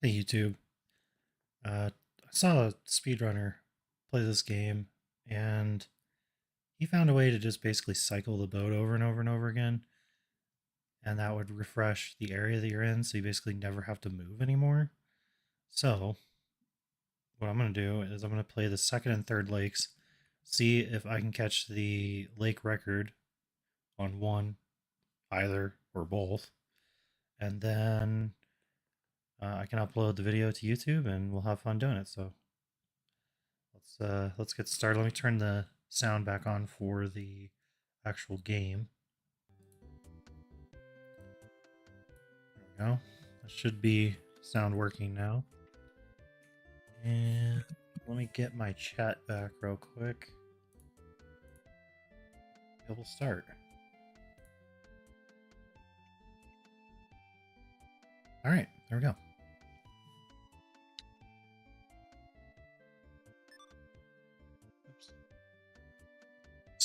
Hey YouTube. I saw a speedrunner play this game, and he found a way to just basically cycle the boat over and over and over again, and that would refresh the area that you're in, so you basically never have to move anymore. So, what I'm going to do is I'm going to play the second and third lakes, see if I can catch the lake record on one, either, or both, and then I can upload the video to YouTube, and we'll have fun doing it. So let's get started. Let me turn the sound back on for the actual game. There we go. That should be sound working now. And let me get my chat back real quick. It will start. All right, there we go.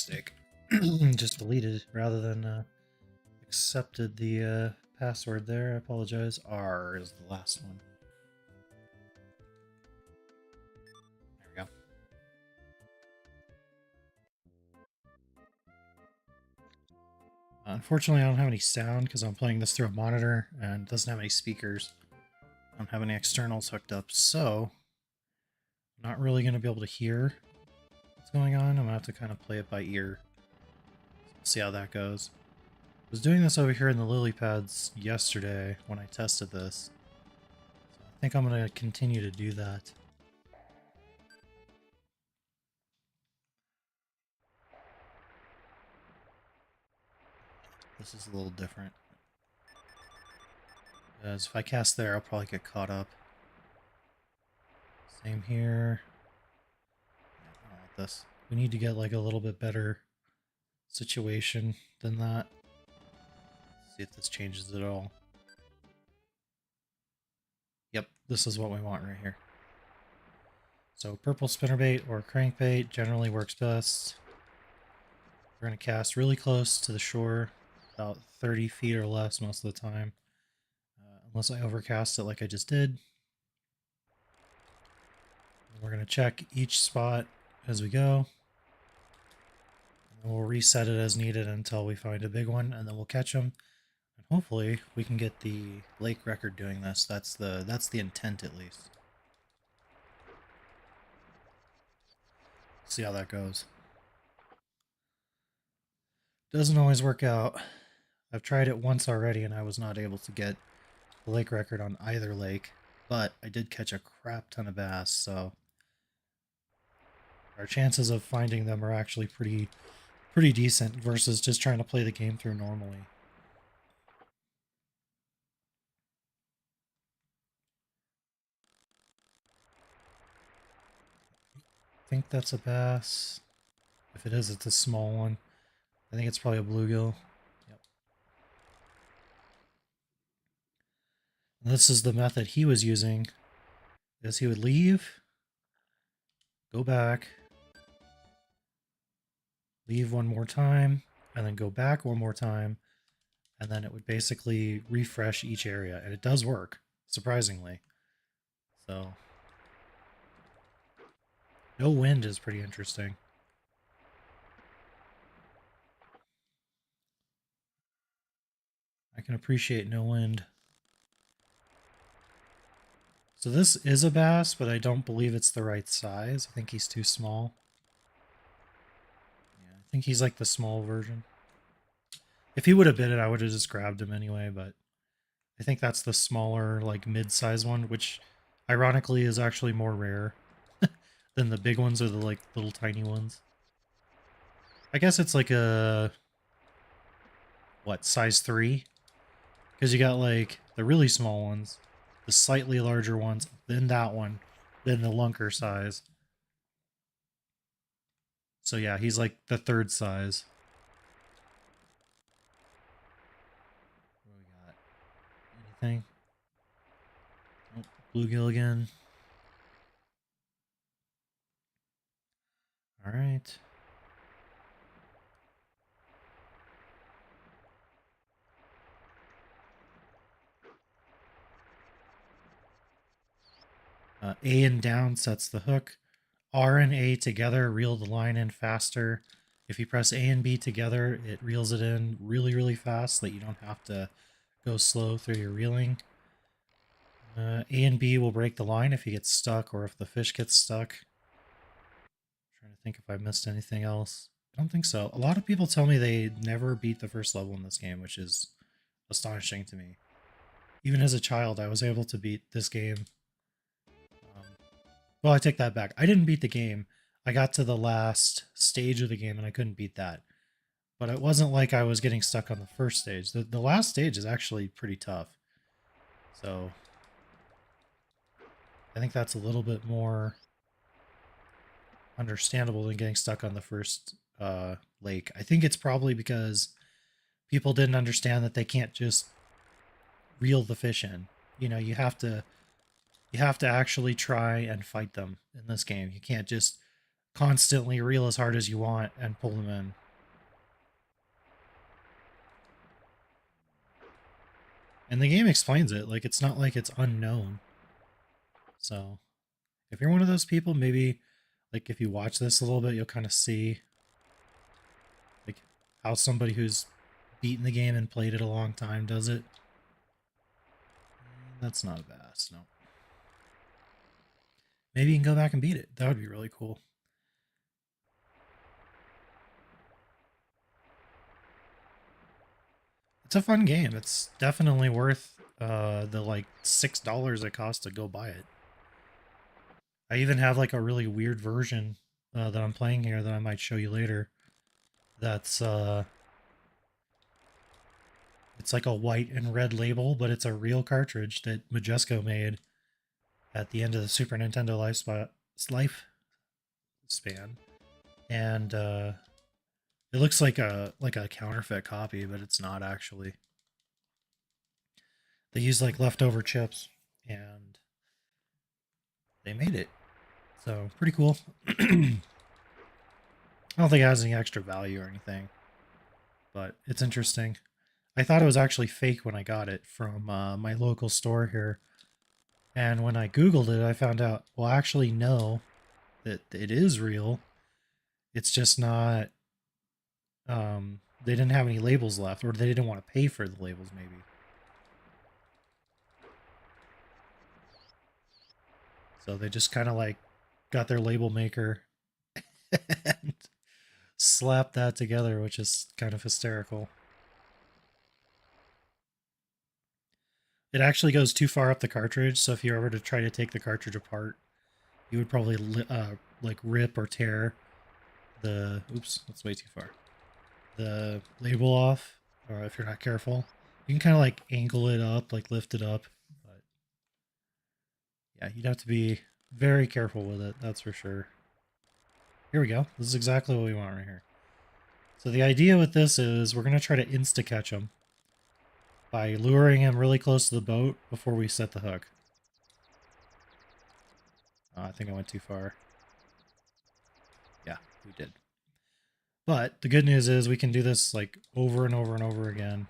mistake. Just deleted rather than accepted the password there. I apologize. R is the last one. There we go. Unfortunately, I don't have any sound because I'm playing this through a monitor and it doesn't have any speakers. I don't have any externals hooked up, so I'm not really going to be able to hear what's going on. I'm going to have to kind of play it by ear. See how that goes. I was doing this over here in the lily pads yesterday when I tested this. So I think I'm going to continue to do that. This is a little different. Because if I cast there, I'll probably get caught up. Same here. Yeah, I don't want this. We need to get like a little bit better situation than that. Let's see if this changes at all. Yep, this is what we want right here. So purple spinnerbait or crankbait generally works best. We're going to cast really close to the shore, about 30 feet or less most of the time. Unless I overcast it like I just did. And we're going to check each spot as we go. And we'll reset it as needed until we find a big one, and then we'll catch them. And hopefully we can get the lake record doing this. That's the intent at least. See how that goes. Doesn't always work out. I've tried it once already and I was not able to get the lake record on either lake, but I did catch a crap ton of bass, so our chances of finding them are actually pretty decent versus just trying to play the game through normally. I think that's a bass. If it is, it's a small one. I think it's probably a bluegill. Yep. And this is the method he was using, is he would leave, go back, leave one more time, and then go back one more time, and then it would basically refresh each area, and it does work, surprisingly. So no wind is pretty interesting. I can appreciate no wind. So this is a bass, but I don't believe it's the right size. I think he's too small. Yeah, I think he's like the small version. If he would have bit it, I would have just grabbed him anyway, but I think that's the smaller, like mid-size one, which ironically is actually more rare than the big ones or the like little tiny ones. I guess it's like a what, size 3? Because you got like the really small ones, the slightly larger ones, then that one, then the lunker size. So yeah, he's like the third size. What do we got? Anything? Oh, bluegill again. All right. A and down sets the hook. R and A together reel the line in faster. If you press A and B together, it reels it in really, really fast so that you don't have to go slow through your reeling. A and B will break the line if you get stuck or if the fish gets stuck. I'm trying to think if I missed anything else. I don't think so. A lot of people tell me they never beat the first level in this game, which is astonishing to me. Even as a child, I was able to beat this game. Well, I take that back. I didn't beat the game. I got to the last stage of the game and I couldn't beat that. But it wasn't like I was getting stuck on the first stage. The last stage is actually pretty tough. So I think that's a little bit more understandable than getting stuck on the first lake. I think it's probably because people didn't understand that they can't just reel the fish in. You know, you have to actually try and fight them in this game. You can't just constantly reel as hard as you want and pull them in. And the game explains it. Like, it's not like it's unknown. So, if you're one of those people, maybe, like, if you watch this a little bit, you'll kind of see, like, how somebody who's beaten the game and played it a long time does it. That's not a bass, no. Maybe you can go back and beat it. That would be really cool. It's a fun game. It's definitely worth the like $6 it costs to go buy it. I even have like a really weird version that I'm playing here that I might show you later. That's it's like a white and red label, but it's a real cartridge that Majesco made at the end of the Super Nintendo lifespan, and it looks like a counterfeit copy, but it's not actually. They used like leftover chips, and they made it. So pretty cool. I don't think it has any extra value or anything, but it's interesting. I thought it was actually fake when I got it from my local store here. And when I Googled it, I found out, well, actually, no, that it is real. It's just not, they didn't have any labels left, or they didn't want to pay for the labels, maybe. So they just kind of like got their label maker and slapped that together, which is kind of hysterical. It actually goes too far up the cartridge, so if you were ever to try to take the cartridge apart, you would probably like rip or tear the, oops, that's way too far, the label off, or if you're not careful. You can kind of like angle it up, like lift it up, but yeah, you'd have to be very careful with it, that's for sure. Here we go. This is exactly what we want right here. So the idea with this is we're going to try to insta-catch him by luring him really close to the boat before we set the hook. Oh, I think I went too far. Yeah, we did. But the good news is we can do this like over and over and over again.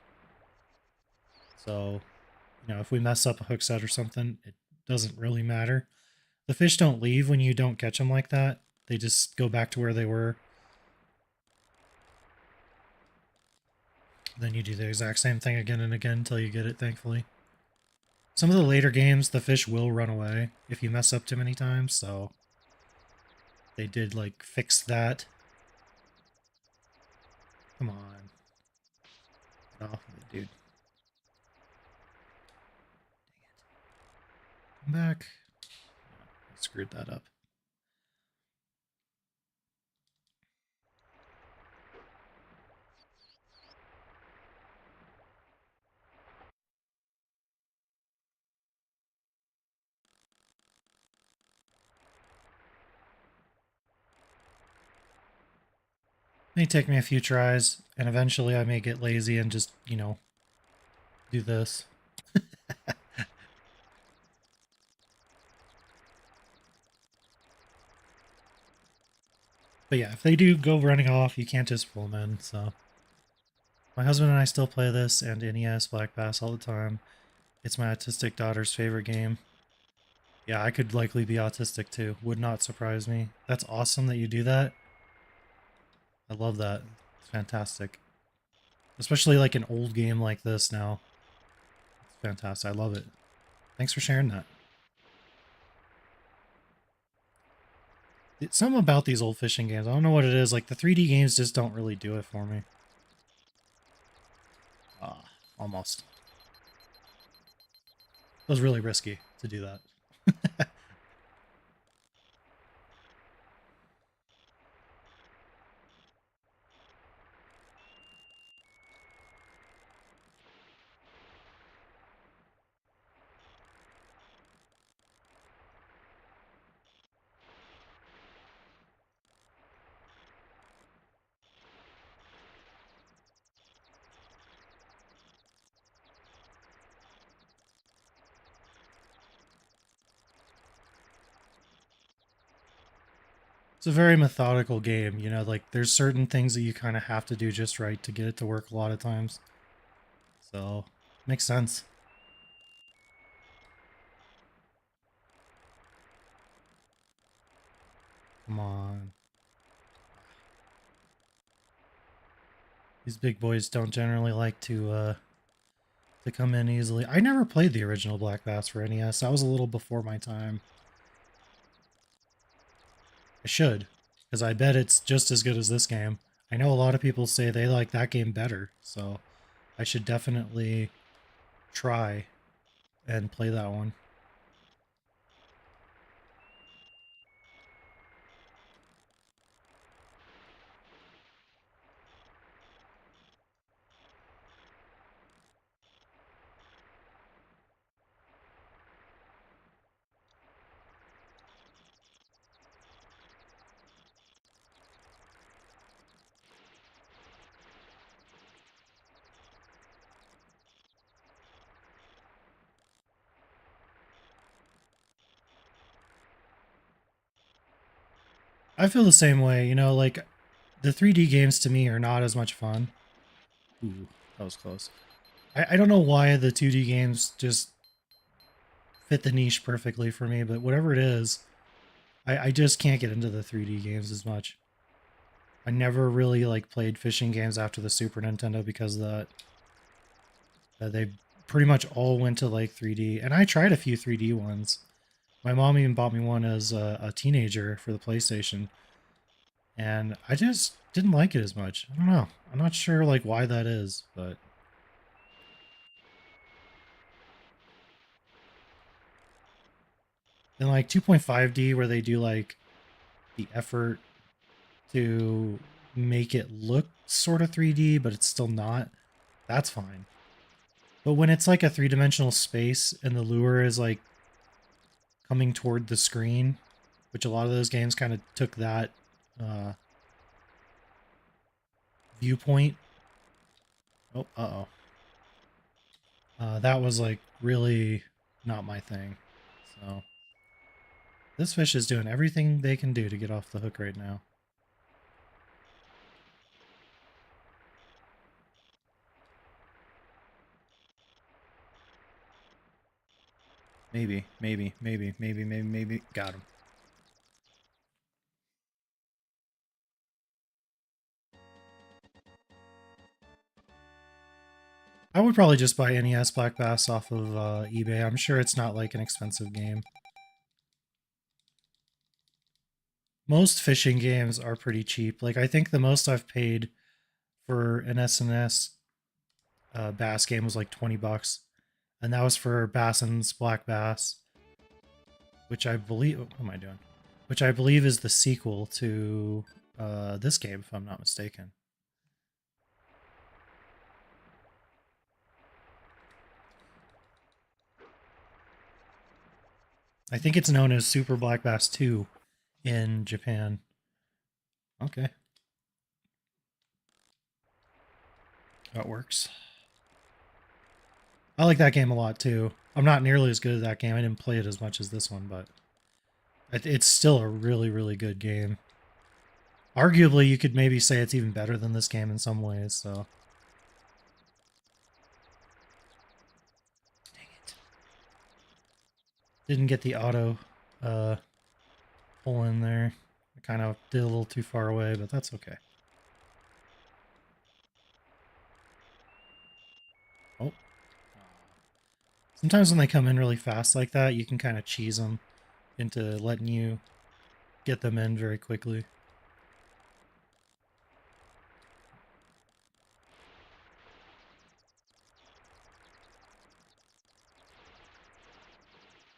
So, you know, if we mess up a hook set or something, it doesn't really matter. The fish don't leave when you don't catch them like that. They just go back to where they were. Then you do the exact same thing again and again until you get it, thankfully. Some of the later games, the fish will run away if you mess up too many times, so they did, like, fix that. Come on. Get off of it, dude. Come back. I screwed that up. May take me a few tries, and eventually I may get lazy and just, you know, do this. But yeah, if they do go running off, you can't just pull them in, so. My husband and I still play this and NES Black Bass all the time. It's my autistic daughter's favorite game. Yeah, I could likely be autistic too. Would not surprise me. That's awesome that you do that. I love that. It's fantastic. Especially like an old game like this now. It's fantastic. I love it. Thanks for sharing that. It's something about these old fishing games. I don't know what it is. Like the 3D games just don't really do it for me. Ah, almost. It was really risky to do that. It's a very methodical game, you know, like there's certain things that you kind of have to do just right to get it to work a lot of times. So, makes sense. Come on. These big boys don't generally like to come in easily. I never played the original Black Bass for NES. That was a little before my time. I should, because I bet it's just as good as this game. I know a lot of people say they like that game better, so I should definitely try and play that one. I feel the same way, you know, like the 3D games to me are not as much fun. Ooh, that was close. I don't know why the 2D games just fit the niche perfectly for me, but whatever it is, I just can't get into the 3D games as much. I never really like played fishing games after the Super Nintendo because of that. They pretty much all went to like 3D, and I tried a few 3D ones. My mom even bought me one as a teenager for the PlayStation, and I just didn't like it as much. I don't know. I'm not sure like why that is, but in like 2.5D where they do like the effort to make it look sort of 3D, but it's still not, that's fine. But when it's like a three-dimensional space and the lure is like coming toward the screen, which a lot of those games kind of took that uh, viewpoint. Oh, uh-oh. That was like really not my thing. So this fish is doing everything they can do to get off the hook right now. Maybe. Got him. I would probably just buy NES Black Bass off of eBay. I'm sure it's not like an expensive game. Most fishing games are pretty cheap. Like I think the most I've paid for an SNES bass game was like 20 bucks. And that was for Bassin's Black Bass, which I believe, what am I doing? Which I believe is the sequel to this game, if I'm not mistaken. I think it's known as Super Black Bass 2 in Japan. Okay, that works. I like that game a lot too. I'm not nearly as good at that game. I didn't play it as much as this one, but it's still a really, really good game. Arguably, you could maybe say it's even better than this game in some ways, so. Dang it. Didn't get the auto uh, pull in there. I kind of did a little too far away, but that's okay. Oh. Sometimes when they come in really fast like that, you can kind of cheese them into letting you get them in very quickly.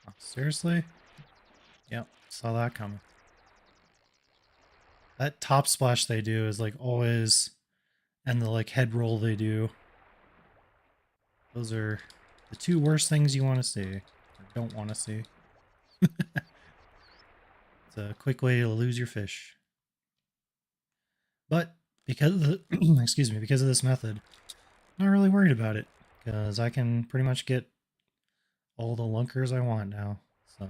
Oh, seriously? Yep, saw that coming. That top splash they do is like always, and the like head roll they do. Those are the two worst things you want to see, or don't want to see. It's a quick way to lose your fish. But because of the, excuse me, because of this method, I'm not really worried about it because I can pretty much get all the lunkers I want now. So,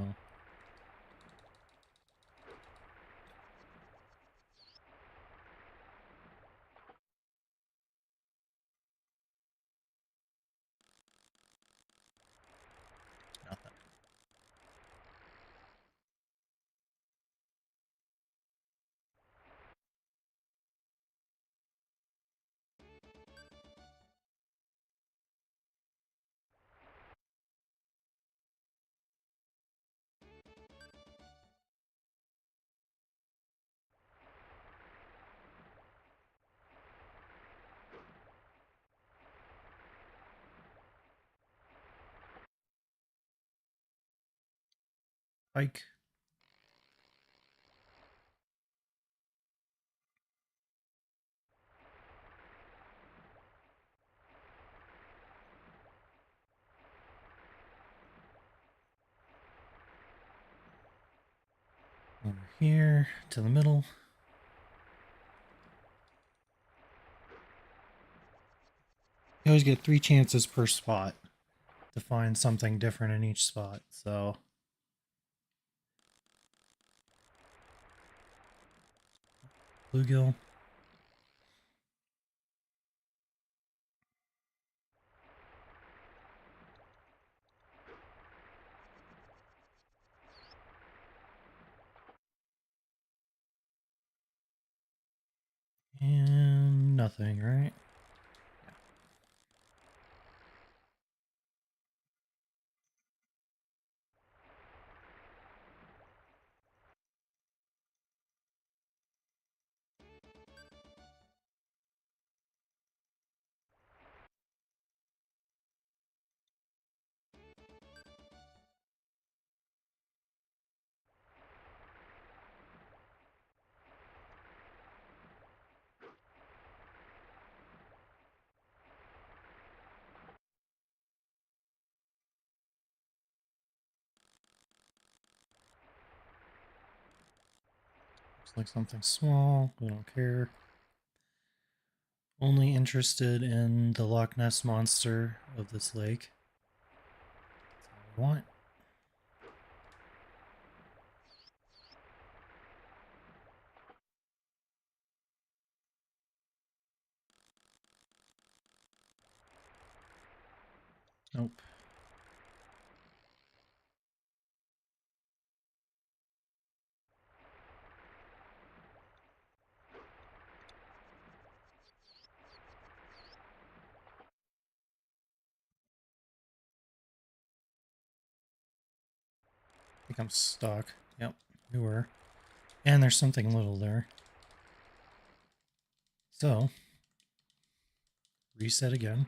Pike. Over here to the middle. You always get 3 chances per spot to find something different in each spot, so bluegill. And nothing, right? Yeah. Looks like something small. We don't care. Only interested in the Loch Ness monster of this lake. That's all we want. Nope. I think I'm stuck. Yep, we were. And there's something little there. So, reset again.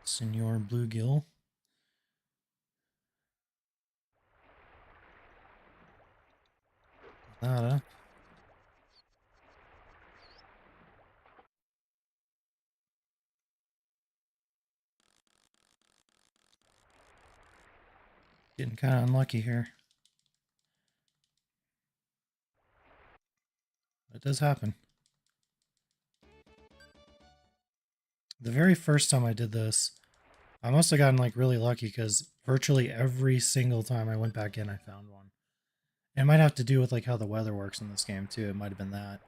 Senor Bluegill. Nada. Getting kind of unlucky here. It does happen. The very first time I did this, I must have gotten like really lucky because virtually every single time I went back in, I found one. It might have to do with like how the weather works in this game too. It might have been that.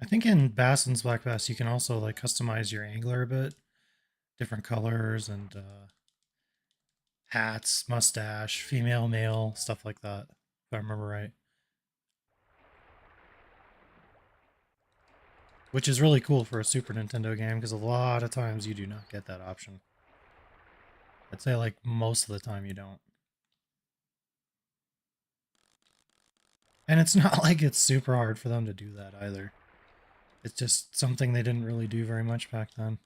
I think in Bass and Black Bass you can also like customize your angler a bit, different colors and hats, mustache, female, male, stuff like that. If I remember right, which is really cool for a Super Nintendo game because a lot of times you do not get that option. I'd say like most of the time you don't. And it's not like it's super hard for them to do that either. It's just something they didn't really do very much back then.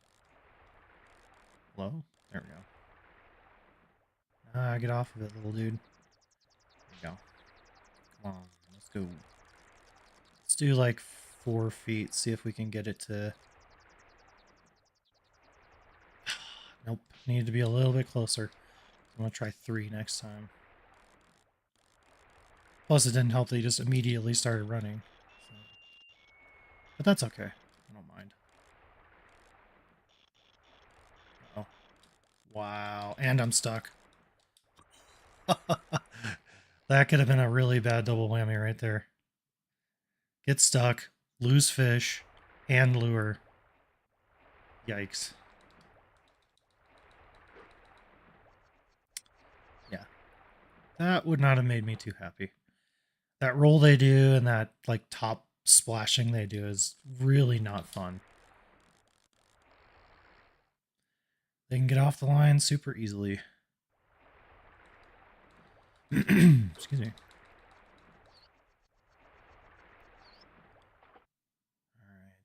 Hello? There we go. Ah, get off of it, little dude. There we go. Come on, let's go. Let's do like 4 feet, see if we can get it to... Nope, need to be a little bit closer. I'm gonna try 3 next time. Plus it didn't help that he just immediately started running. So. But that's okay. I don't mind. Uh oh. Wow. And I'm stuck. That could have been a really bad double whammy right there. Get stuck, lose fish, and lure. Yikes. Yeah. That would not have made me too happy. That roll they do and that like top splashing they do is really not fun. They can get off the line super easily. Excuse me. All right.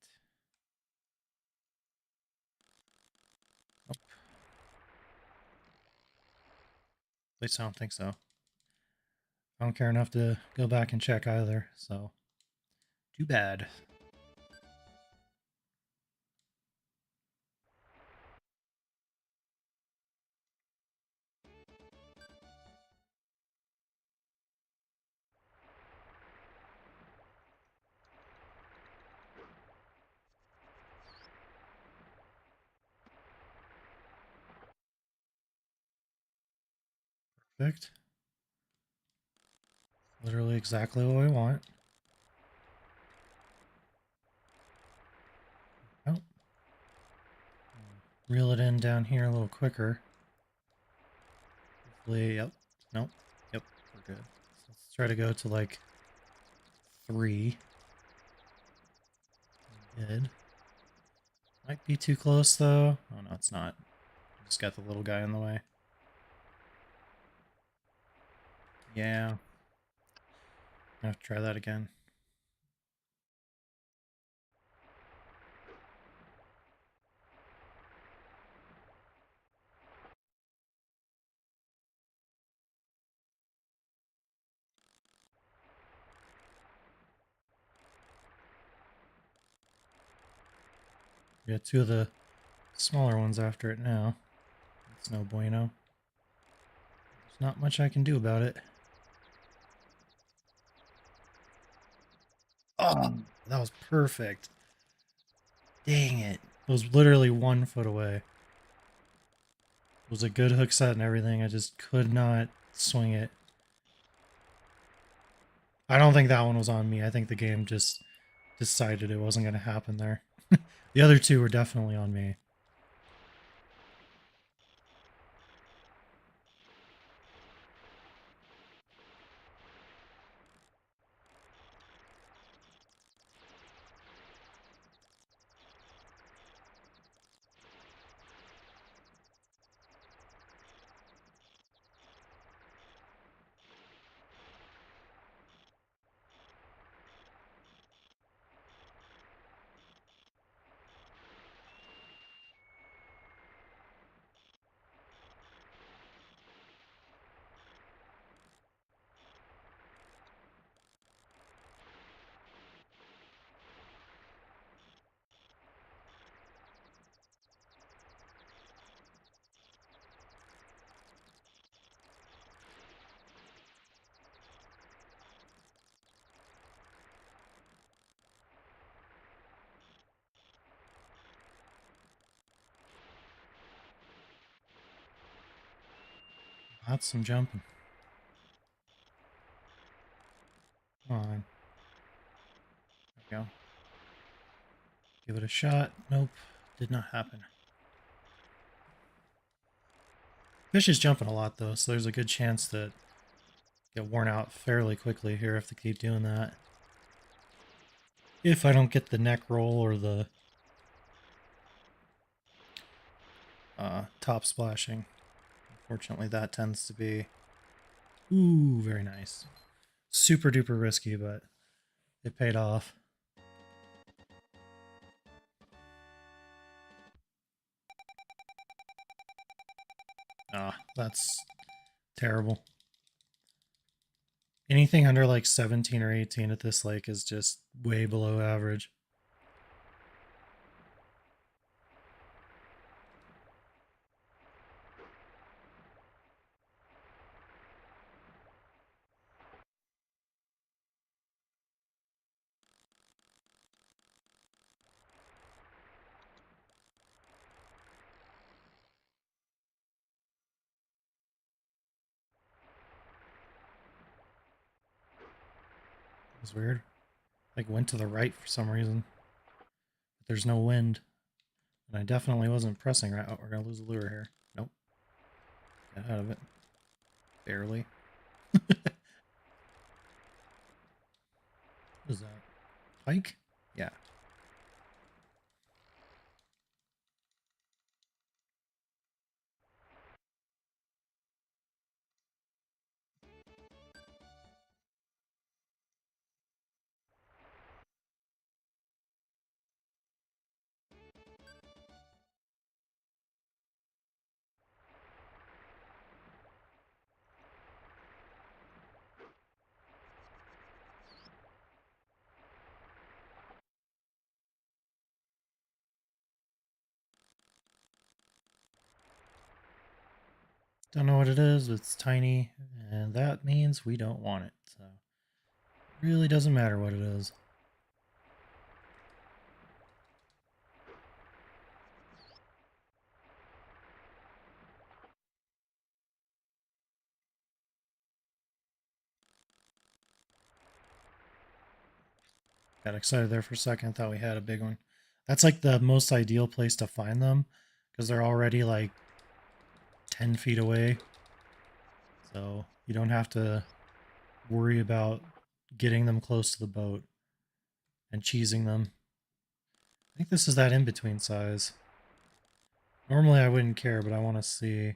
Nope. At least I don't think so. I don't care enough to go back and check either, so too bad. Perfect. Literally exactly what we want. Oh. Reel it in down here a little quicker. Hopefully, yep. Nope. Yep, we're good. So let's try to go to like 3. We did. Might be too close though. Oh no, it's not. Just got the little guy in the way. Yeah. I have to try that again. We got 2 of the smaller ones after it now. It's no bueno. There's not much I can do about it. Oh, that was perfect. Dang it. It was literally 1 foot away. It was a good hook set and everything. I just could not swing it. I don't think that one was on me. I think the game just decided it wasn't going to happen there. The other 2 were definitely on me. That's some jumping. Come on. There we go. Give it a shot. Nope. Did not happen. Fish is jumping a lot though, so there's a good chance that get worn out fairly quickly here if they keep doing that. If I don't get the neck roll or the top splashing. Unfortunately, that tends to be... Ooh, very nice. Super duper risky, but it paid off. Ah, that's terrible. Anything under like 17 or 18 at this lake is just way below average. It was weird. Like went to the right for some reason. But there's no wind. And I definitely wasn't pressing right. Oh, we're gonna lose the lure here. Nope. Get out of it. Barely. What is that? Pike? Yeah. Don't know what it is, but it's tiny, and that means we don't want it. So it really doesn't matter what it is. Got excited there for a second, thought we had a big one. That's like the most ideal place to find them, because they're already like 10 feet away. So you don't have to worry about getting them close to the boat and cheesing them. I think this is that in-between size. Normally I wouldn't care, but I want to see.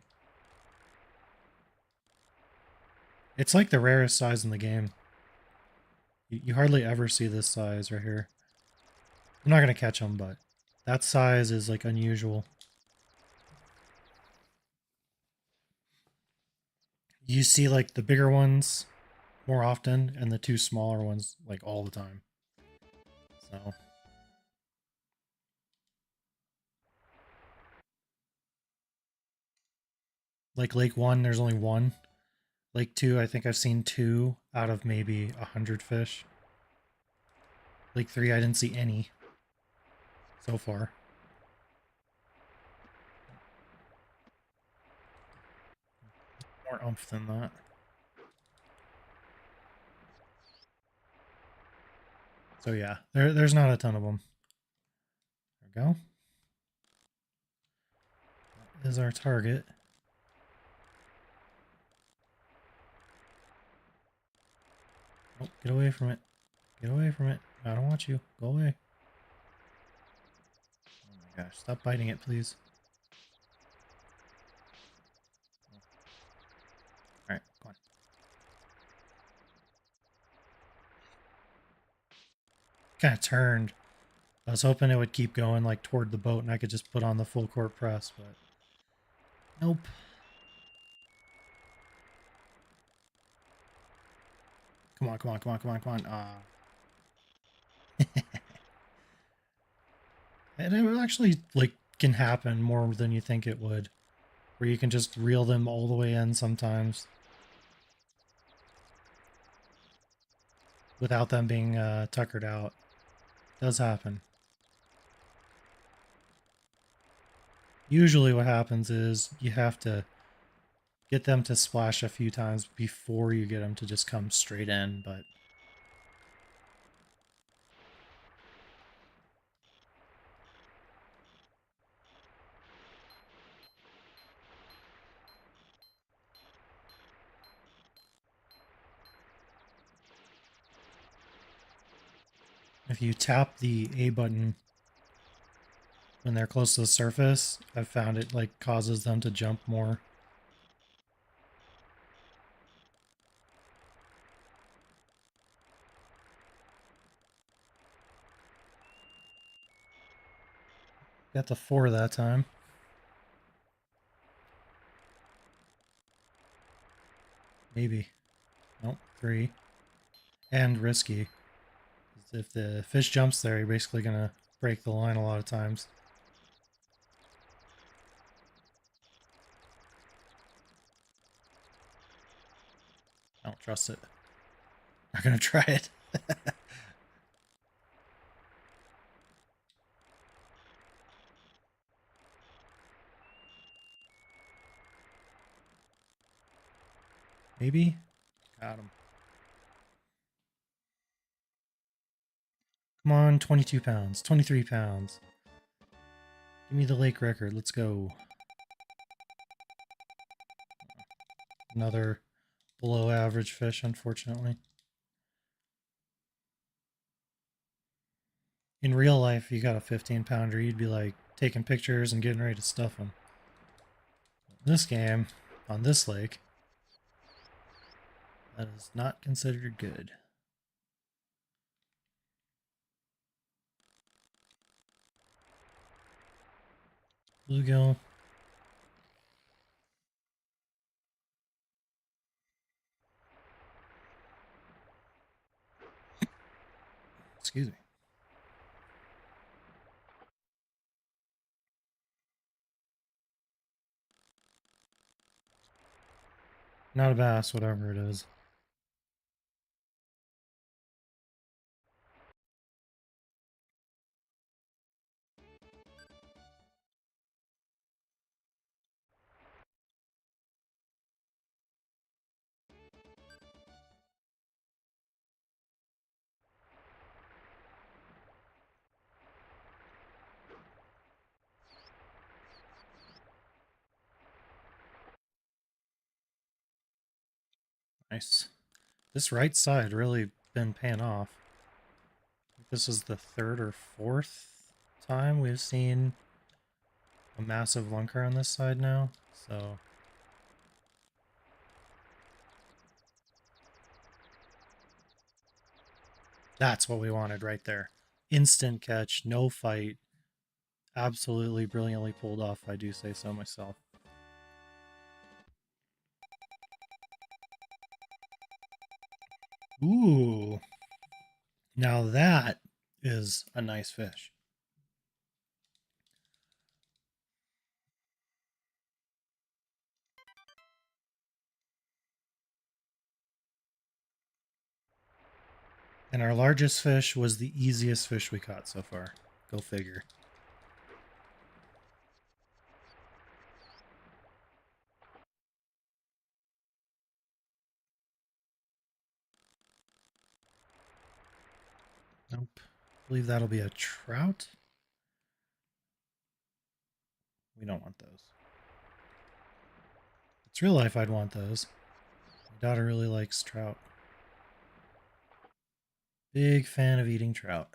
It's like the rarest size in the game. You hardly ever see this size right here. I'm not going to catch them, but that size is like unusual. You see like the bigger ones more often and the two smaller ones like all the time. So like Lake 1, there's only one. Lake 2, I think I've seen 2 out of maybe 100 fish. Lake 3, I didn't see any so far. More oomph than that. So yeah, there's not a ton of them. There we go. That is our target. Oh, get away from it. Get away from it. I don't want you. Go away. Oh my gosh, stop biting it, please. Alright, come on. Kind of turned. I was hoping it would keep going like toward the boat and I could just put on the full court press, but nope. Come on, come on, come on, come on, come on. And it actually like can happen more than you think it would. Where you can just reel them all the way in sometimes. Without them being tuckered out. It does happen. Usually what happens is you have to get them to splash a few times before you get them to just come straight in, but If you tap the A button when they're close to the surface, I've found it like causes them to jump more. Got the 4 that time. Maybe. Nope, 3. And risky. If the fish jumps there, you're basically gonna break the line a lot of times. I don't trust it. I'm gonna try it. Maybe? Got him. Come on, 22 pounds, 23 pounds. Give me the lake record, let's go. Another below average fish, unfortunately. In real life, you got a 15 pounder, you'd be like taking pictures and getting ready to stuff them. In this game, on this lake, that is not considered good. Bluegill. Excuse me. Not a bass, whatever it is. Nice. This right side really been paying off. This is the 3rd or 4th time we've seen a massive lunker on this side now, so that's what we wanted right there. Instant catch, no fight. Absolutely brilliantly pulled off, I do say so myself. Ooh. Now that is a nice fish. And our largest fish was the easiest fish we caught so far. Go figure. Nope. I believe that'll be a trout. We don't want those. It's real life, I'd want those. My daughter really likes trout. Big fan of eating trout.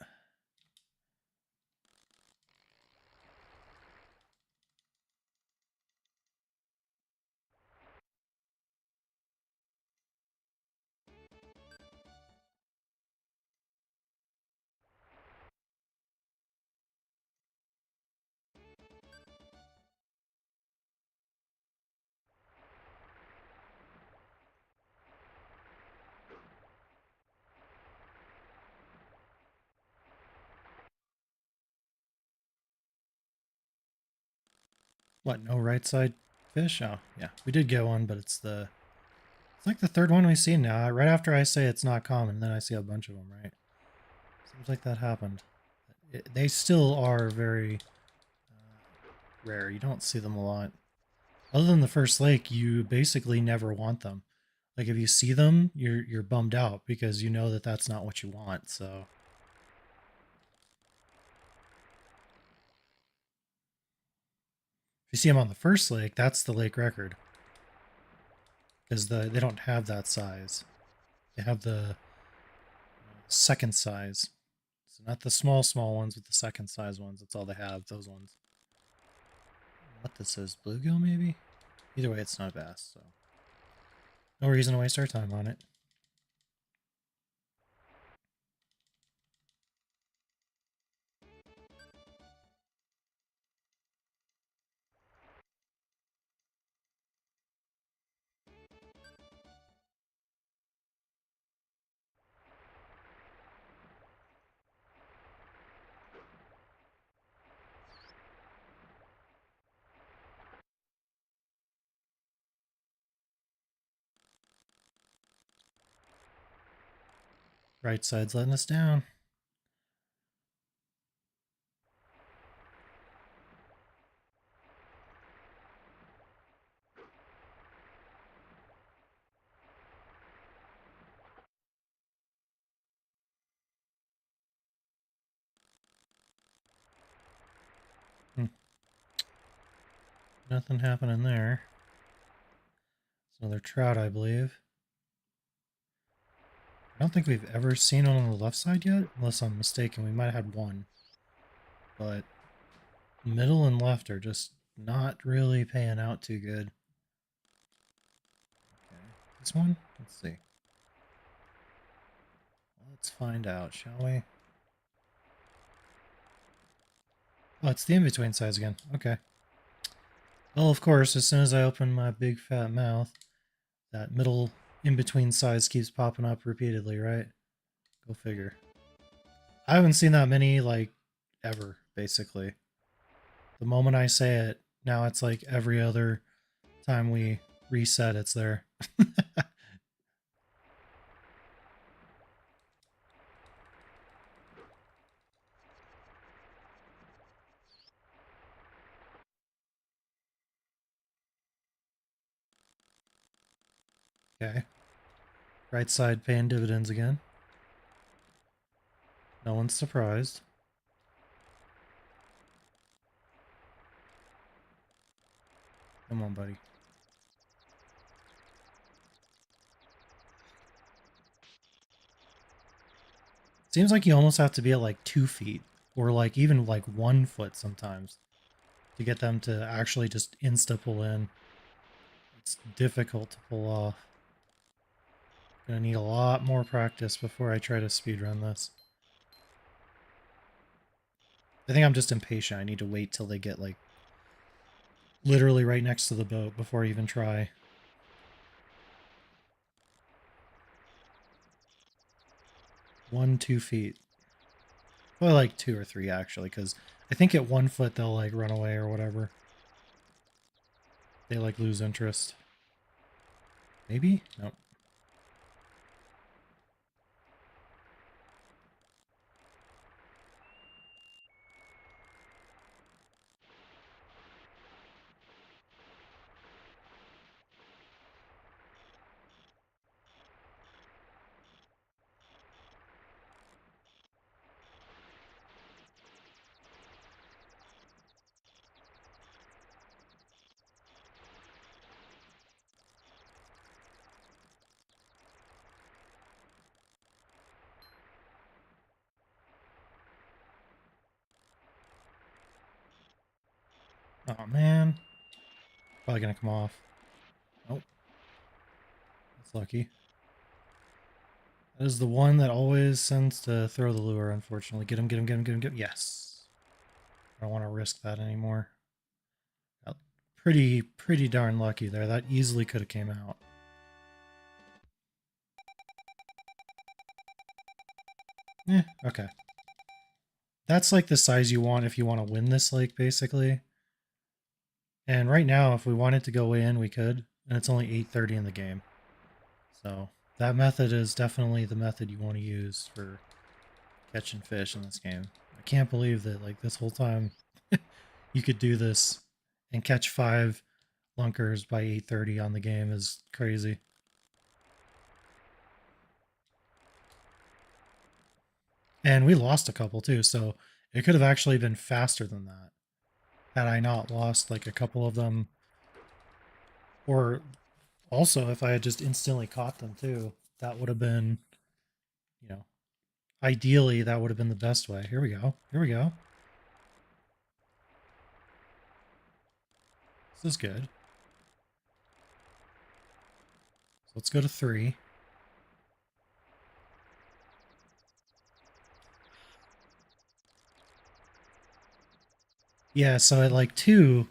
What, no right side fish? Oh, yeah. We did get one, but it's like the 3rd one we've seen now. Right after I say it's not common, then I see a bunch of them, right? Seems like that happened. They still are very rare. You don't see them a lot. Other than the first lake, you basically never want them. Like if you see them, you're bummed out because you know that that's not what you want. So if you see them on the first lake, that's the lake record because they don't have that size. They have the second size. So not the small ones, but the second size ones. That's all they have, those ones. What this is, bluegill maybe? Either way, it's not a bass, so no reason to waste our time on it. Right side's letting us down. Hmm. Nothing happening there. It's another trout, I believe. I don't think we've ever seen one on the left side yet, unless I'm mistaken. We might have had one. But middle and left are just not really paying out too good. Okay, this one? Let's see. Let's find out, shall we? Oh, it's the in-between size again. Okay. Well, of course, as soon as I open my big fat mouth, that middle in-between size keeps popping up repeatedly, right? Go figure. I haven't seen that many, like, ever, basically. The moment I say it, now it's like every other time we reset, it's there. Okay. Right side paying dividends again. No one's surprised. Come on, buddy. Seems like you almost have to be at like 2 feet or like even like 1 foot sometimes to get them to actually just insta pull in. It's difficult to pull off. Gonna need a lot more practice before I try to speedrun this. I think I'm just impatient. I need to wait till they get like literally right next to the boat before I even try. 1, 2 feet. Well, like 2 or 3 actually, because I think at 1 foot they'll like run away or whatever. They like lose interest. Maybe? Nope. Oh man. Probably gonna come off. Nope. That's lucky. That is the one that always sends to throw the lure, unfortunately. Get him, get him, get him, get him, get him. Yes. I don't want to risk that anymore. Got pretty darn lucky there. That easily could have came out. Okay. That's like the size you want if you want to win this lake, basically. And right now, if we wanted to go in, we could. And it's only 8:30 in the game. So that method is definitely the method you want to use for catching fish in this game. I can't believe that like this whole time you could do this and catch 5 lunkers by 8:30 on the game is crazy. And we lost a couple too, so it could have actually been faster than that had I not lost like a couple of them. Or also if I had just instantly caught them too, that would have been, you know, Ideally, that would have been the best way. Here we go. Here we go. This is good. So let's go to 3. Yeah, so at like 2,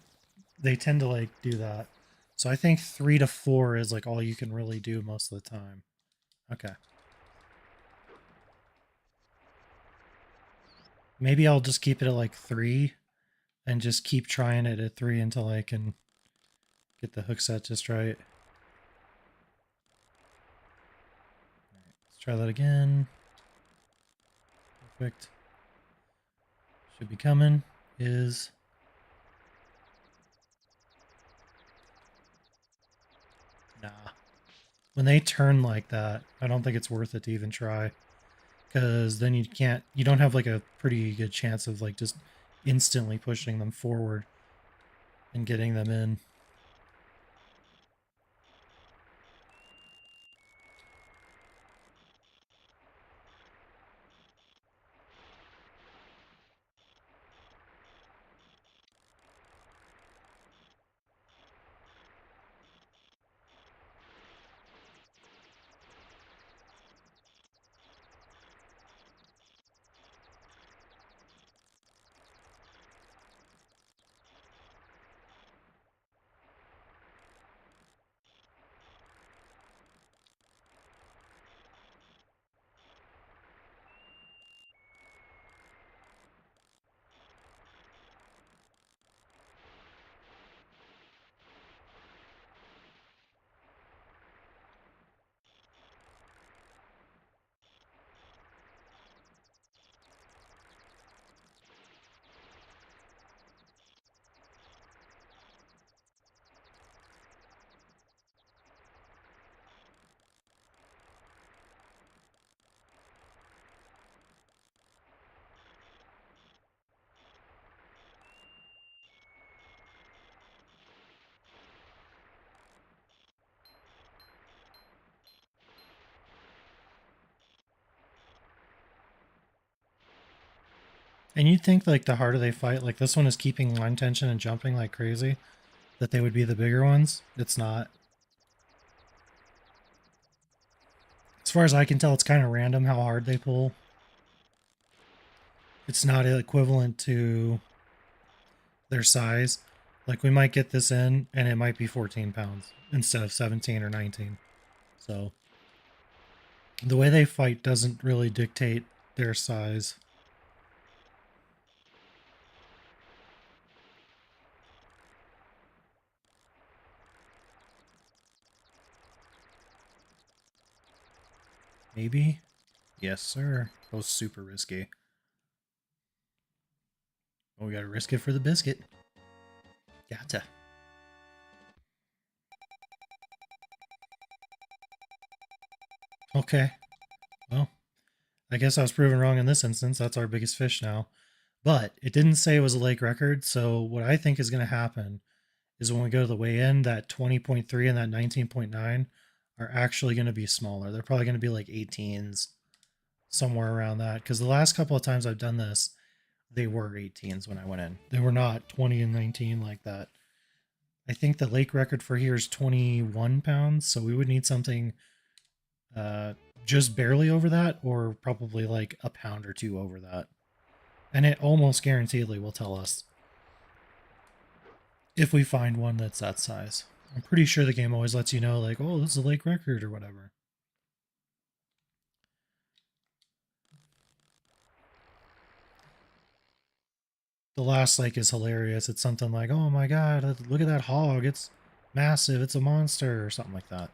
they tend to like do that. So I think 3 to 4 is like all you can really do most of the time. Okay. Maybe I'll just keep it at like 3 and just keep trying it at 3 until I can get the hook set just right. All right, let's try that again. Perfect. Should be coming. Is. Nah. When they turn like that, I don't think it's worth it to even try. Because then you don't have like a pretty good chance of like just instantly pushing them forward and getting them in. And you'd think like the harder they fight, like this one is keeping line tension and jumping like crazy, that they would be the bigger ones. It's not. As far as I can tell, it's kind of random how hard they pull. It's not equivalent to their size. Like we might get this in and it might be 14 pounds instead of 17 or 19. So the way they fight doesn't really dictate their size. Maybe? Yes, sir. That was super risky. Well, we gotta risk it for the biscuit. Gotcha. Okay. Well, I guess I was proven wrong in this instance. That's our biggest fish now. But it didn't say it was a lake record. So what I think is going to happen is when we go to the weigh in, that 20.3 and that 19.9 are actually going to be smaller. They're probably going to be like 18s, somewhere around that. Because the last couple of times I've done this, they were 18s when I went in. They were not 20 and 19 like that. I think the lake record for here is 21 pounds. So we would need something uh, just barely over that, or probably like a pound or two over that. And it almost guaranteedly will tell us if we find one that's that size. I'm pretty sure the game always lets you know, like, oh, this is a lake record or whatever. The last lake is hilarious. It's something like, oh my god, look at that hog. It's massive. It's a monster or something like that.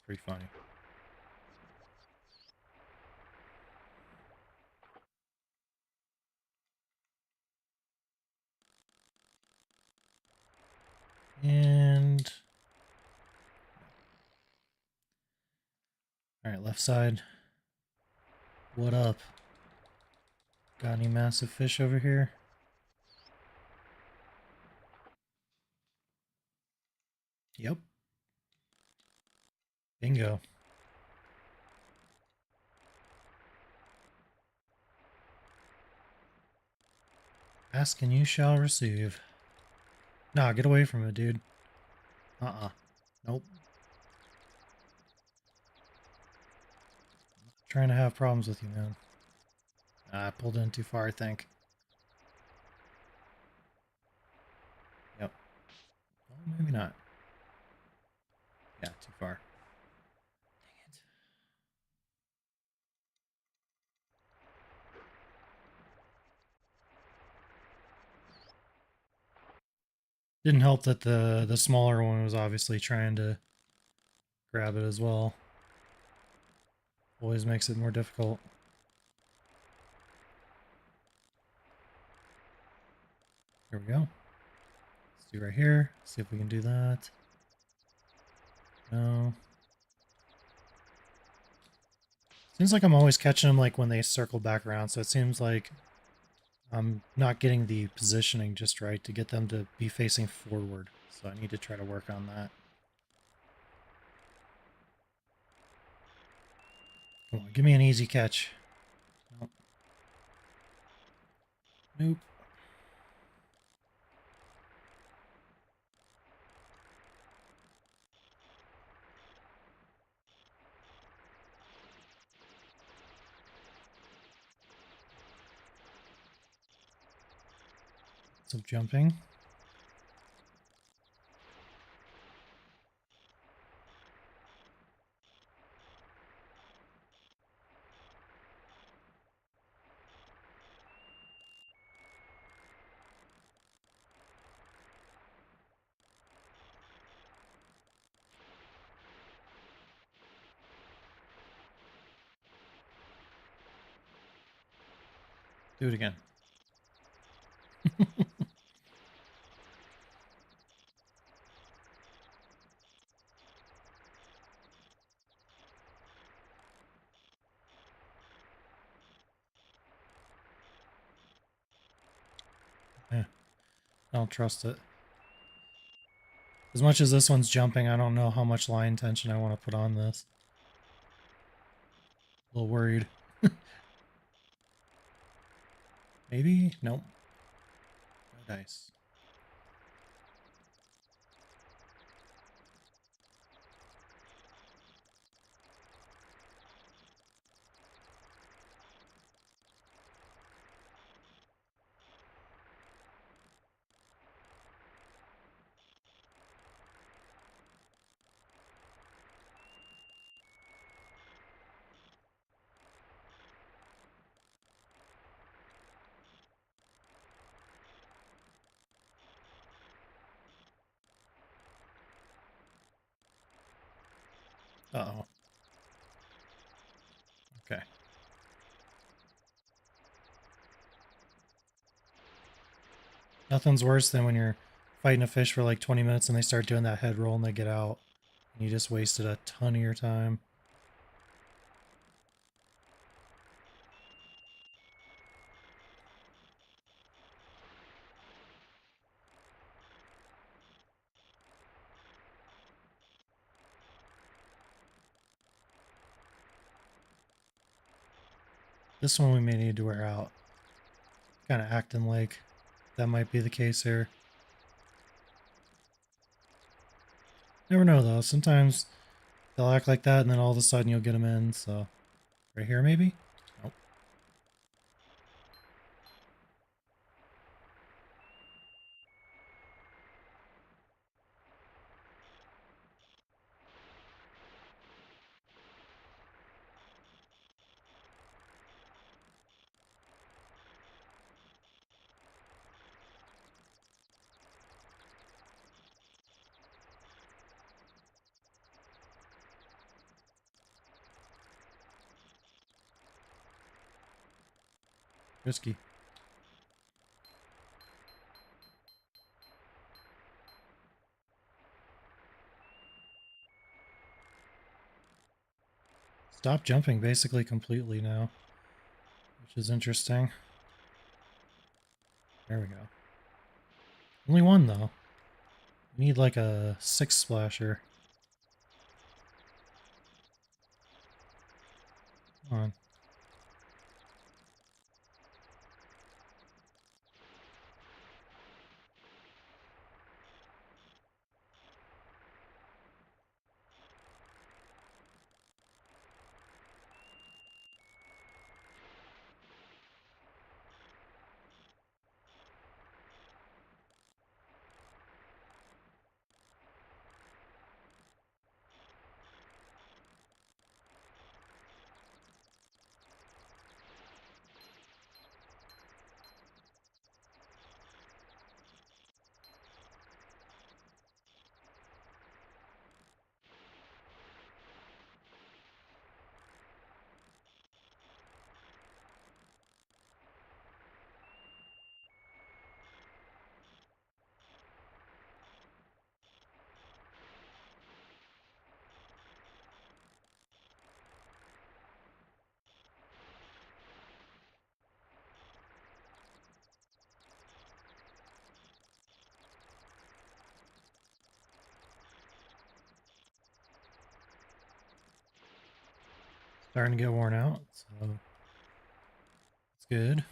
Pretty funny. And all right, left side. What up? Got any massive fish over here? Yep. Bingo. Ask and you shall receive. Nah, get away from it, dude. Uh-uh. Nope. Trying to have problems with you, man. I pulled in too far, I think. Yep. Oh, maybe not. Yeah, too far. Dang it. Didn't help that the smaller one was obviously trying to grab it as well. Always makes it more difficult. Here we go. Let's do right here. See if we can do that. No. Seems like I'm always catching them like when they circle back around, so it seems like I'm not getting the positioning just right to get them to be facing forward. So I need to try to work on that. Come on, give me an easy catch. Nope. Nope. Some jumping. Do it again. Yeah, I don't trust it. As much as this one's jumping, I don't know how much line tension I want to put on this. A little worried. Maybe? Nope. No dice. Uh-oh. Okay. Nothing's worse than when you're fighting a fish for like 20 minutes and they start doing that head roll and they get out. And you just wasted a ton of your time. This one we may need to wear out. Kind of acting like that might be the case here. Never know though. Sometimes they'll act like that and then all of a sudden you'll get them in. So right here maybe? Nope. Risky. Stop jumping basically completely now, which is interesting. There we go. Only one though. We need like a 6 splasher. Come on. Starting to get worn out, so it's good.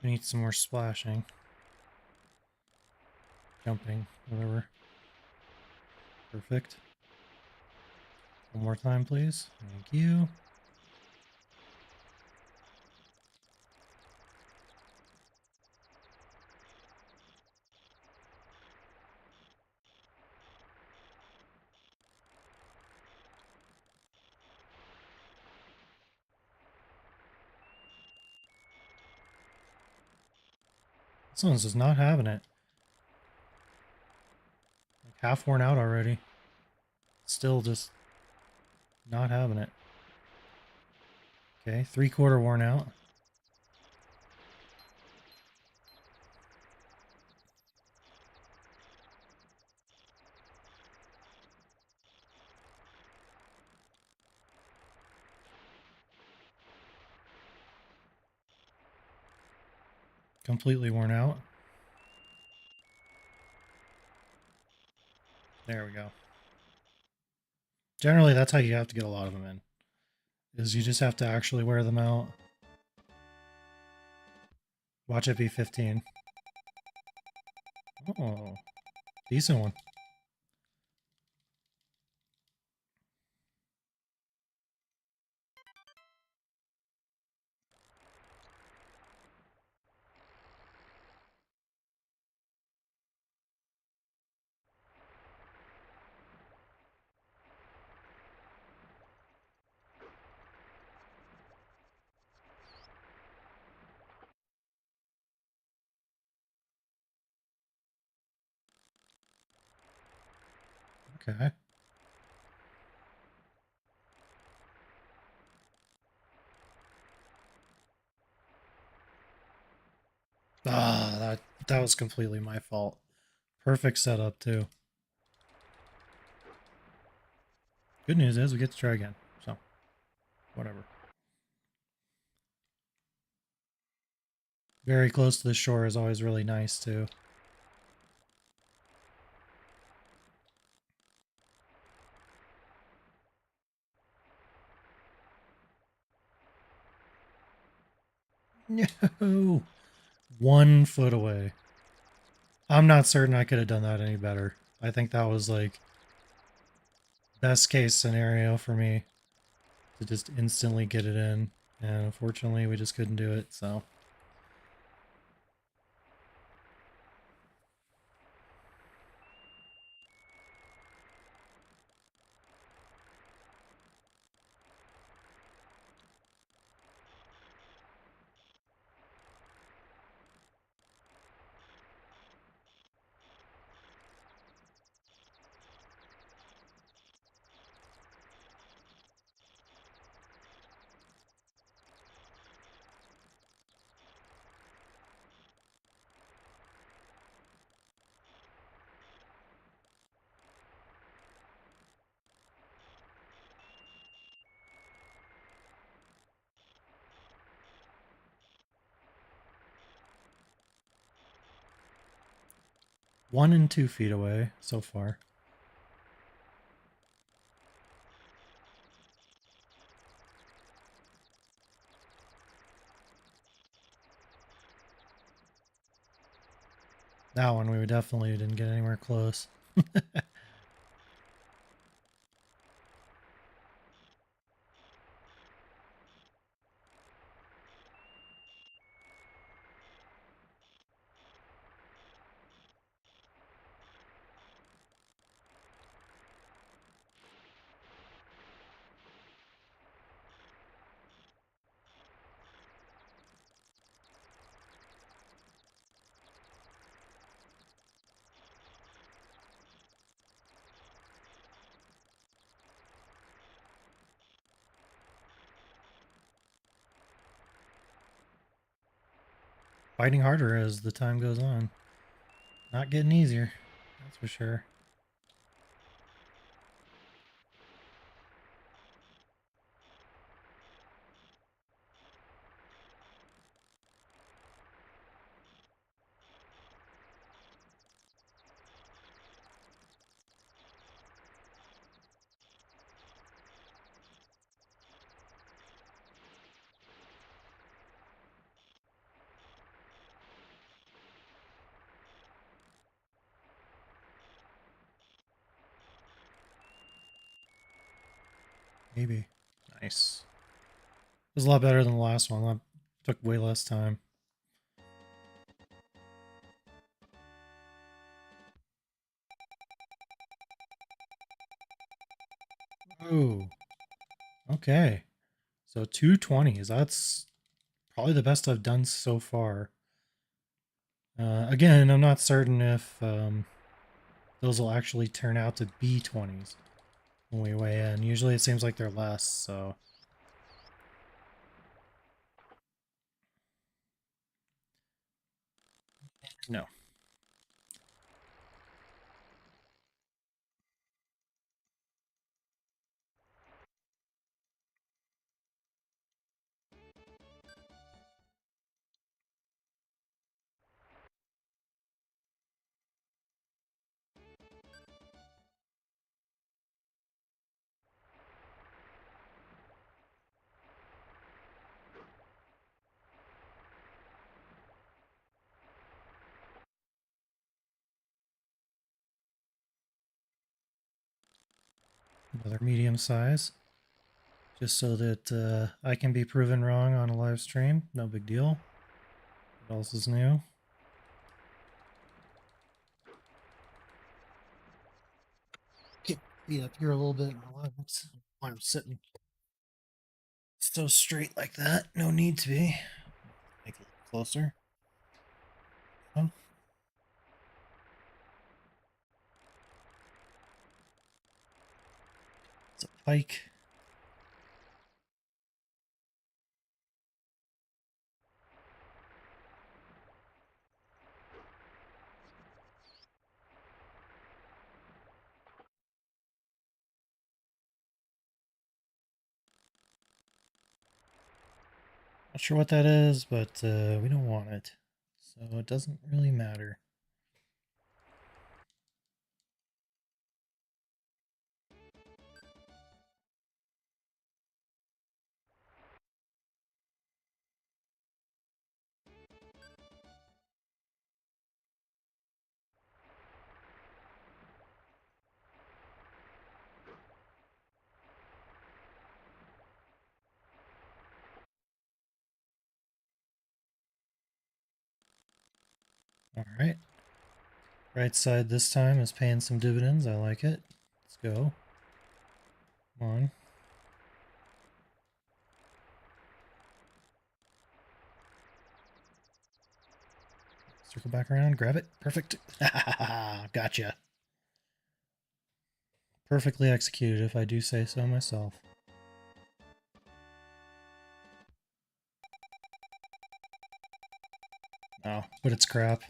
We need some more splashing. Jumping, whatever. Perfect. One more time, please. Thank you. This one's just not having it. Like half worn out already. Still just not having it. Okay, 3/4 worn out. Completely worn out. There we go. Generally, that's how you have to get a lot of them in. Is you just have to actually wear them out. Watch it be 15. Oh, decent one. Okay. Ah, that was completely my fault. Perfect setup too. Good news is we get to try again. So, whatever. Very close to the shore is always really nice too. No. 1 foot away. I'm not certain I could have done that any better. I think that was like best case scenario for me to just instantly get it in. And unfortunately, we just couldn't do it. So, one and 2 feet away so far. That one we definitely didn't get anywhere close. Fighting harder as the time goes on. Not getting easier, that's for sure. Maybe. Nice. It was a lot better than the last one. That took way less time. Ooh. Okay. So 220s. That's probably the best I've done so far. Again, I'm not certain if those will actually turn out to be 20s when we weigh in. Usually it seems like they're less, so... No. Another medium size. Just so that I can be proven wrong on a live stream. No big deal. What else is new? Get me up here a little bit and relax. Why I'm sitting so straight like that. No need to be. Make it a little closer. Oh, it's a pike. Not sure what that is, but we don't want it. So it doesn't really matter. Alright. Right side this time is paying some dividends. I like it. Let's go. Come on. Circle back around. Grab it. Perfect. Gotcha. Perfectly executed, if I do say so myself. Oh, but it's crap.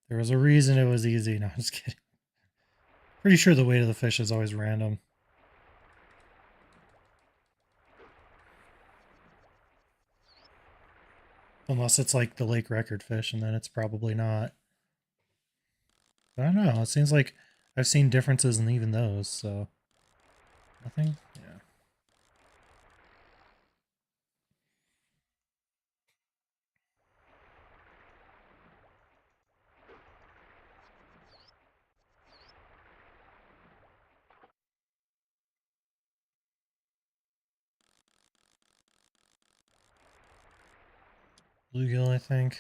There was a reason it was easy. No, I'm just kidding. Pretty sure the weight of the fish is always random. Unless it's like the lake record fish, and then it's probably not. But I don't know. It seems like I've seen differences in even those, so... Nothing? Yeah. Bluegill, I think.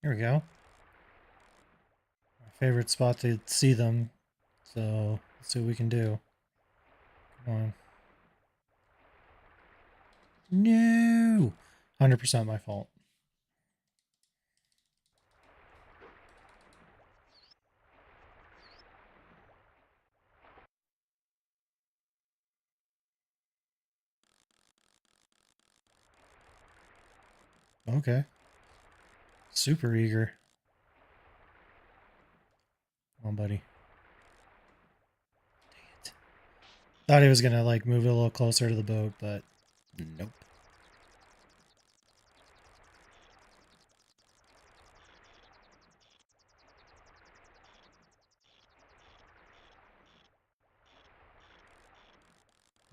Here we go. My favorite spot to see them. So, let's see what we can do. Come on. No! 100% my fault. Okay. Super eager. Come on, buddy. Dang it. Thought he was gonna like move it a little closer to the boat, but nope.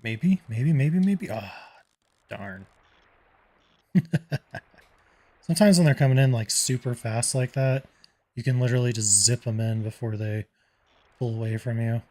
Maybe. Ah, darn. Sometimes when they're coming in like super fast like that, you can literally just zip them in before they pull away from you.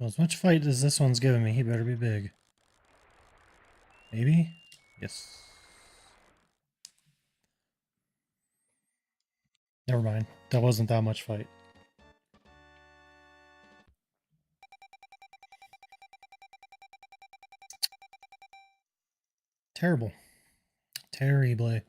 Well, as much fight as this one's giving me, he better be big. Maybe? Yes. Never mind. That wasn't that much fight. Terrible. Terribly.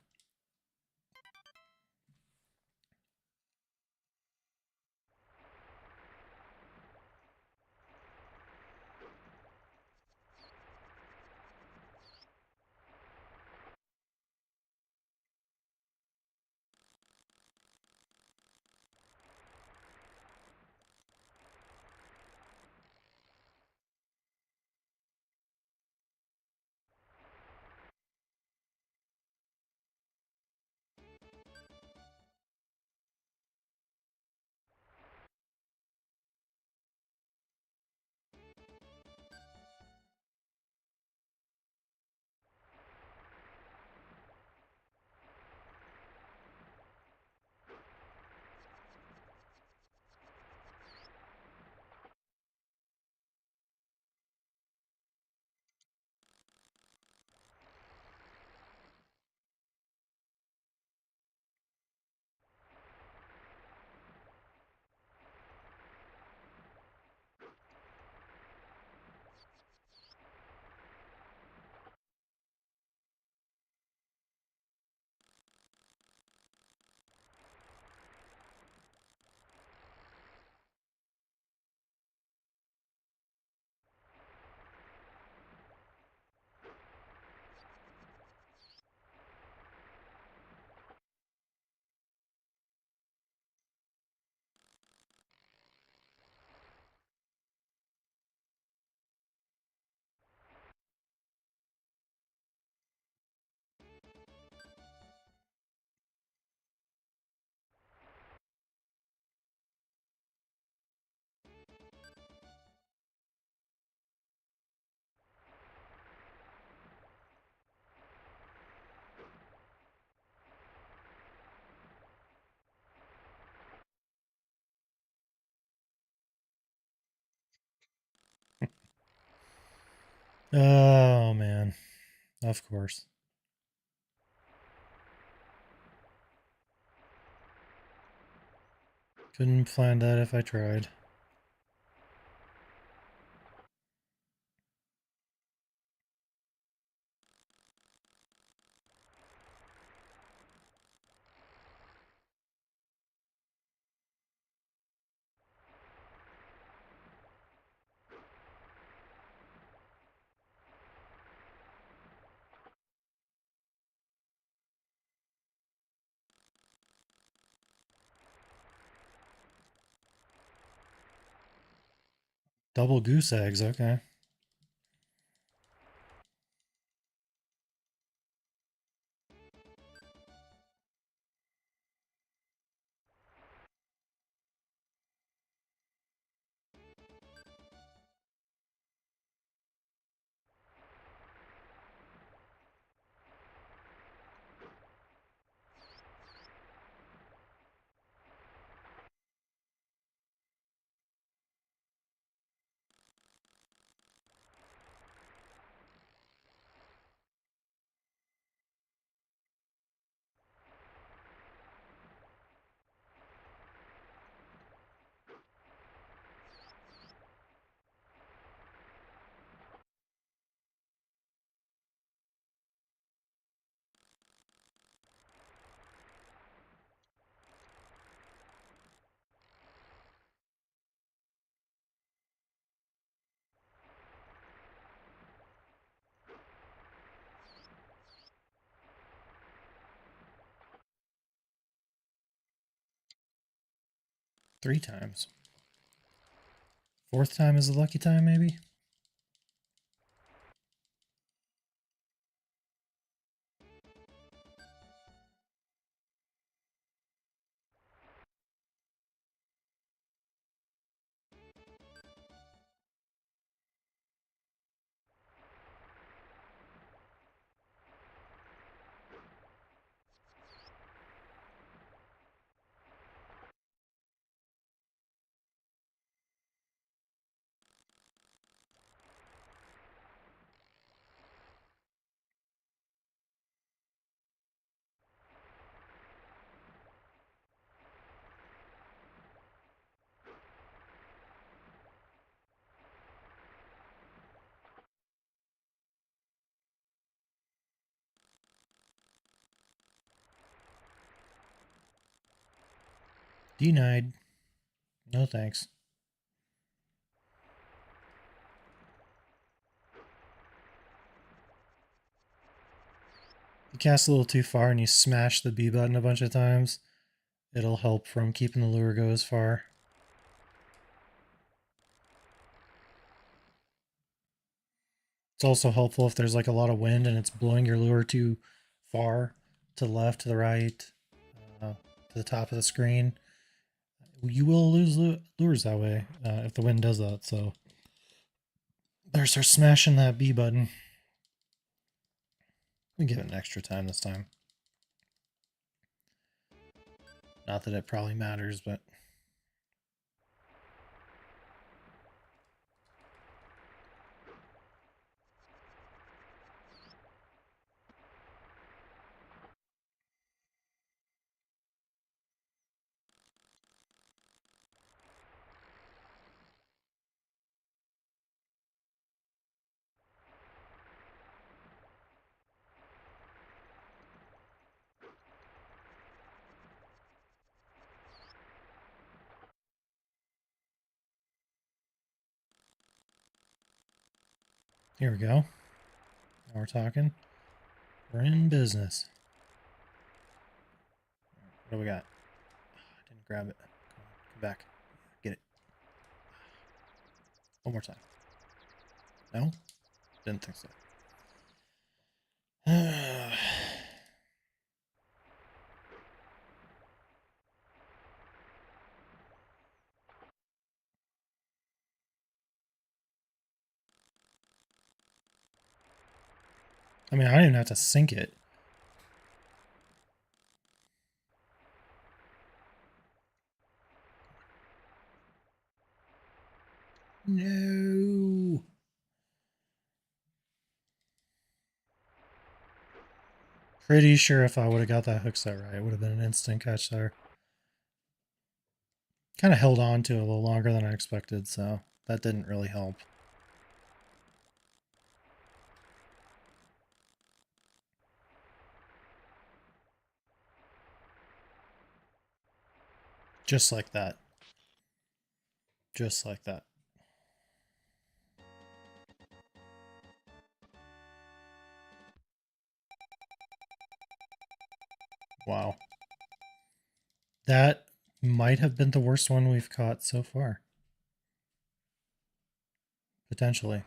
Oh, man. Of course. Couldn't find that if I tried. Double goose eggs, okay. Three times. Fourth time is the lucky time, maybe? Denied. No thanks. If you cast a little too far and you smash the B button a bunch of times, it'll help from keeping the lure go as far. It's also helpful if there's like a lot of wind and it's blowing your lure too far to the left, to the right, to the top of the screen. You will lose lures that way if the wind does that. So better start smashing that B button. We give it an extra time this time. Not that it probably matters, but here we go. Now we're talking. We're in business. All right, what do we got? Oh, I didn't grab it. Come on, come back. Yeah, get it. One more time. No? Didn't think so. I mean, I don't even have to sink it. No. Pretty sure if I would have got that hook set right, it would have been an instant catch there. Kind of held on to it a little longer than I expected, so that didn't really help. Just like that. Just like that. Wow. That might have been the worst one we've caught so far. Potentially.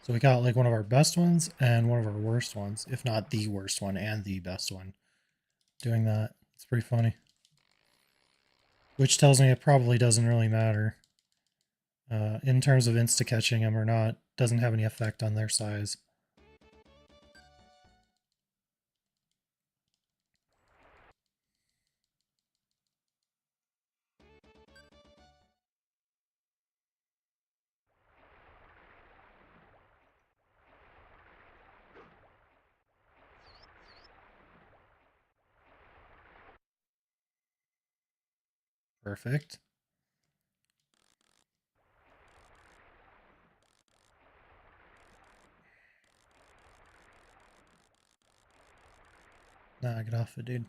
So we got like one of our best ones and one of our worst ones, if not the worst one and the best one. Doing that. It's pretty funny. Which tells me it probably doesn't really matter. In terms of insta-catching them or not, doesn't have any effect on their size. Perfect. Nah, get off it, dude.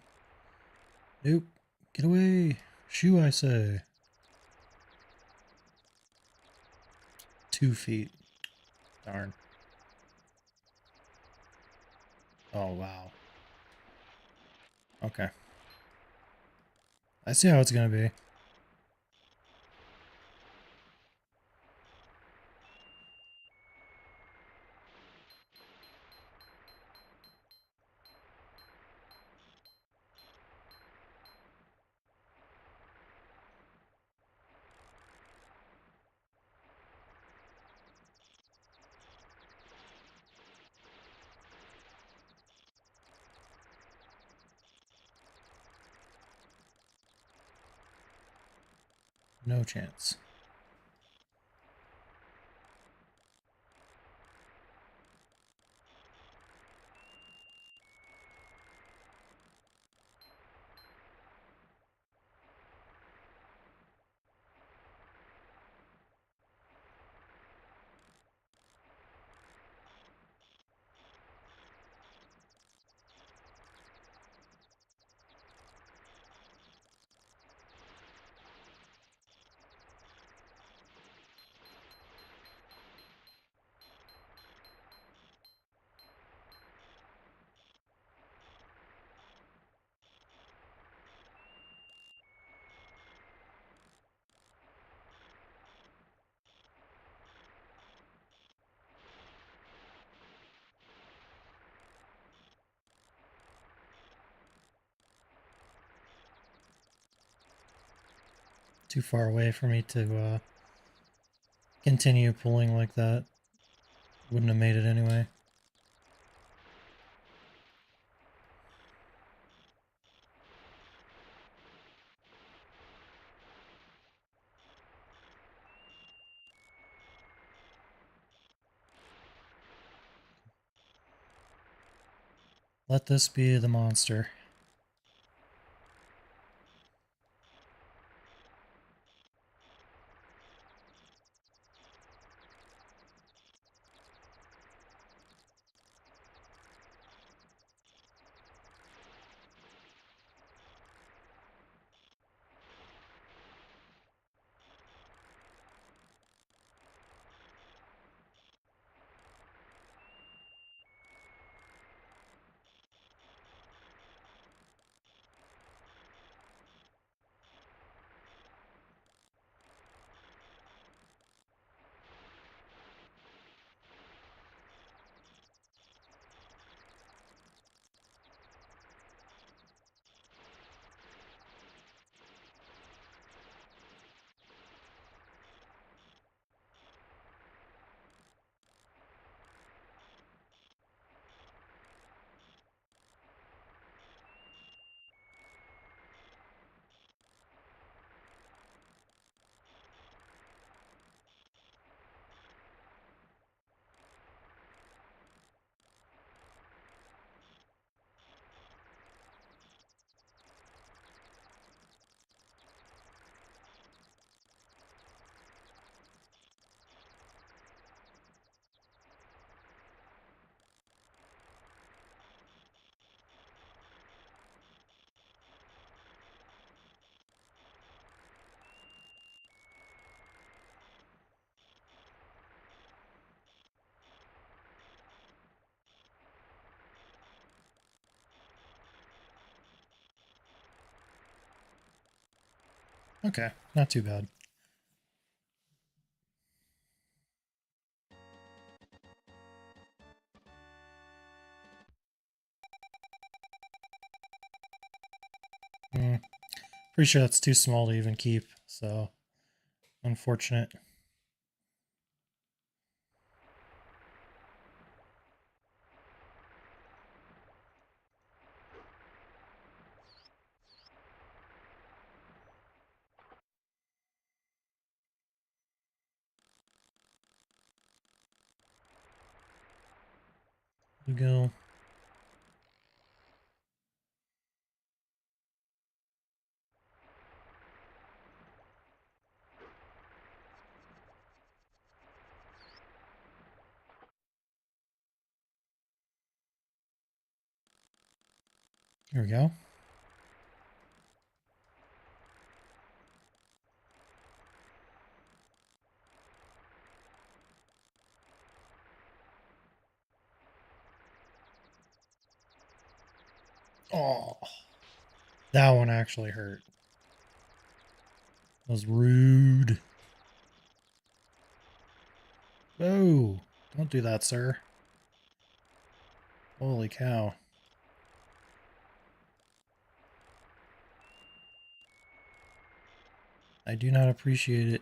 Nope. Get away. Shoo, I say. 2 feet. Darn. Oh, wow. Okay. I see how it's going to be. No chance. Too far away for me to continue pulling like that. Wouldn't have made it anyway. Let this be the monster. Okay, not too bad. Mm, pretty sure that's too small to even keep, so unfortunate. We go. Here we go. Oh, that one actually hurt. That was rude. Oh, don't do that, sir. Holy cow. I do not appreciate it.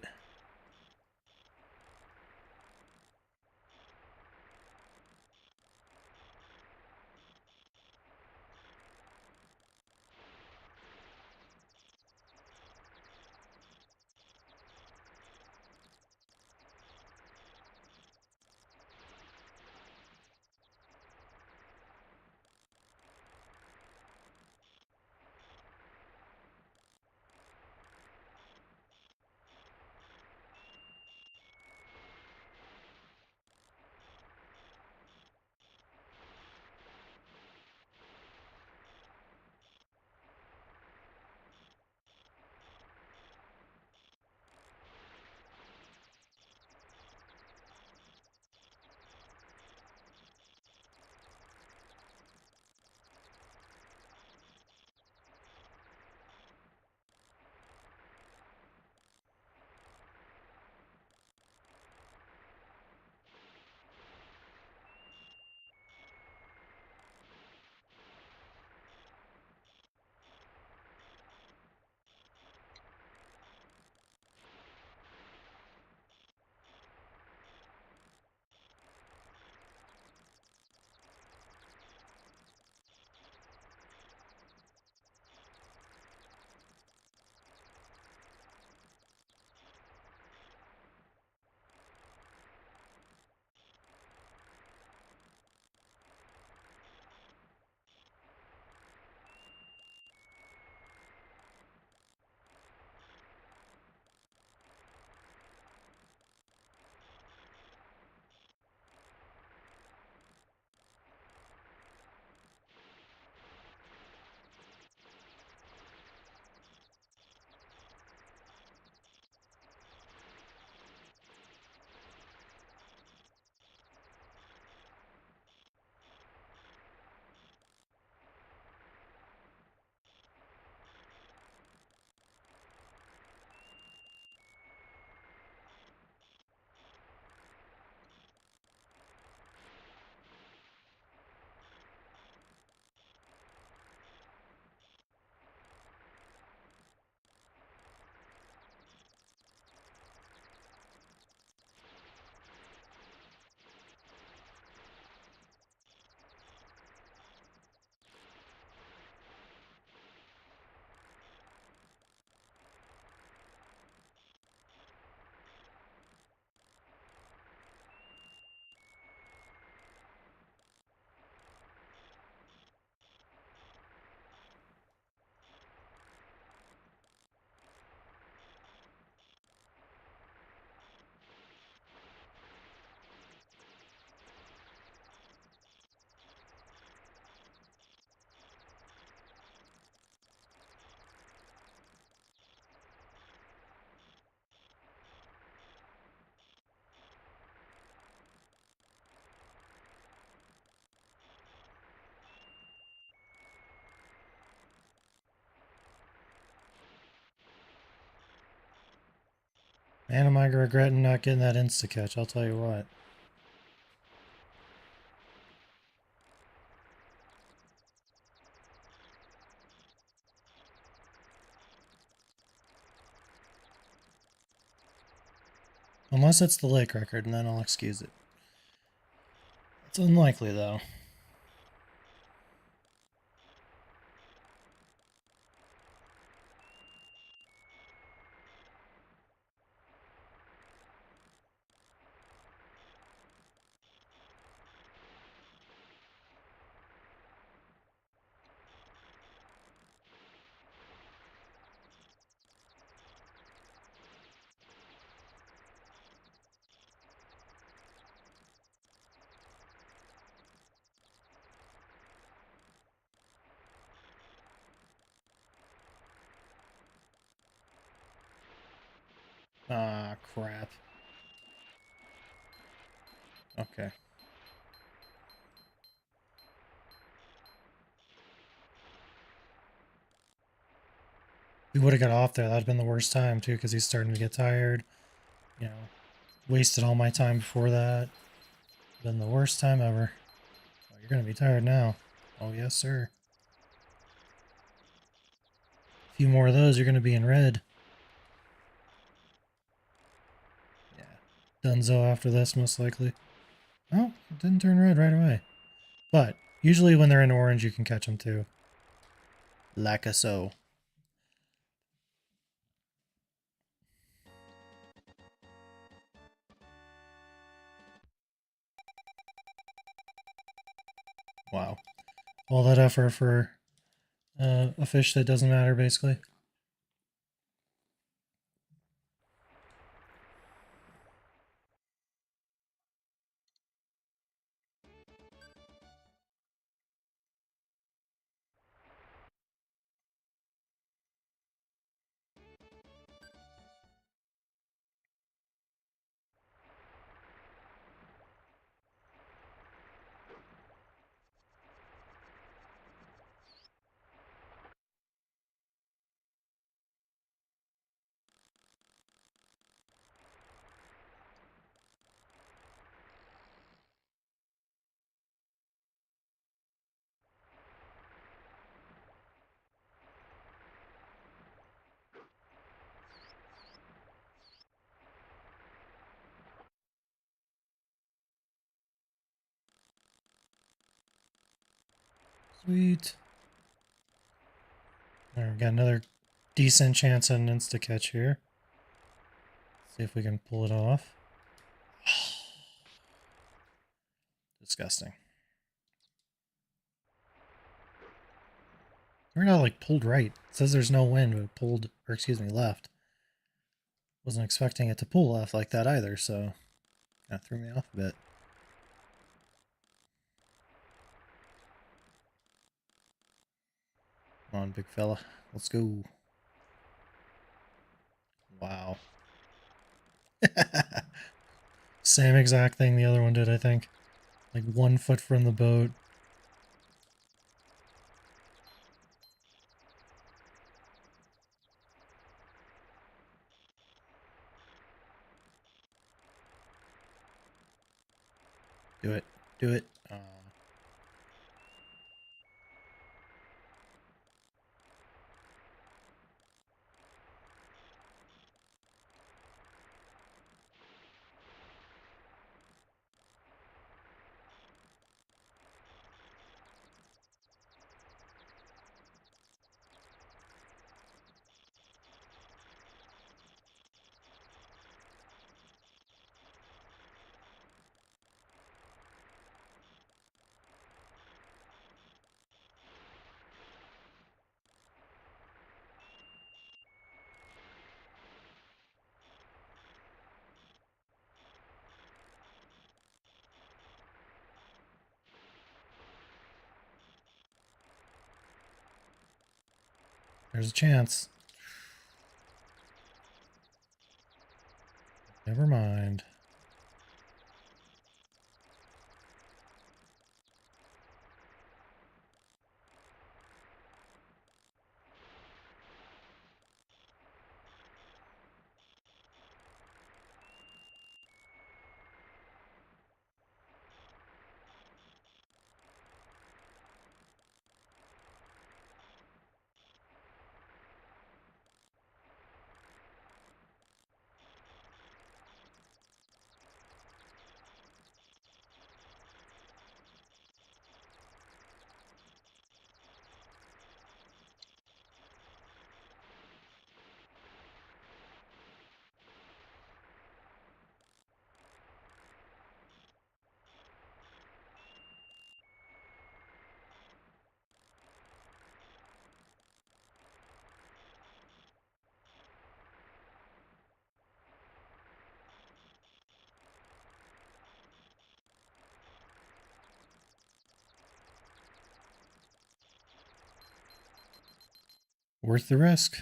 Man, am I regretting not getting that insta-catch, I'll tell you what. Unless it's the lake record, and then I'll excuse it. It's unlikely, though. Ah, crap. Okay. We would have got off there. That'd have been the worst time, too, because he's starting to get tired. You know, wasted all my time before that. Been the worst time ever. Oh, you're going to be tired now. Oh, yes, sir. A few more of those, you're going to be in red. Yeah. Dunzo after this, most likely. Oh, it didn't turn red right away. But usually when they're in orange, you can catch them, too. Like a so. Wow. All that effort for a fish that doesn't matter, basically. Sweet. There, we got another decent chance at an insta-catch here. See if we can pull it off. Disgusting. We're not like pulled right. It says there's no wind, but pulled, or excuse me, left. Wasn't expecting it to pull left like that either, so that threw me off a bit. Come on, big fella. Let's go. Wow. Same exact thing the other one did, I think. Like 1 foot from the boat. Do it. Do it. There's a chance. Never mind. Worth the risk.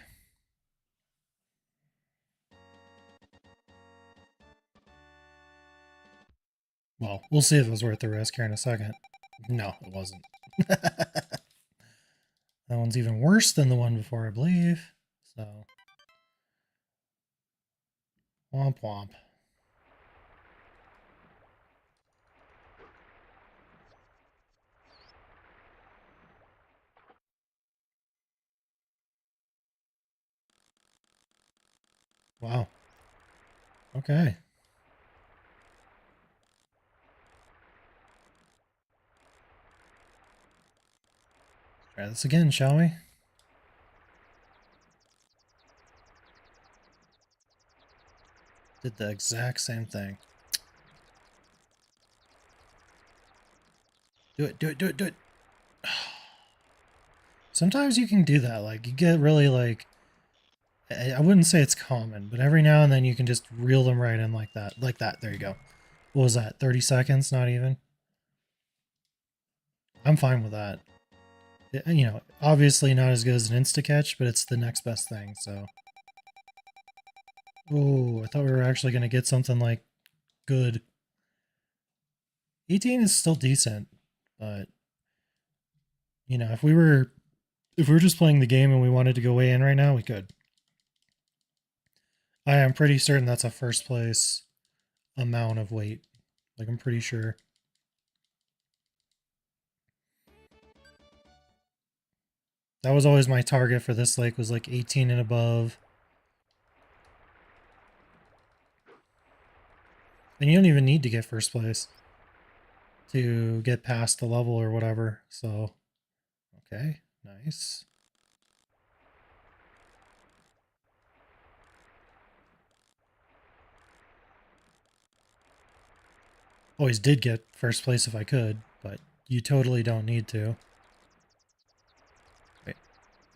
Well, we'll see if it was worth the risk here in a second. No, it wasn't. That one's even worse than the one before, I believe. So, womp womp. Wow. Okay. Try this again, shall we? Did the exact same thing. Do it, do it, do it, do it. Sometimes you can do that. Like, you get really, like, I wouldn't say it's common, but every now and then you can just reel them right in like that. Like that. There you go. What was that? 30 seconds? Not even? I'm fine with that. You know, obviously not as good as an insta-catch, but it's the next best thing, so. Oh, I thought we were actually going to get something, like, good. 18 is still decent, but, you know, if we were just playing the game and we wanted to go way in right now, we could. I am pretty certain that's a first place amount of weight. Like, I'm pretty sure. That was always my target for this lake, was like 18 and above. And you don't even need to get first place to get past the level or whatever. So, okay, nice. Always did get first place if I could, but you totally don't need to. Wait.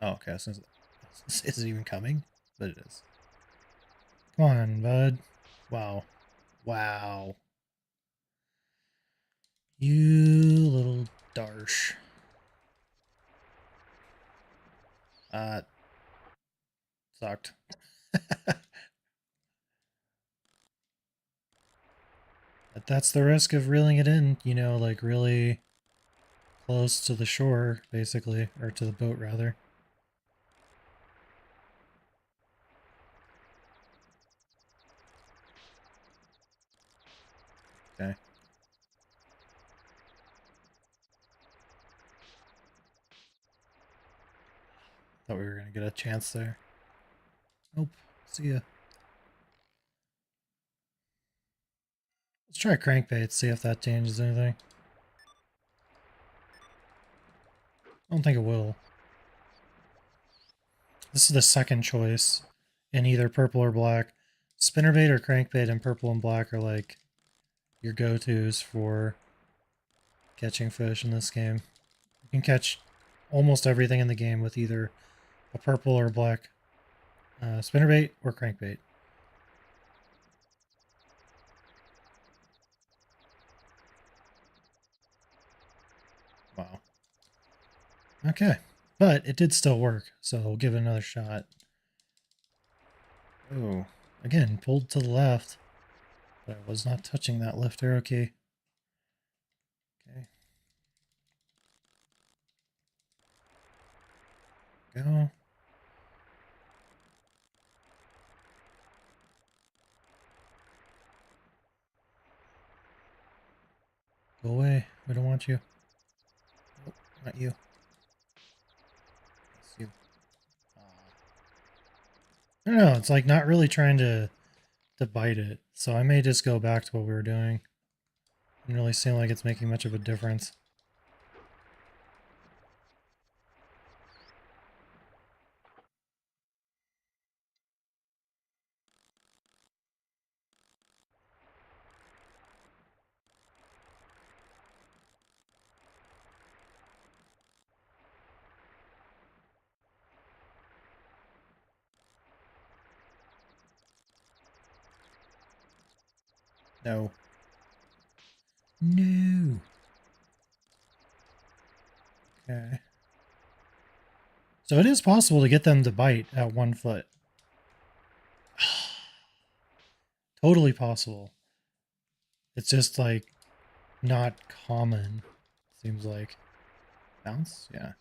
Oh, okay. Is it even coming? But it is. Come on, bud. Wow. Wow. You little darsh. Sucked. But that's the risk of reeling it in, you know, like really close to the shore, basically, or to the boat, rather. Okay. Thought we were going to get a chance there. Nope. See ya. Let's try crankbait, see if that changes anything. I don't think it will. This is the second choice in either purple or black. Spinnerbait or crankbait in purple and black are like your go-tos for catching fish in this game. You can catch almost everything in the game with either a purple or black spinnerbait or crankbait. Wow. Okay. But it did still work, so we'll give it another shot. Oh, again, pulled to the left, but I was not touching that left arrow key. Okay. Go. Go away. We don't want you. Nope, not you. Yes, you. I don't know, it's like not really trying to bite it, so I may just go back to what we were doing. Doesn't really seem like it's making much of a difference. No. No. Okay. So it is possible to get them to bite at 1 foot. Totally possible. It's just like not common. Seems like. Bounce? Yeah.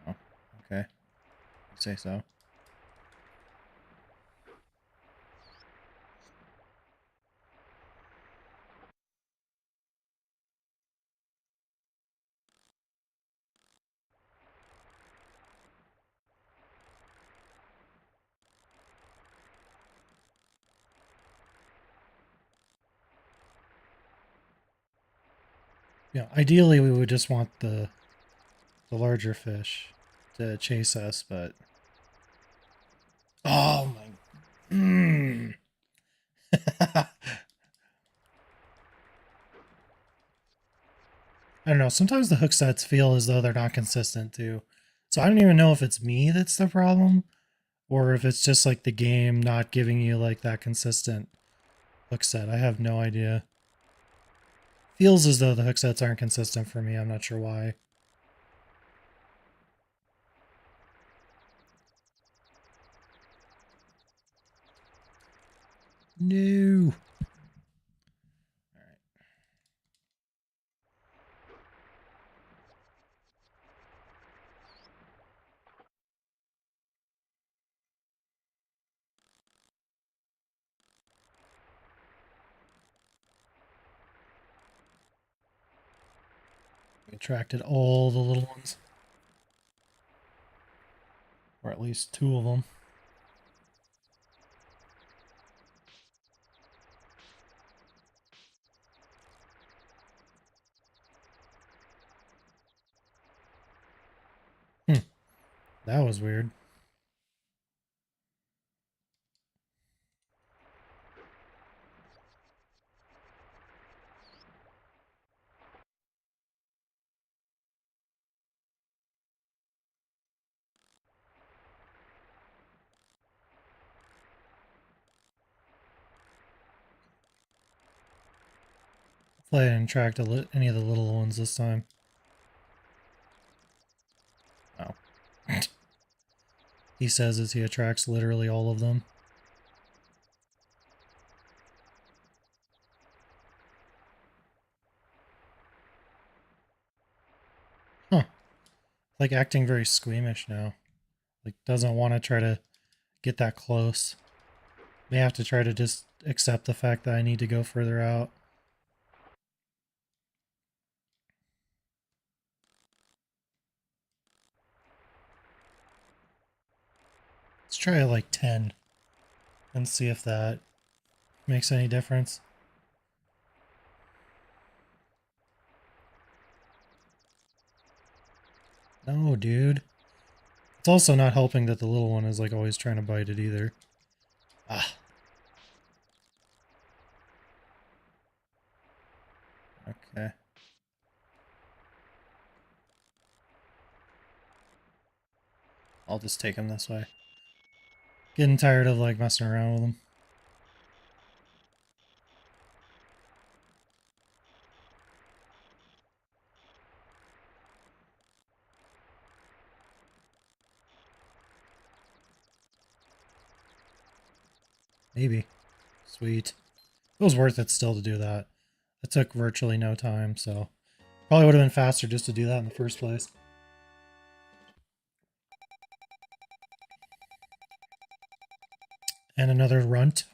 Oh, okay. You say so. Yeah, ideally we would just want the larger fish to chase us, but oh my. Mm. I don't know. Sometimes the hook sets feel as though they're not consistent too. So I don't even know if it's me that's the problem or if it's just like the game not giving you like that consistent hook set. I have no idea. Feels as though the hook sets aren't consistent for me. I'm not sure why. No. We attracted all the little ones. Or at least two of them. Hmm. That was weird. Hopefully I didn't attract any of the little ones this time. Oh. He says as he attracts literally all of them. Huh. Like acting very squeamish now. Like doesn't want to try to get that close. May have to try to just accept the fact that I need to go further out. Let's try like 10 and see if that makes any difference. No, dude. It's also not helping that the little one is like always trying to bite it either. Ah, okay. I'll just take him this way. Getting tired of like messing around with him. Maybe. Sweet. It was worth it still to do that. It took virtually no time, so probably would have been faster just to do that in the first place. And another runt.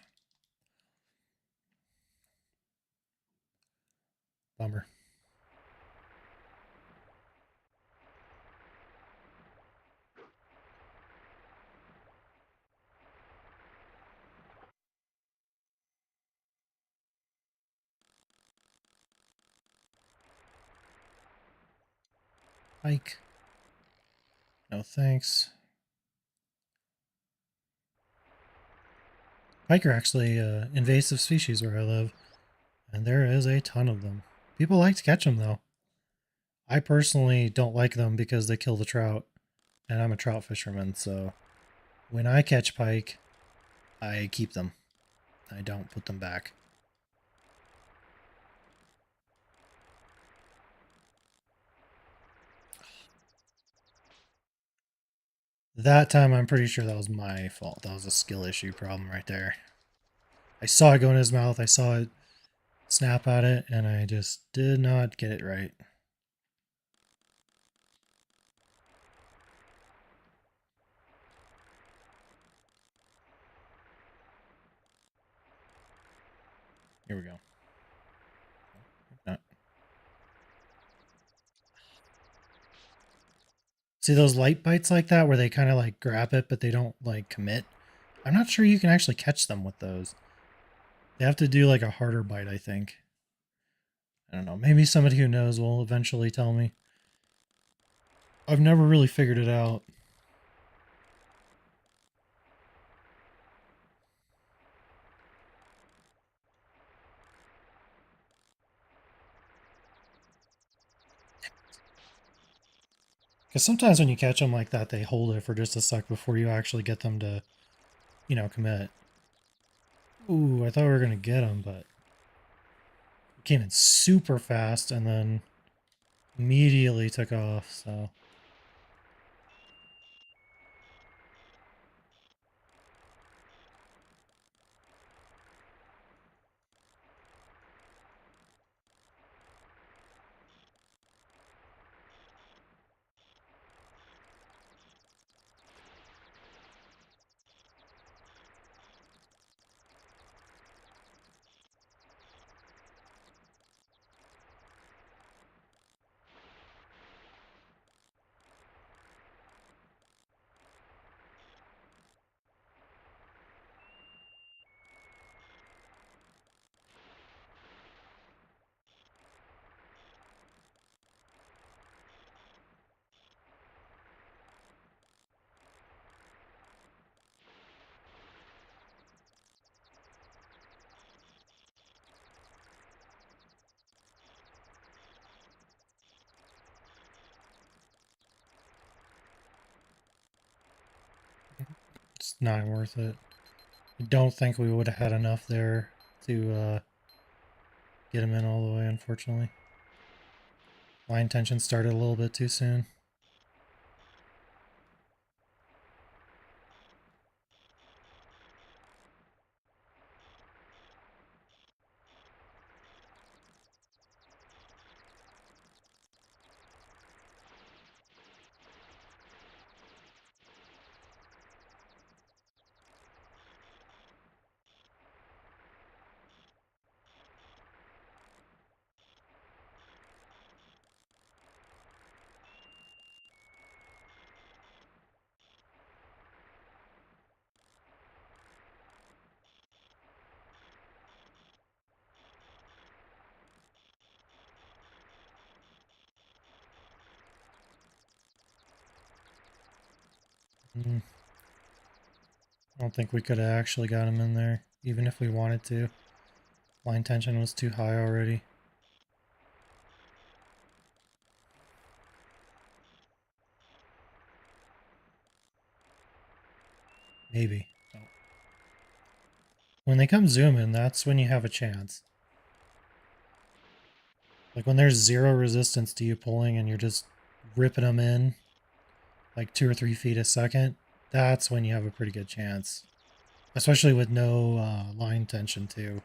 Bummer. Pike. No thanks. Pike are actually invasive species where I live, and there is a ton of them. People like to catch them though. I personally don't like them because they kill the trout, and I'm a trout fisherman, so when I catch pike, I keep them. I don't put them back. That time, I'm pretty sure that was my fault. That was a skill issue problem right there. I saw it go in his mouth. I saw it snap at it, and I just did not get it right. Here we go. Not. See those light bites like that where they kind of like grab it, but they don't like commit? I'm not sure you can actually catch them with those. They have to do like a harder bite, I think. I don't know. Maybe somebody who knows will eventually tell me. I've never really figured it out. Because sometimes when you catch them like that, they hold it for just a sec before you actually get them to, commit. Ooh, I thought we were going to get them, but it came in super fast and then immediately took off, so. It's not worth it. I don't think we would have had enough there to get him in all the way, unfortunately. Line tension started a little bit too soon. Mm, I don't think we could have actually got him in there, even if we wanted to. Line tension was too high already. Maybe. Oh. When they come zooming, that's when you have a chance. Like when there's zero resistance to you pulling and you're just ripping them in like 2 or 3 feet a second, that's when you have a pretty good chance. Especially with no line tension too.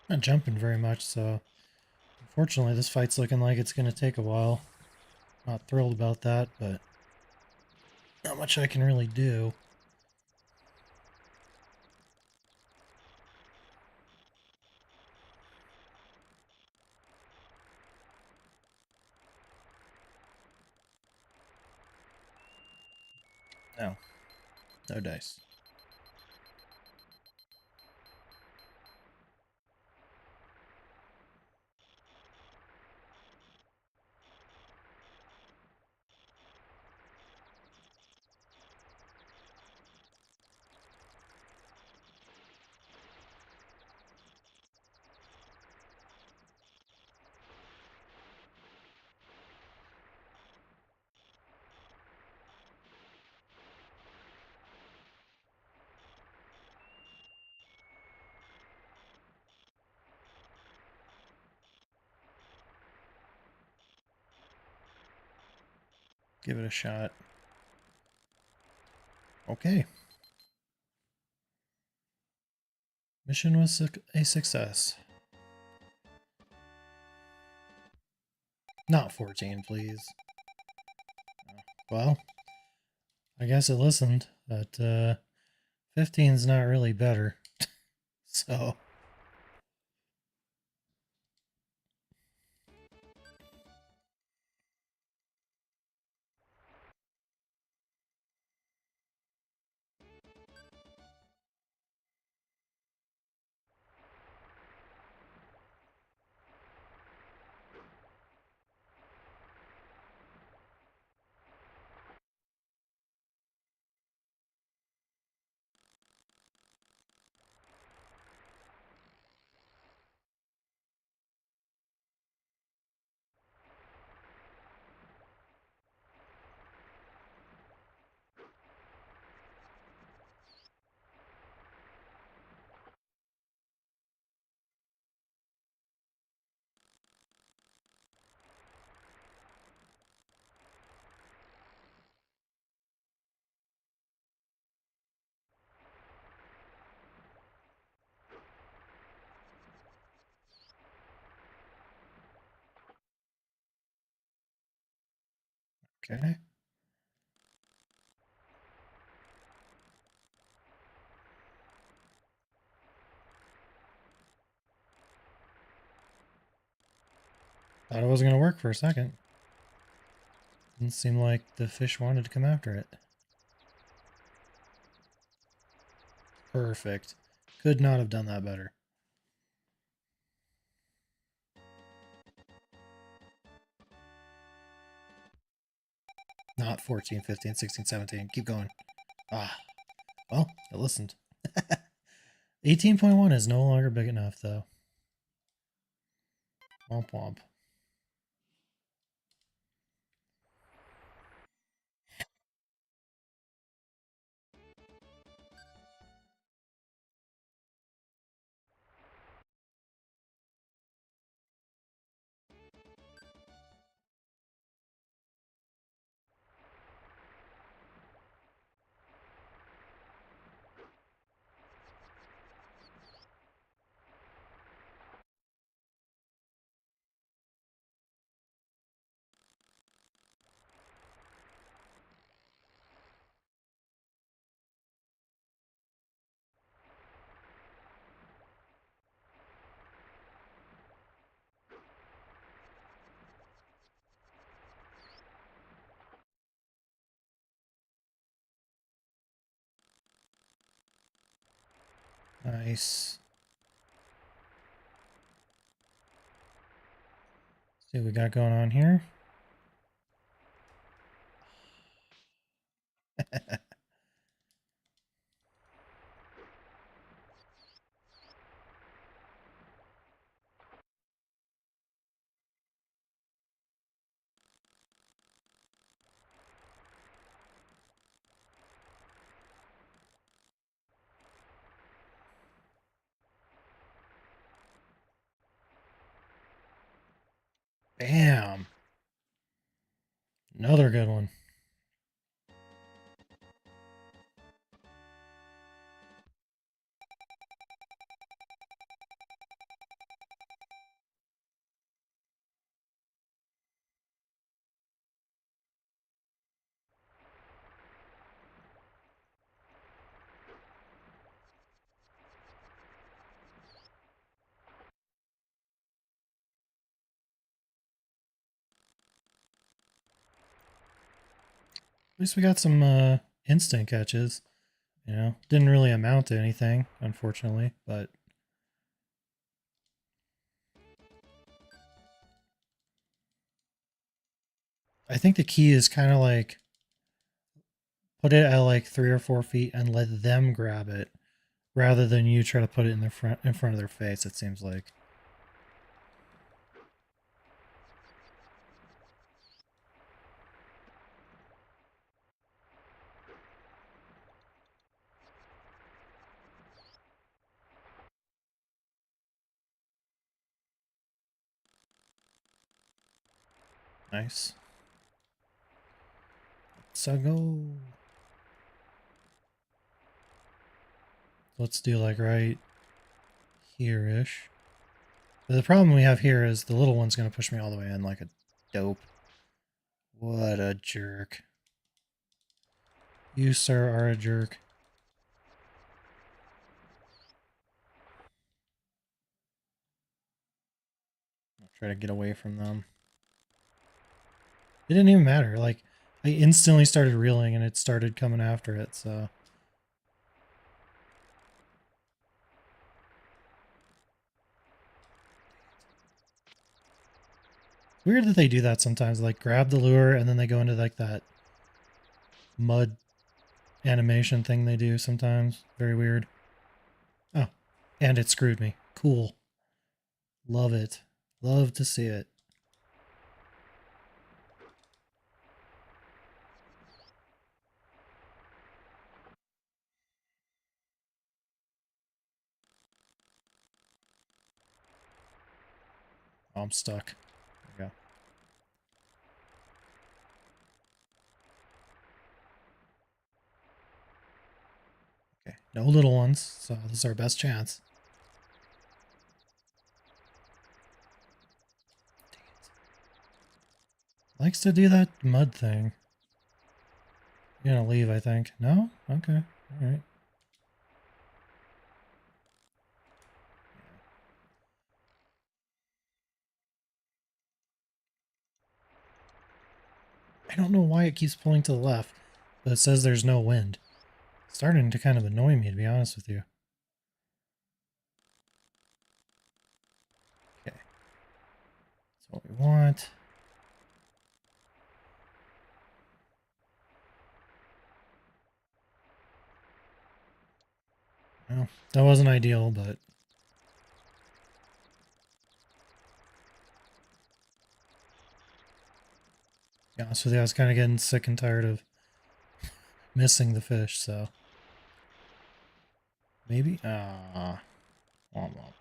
Not jumping very much, so unfortunately this fight's looking like it's going to take a while. Not thrilled about that, but not much I can really do. No. No dice. Give it a shot. Okay. Mission was a success. Not 14, please. Well, I guess it listened, but 15's not really better. So, okay. Thought it wasn't going to work for a second. Didn't seem like the fish wanted to come after it. Perfect. Could not have done that better. Not 14, 15, 16, 17. Keep going. Ah, well, it listened. 18.1 is no longer big enough, though. Womp womp. Nice. See what we got going on here. Bam. Another good one. least we got some instant catches. You know, didn't really amount to anything, unfortunately, but I think the key is kind of like put it at like 3 or 4 feet and let them grab it rather than you try to put it in front of their face, it seems like. Nice. So go. Let's do like right here-ish. The problem we have here is the little one's going to push me all the way in like a dope. What a jerk. You, sir, are a jerk. I'll try to get away from them. It didn't even matter. Like, I instantly started reeling and it started coming after it, so. Weird that they do that sometimes. Like, grab the lure and then they go into like that mud animation thing they do sometimes. Very weird. Oh, and it screwed me. Cool. Love it. Love to see it. Oh, I'm stuck. There we go. Okay, no little ones, so this is our best chance. Dang it. Likes to do that mud thing. You're gonna leave, I think. No? Okay. Alright. Yeah. I don't know why it keeps pulling to the left, but it says there's no wind. It's starting to kind of annoy me, to be honest with you. Okay. That's what we want. Well, that wasn't ideal, but to be honest with you, I was kind of getting sick and tired of missing the fish, so maybe. Ah, womp womp.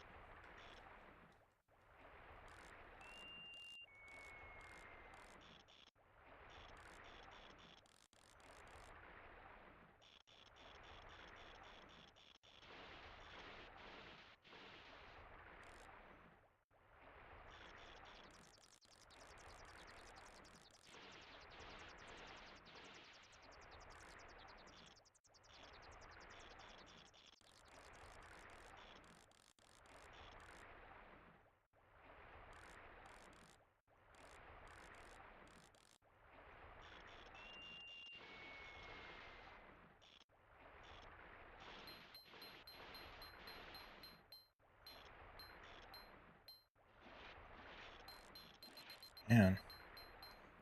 Man,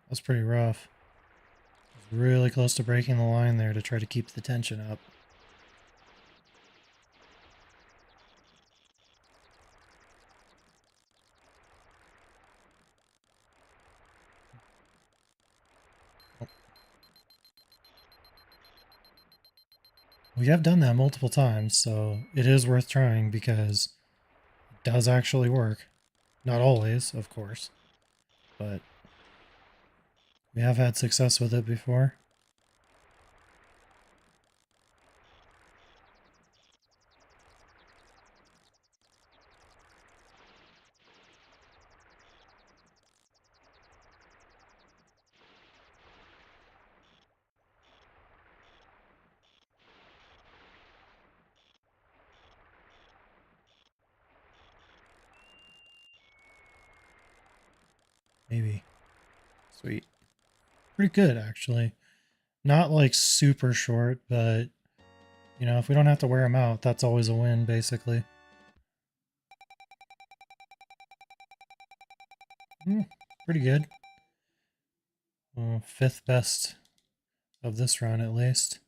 that's pretty rough. I was really close to breaking the line there to try to keep the tension up. Oh, we have done that multiple times, so it is worth trying because it does actually work. Not always, of course, but we have had success with it before. Maybe. Sweet. Pretty good, actually. Not like super short, but you know, if we don't have to wear them out, that's always a win, basically. Pretty good. Fifth best of this run, at least.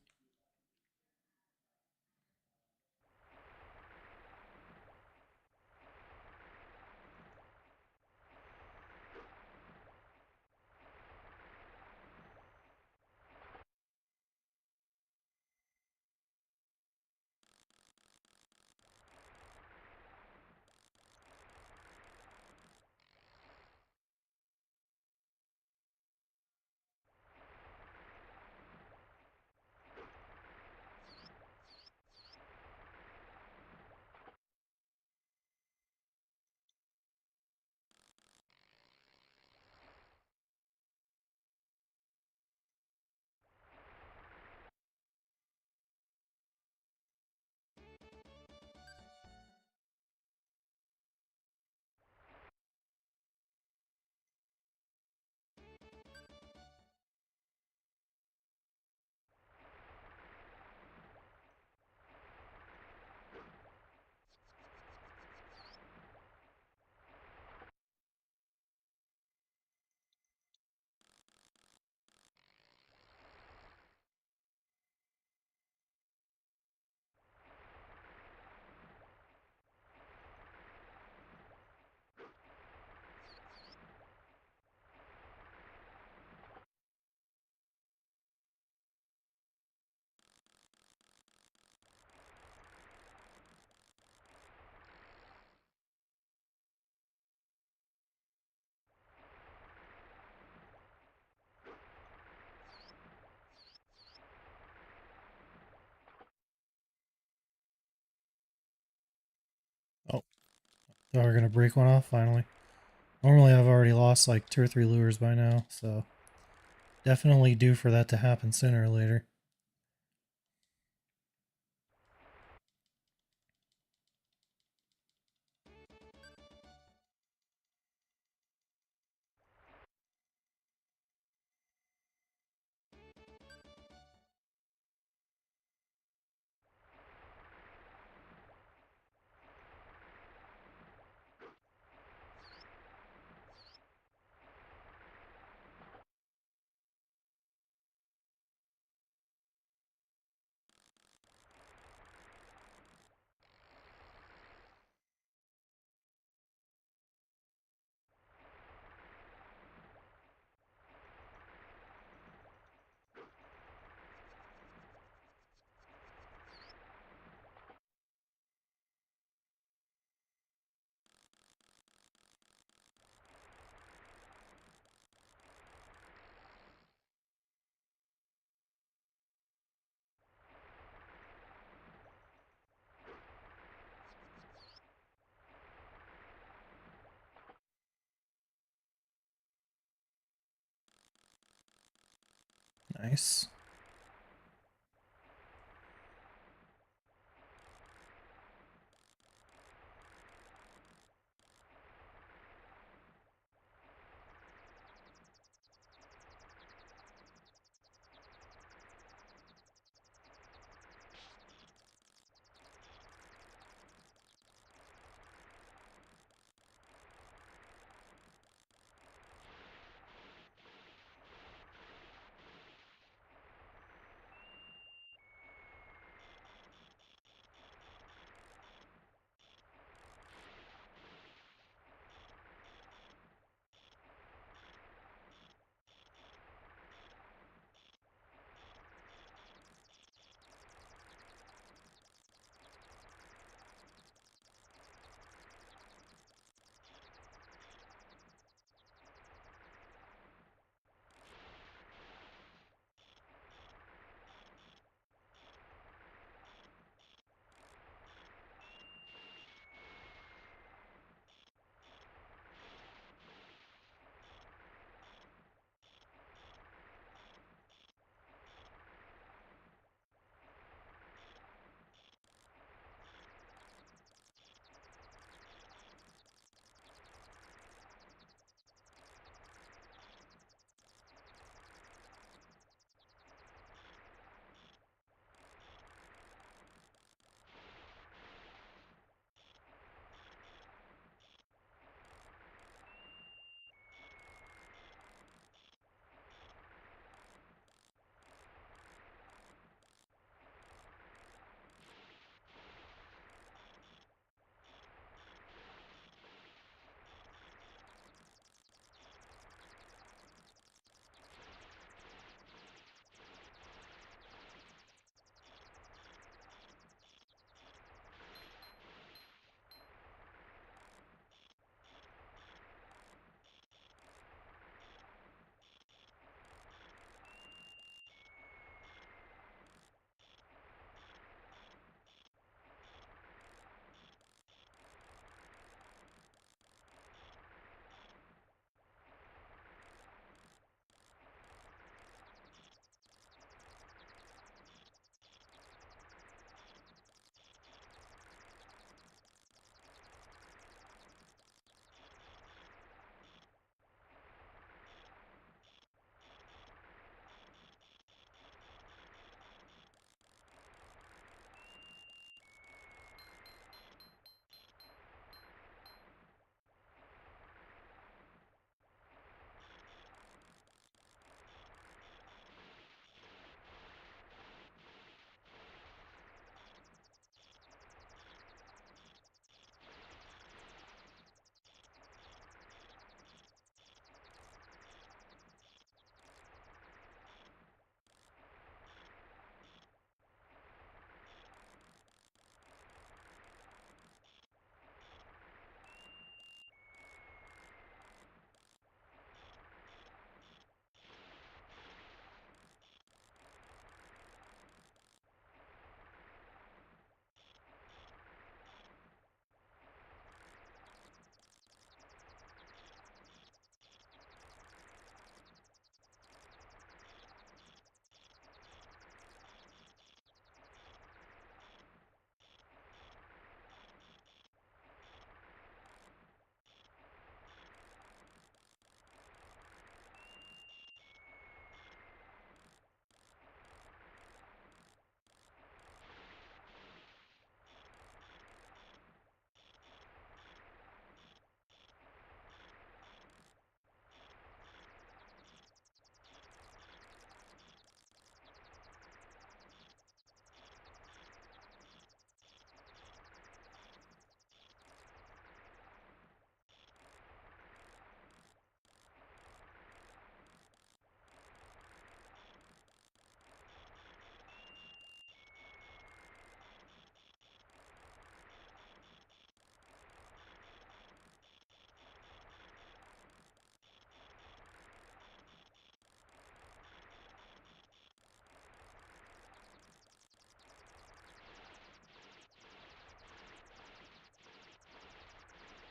Oh, so we're gonna break one off finally. Normally, I've already lost like 2 or 3 lures by now, so definitely due for that to happen sooner or later. Nice.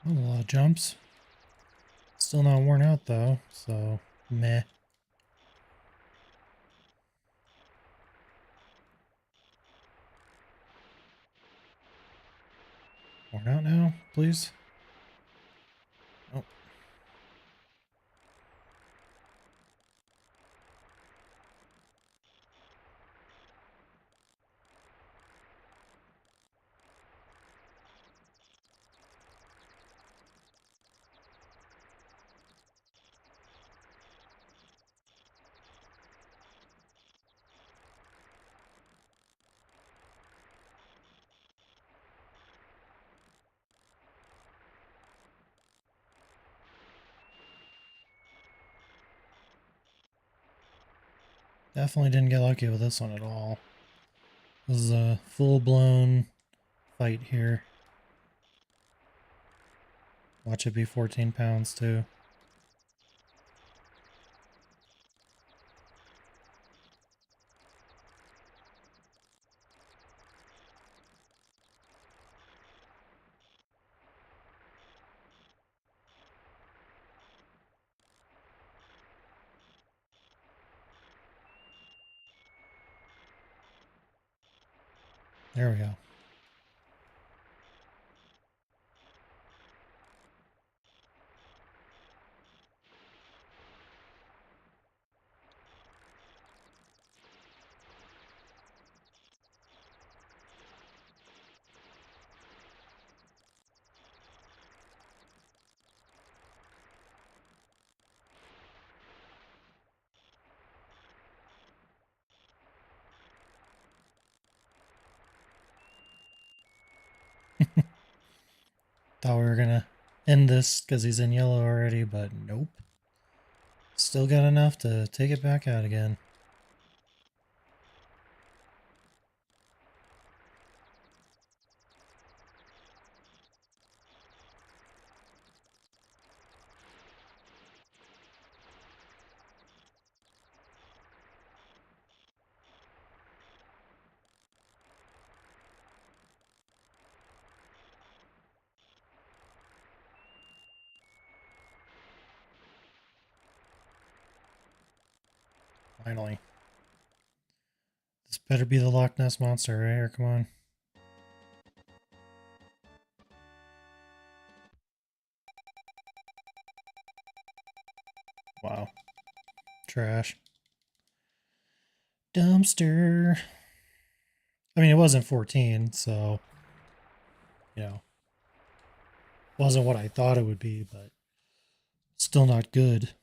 A lot of jumps. Still not worn out though, so meh. Worn out now, please? Oh. Definitely didn't get lucky with this one at all. This is a full-blown fight here. Watch it be 14 pounds too. There we go. Thought we were gonna end this because he's in yellow already, but nope. Still got enough to take it back out again. Finally. This better be the Loch Ness Monster right here, come on. Wow. Trash. Dumpster. I mean, it wasn't 14, so, you know, wasn't what I thought it would be, but still not good.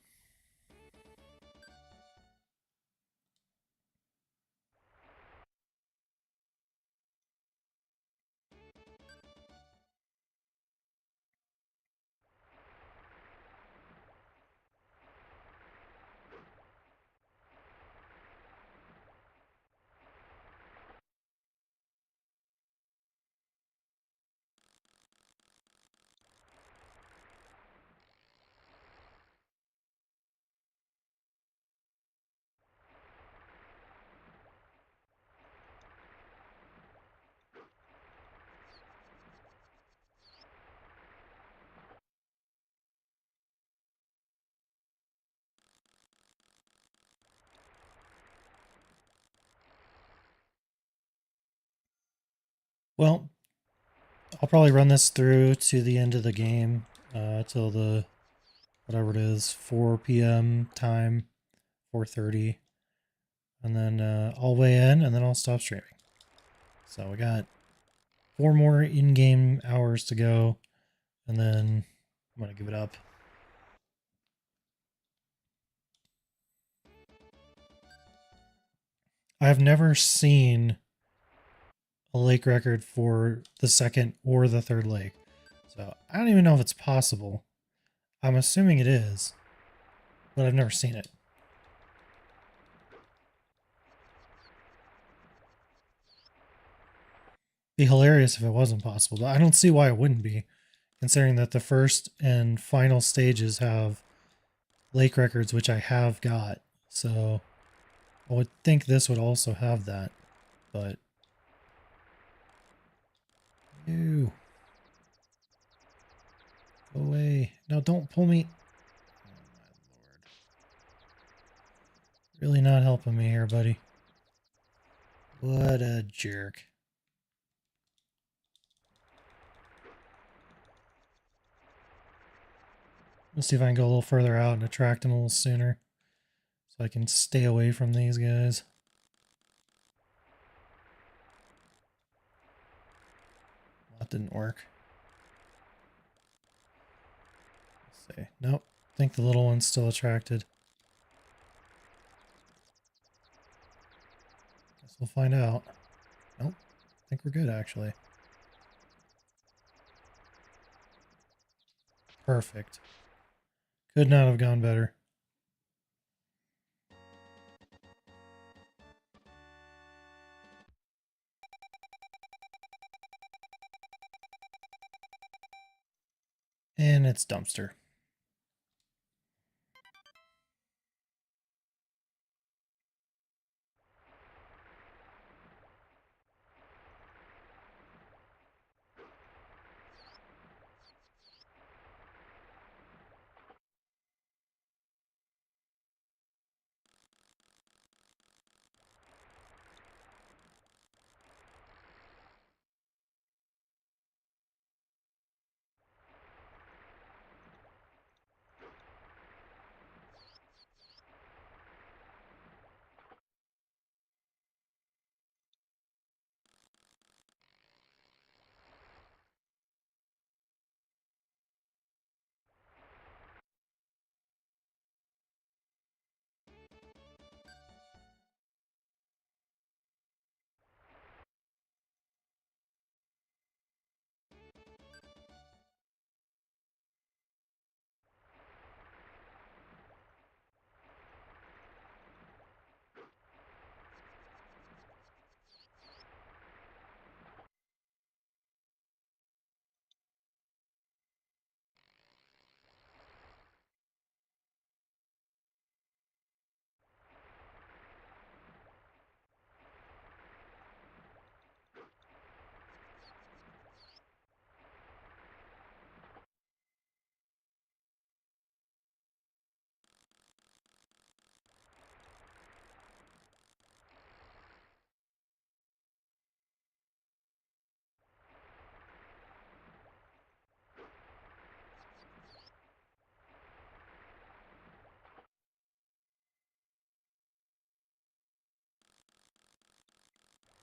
Well, I'll probably run this through to the end of the game, till the, whatever it is, 4 p.m. time, 4:30. And then I'll weigh in and then I'll stop streaming. So we got 4 more in-game hours to go, and then I'm going to give it up. I've never seen a lake record for the second or the third lake. So I don't even know if it's possible. I'm assuming it is, but I've never seen it. Be hilarious if it wasn't possible, but I don't see why it wouldn't be, considering that the first and final stages have lake records, which I have got. So I would think this would also have that, but ew. don't pull me. Oh, my lord. Really not helping me here, buddy. What a jerk. Let's see if I can go a little further out and attract him a little sooner, so I can stay away from these guys. Well, that didn't work. Let's see. Nope. I think the little one's still attracted. Guess we'll find out. Nope. I think we're good, actually. Perfect. Could not have gone better. And it's dumpster.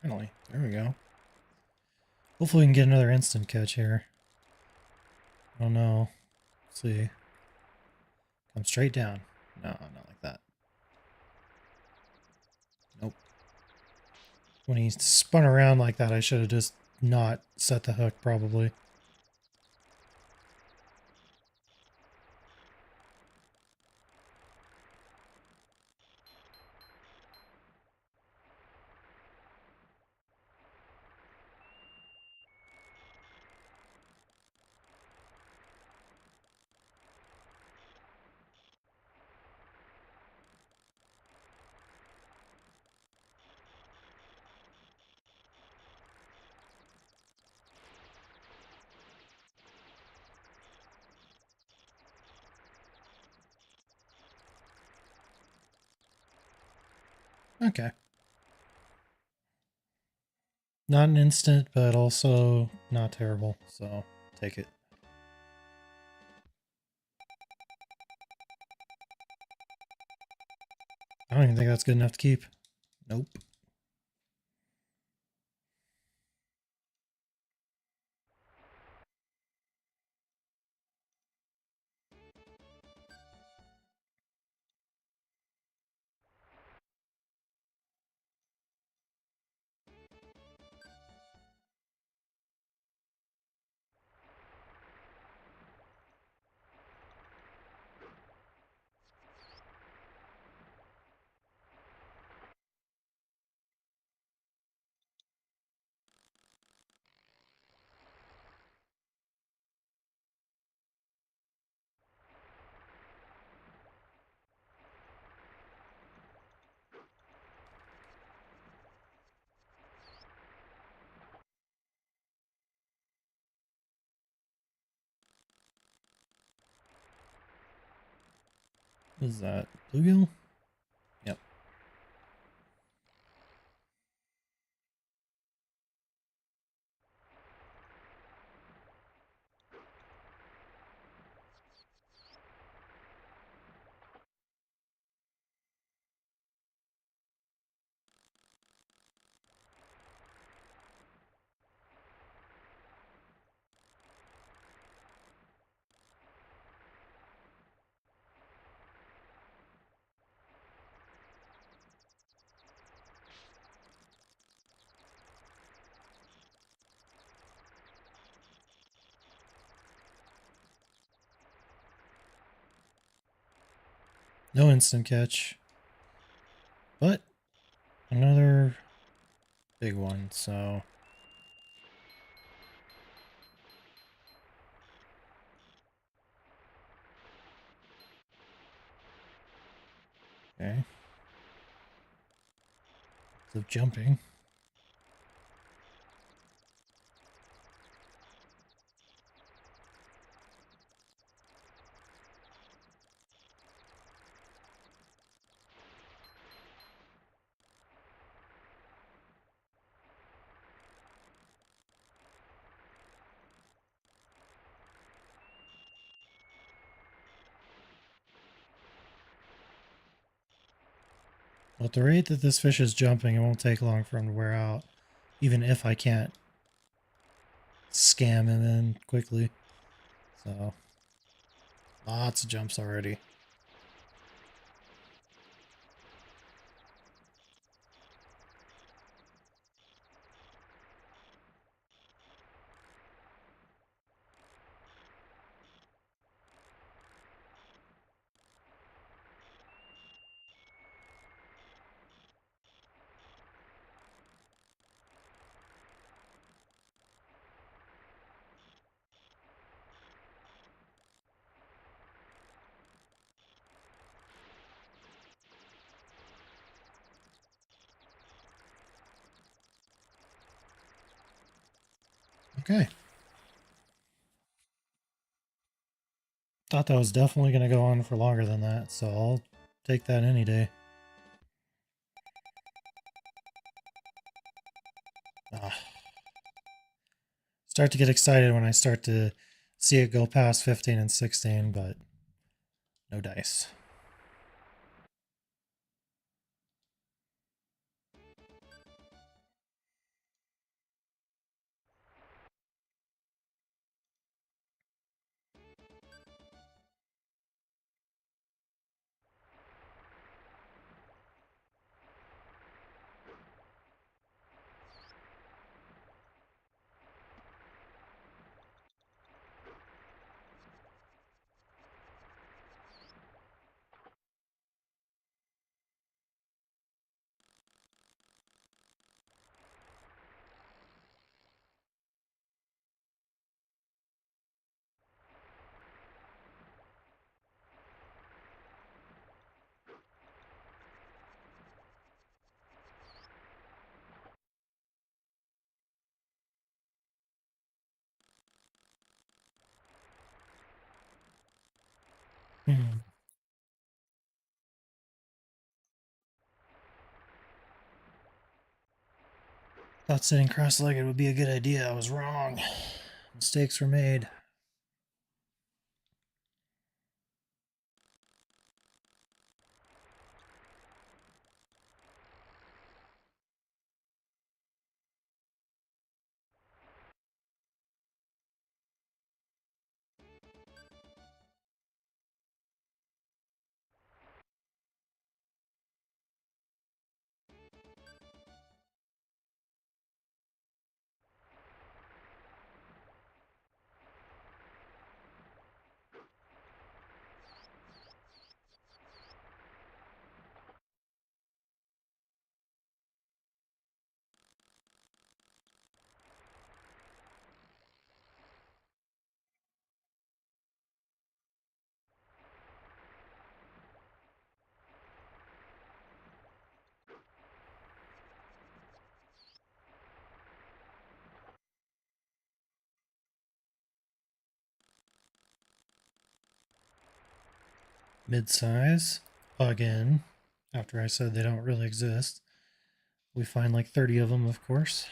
Finally. There we go. Hopefully we can get another instant catch here. I don't know. Let's see. Come straight down. No, not like that. Nope. When he spun around like that, I should have just not set the hook, probably. Okay. Not an instant, but also not terrible, so take it. I don't even think that's good enough to keep. Nope. What is that? Bluegill? Yep. No instant catch. But another big one, so... Okay. So jumping. Well, at the rate that this fish is jumping, it won't take long for him to wear out. Even if I can't scam him in quickly. So, lots of jumps already. Okay. Thought that was definitely going to go on for longer than that, so I'll take that any day. Ah. Start to get excited when I start to see it go past 15 and 16, but no dice. Thought sitting cross-legged would be a good idea. I was wrong. Mistakes were made. Mid-size again. After I said they don't really exist, we find like 30 of them, of course.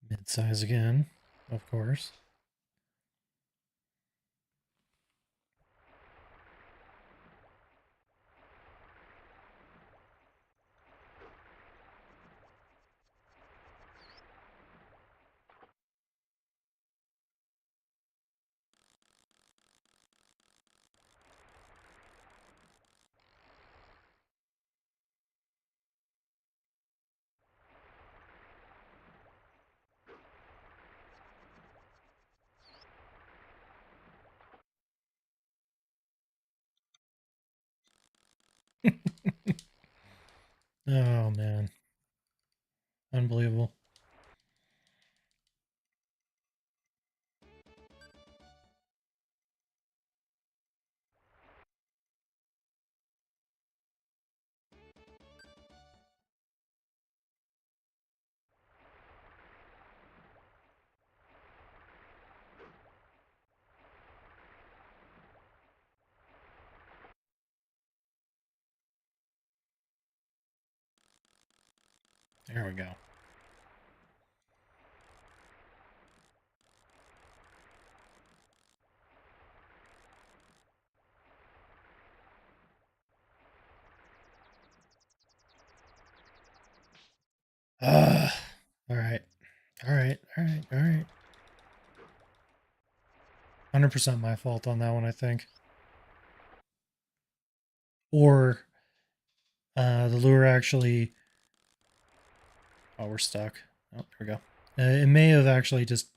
Mid-size again, of course. Oh man, unbelievable. There we go. Ah, all right, all right, all right, all right. 100% my fault on that one, I think. Or the lure actually. Oh, we're stuck. Oh, there we go. It may have actually just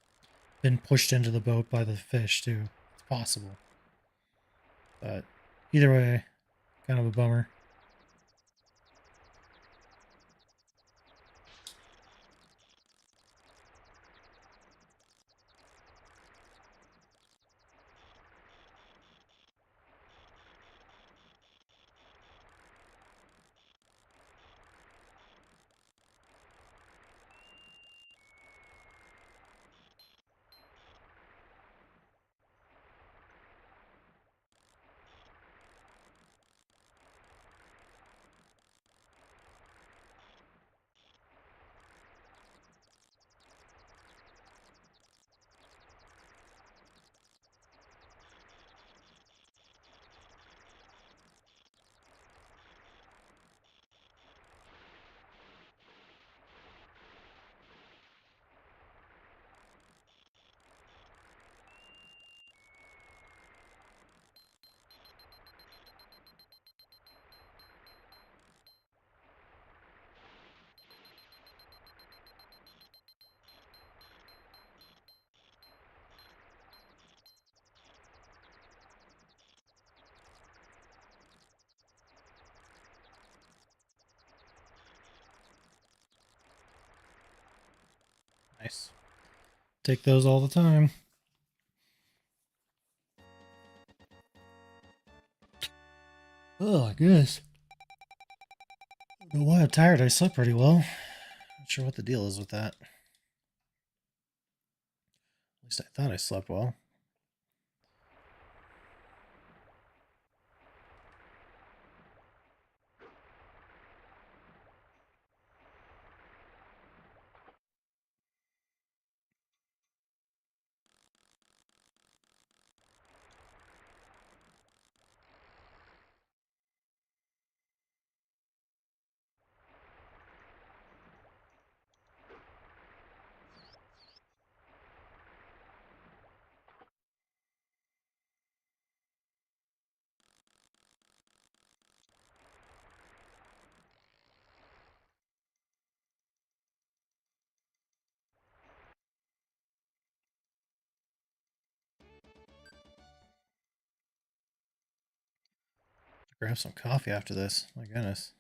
been pushed into the boat by the fish too. It's possible, but either way, kind of a bummer. Nice. Take those all the time. Oh, I guess. I don't know why I'm tired. I slept pretty well. Not sure what the deal is with that. At least I thought I slept well. Grab some coffee after this. My goodness.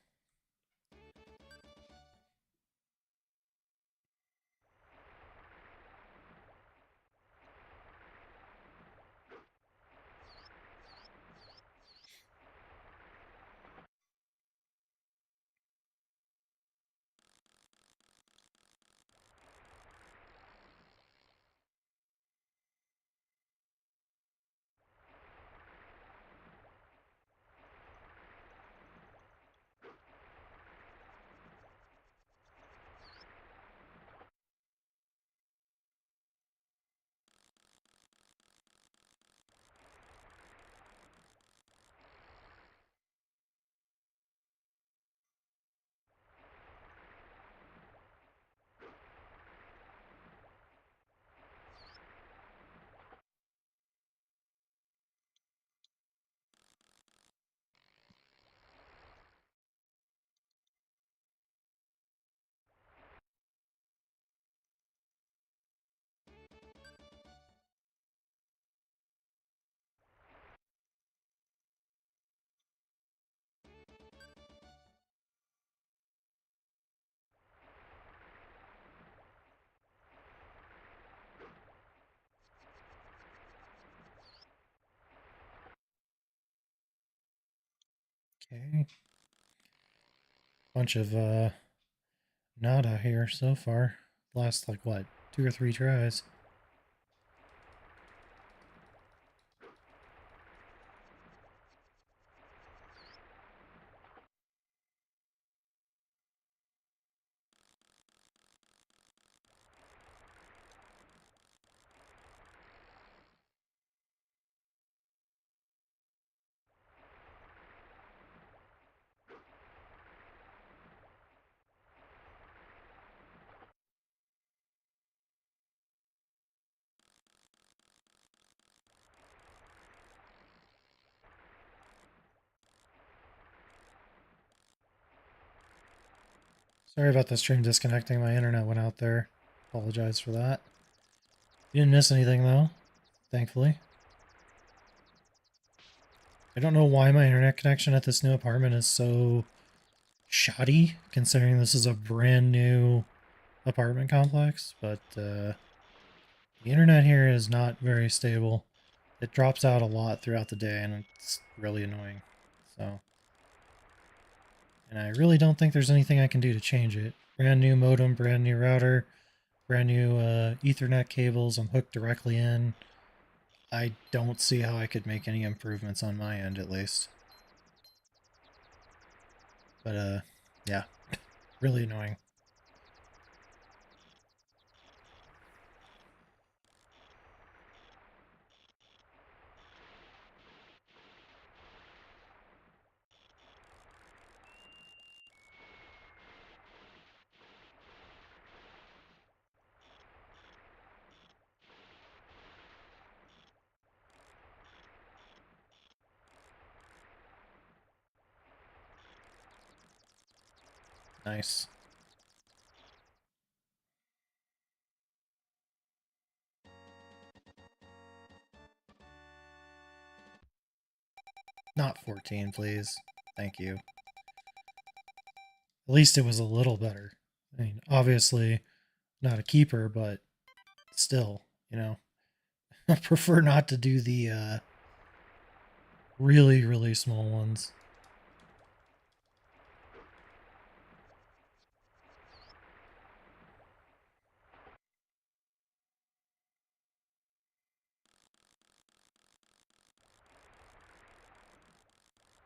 Okay. Bunch of nada here so far. Last like what, 2 or 3 tries. Sorry about the stream disconnecting. My internet went out there. Apologize for that. You didn't miss anything though, thankfully. I don't know why my internet connection at this new apartment is so shoddy, considering this is a brand new apartment complex, but the internet here is not very stable. It drops out a lot throughout the day, and it's really annoying. So, and I really don't think there's anything I can do to change it. Brand new modem, brand new router, brand new Ethernet cables I'm hooked directly in. I don't see how I could make any improvements on my end, at least. But, yeah, really annoying. Nice. Not 14, please. Thank you. At least it was a little better. I mean, obviously not a keeper, but still, you know. I prefer not to do the really, really small ones.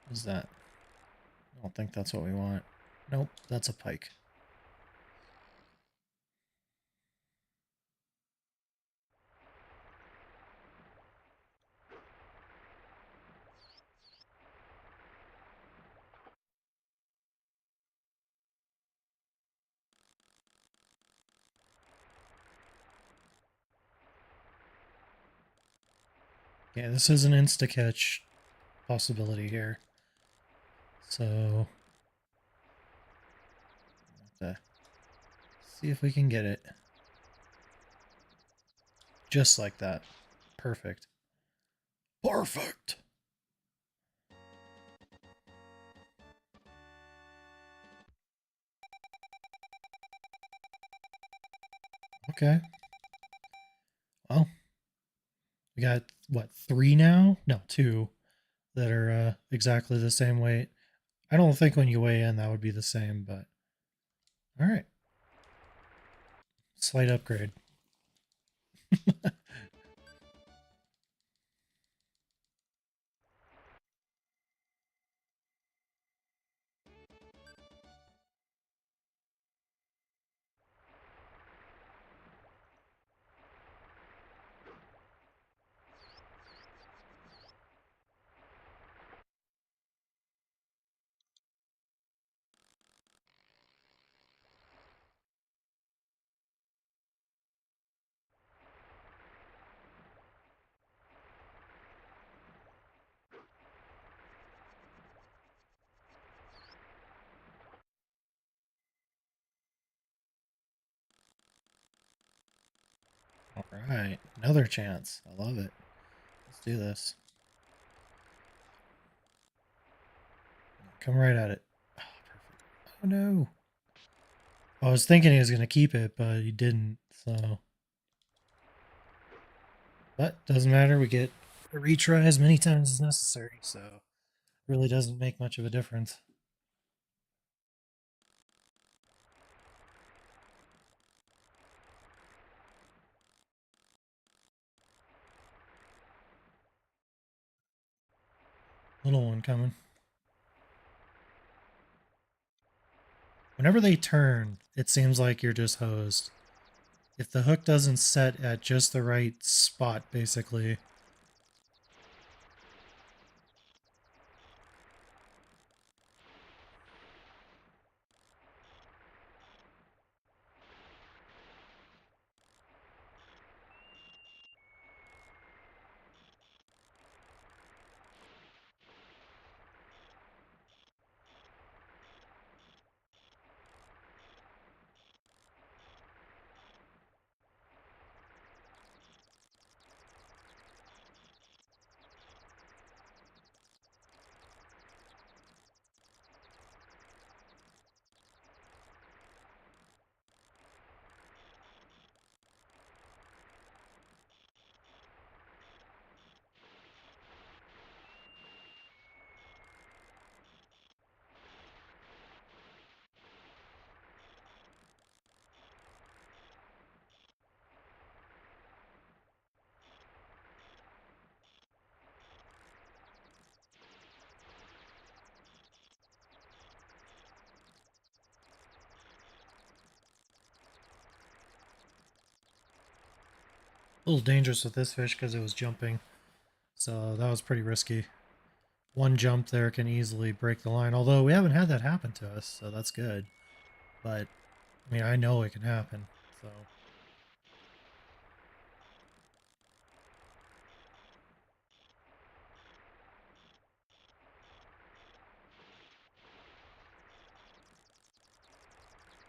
What is that? I don't think that's what we want. Nope, that's a pike. Yeah, this is an insta-catch possibility here. So, have to see if we can get it. Just like that. Perfect. Perfect! Okay. Well, we got what, three now? No, two that are exactly the same weight. I don't think when you weigh in that would be the same, but all right. Slight upgrade. All right. Another chance. I love it. Let's do this. Come right at it. Oh, perfect. Oh no. I was thinking he was going to keep it, but he didn't. So, but doesn't matter. We get a retry as many times as necessary. So, really doesn't make much of a difference. Little one coming. Whenever they turn, it seems like you're just hosed. If the hook doesn't set at just the right spot, basically. A little dangerous with this fish because it was jumping. So that was pretty risky. One jump there can easily break the line. Although we haven't had that happen to us, so that's good. But, I mean, I know it can happen. So,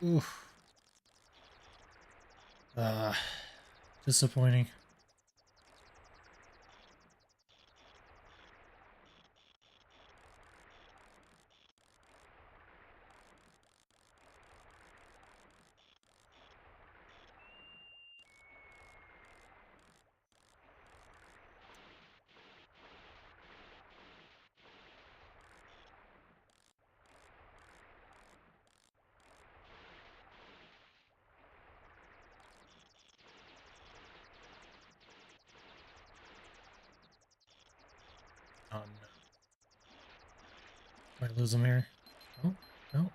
oof. Uh, disappointing. Oh, no. Might lose him here. Oh, no.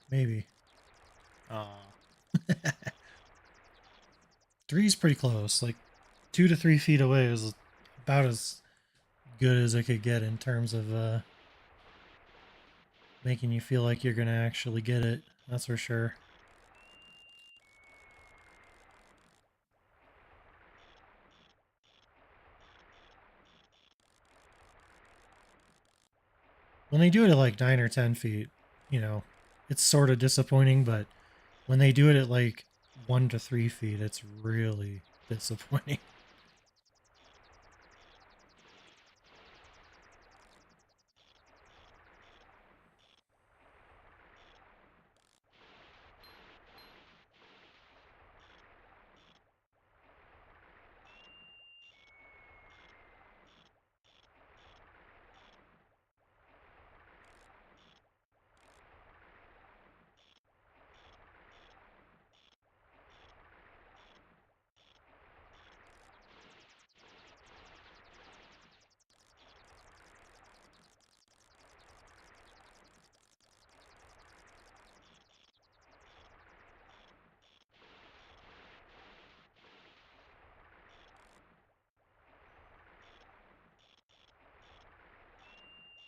Maybe. Aw. Three's pretty close. Like, 2 to 3 feet away is about as good as it could get in terms of making you feel like you're going to actually get it. That's for sure. When they do it at like 9 or 10 feet, you know, it's sort of disappointing, but when they do it at like 1 to 3 feet, it's really disappointing.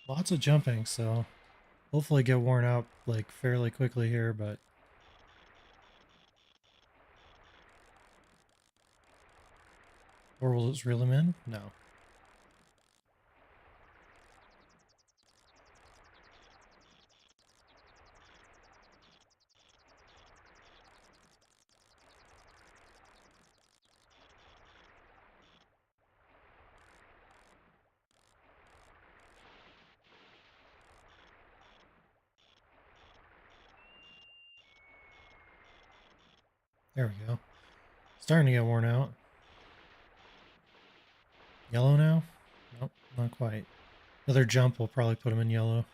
Lots of jumping, so hopefully get worn out like fairly quickly here, but or will it reel him in? No. There we go. Starting to get worn out. Yellow now? Nope, not quite. Another jump will probably put him in yellow.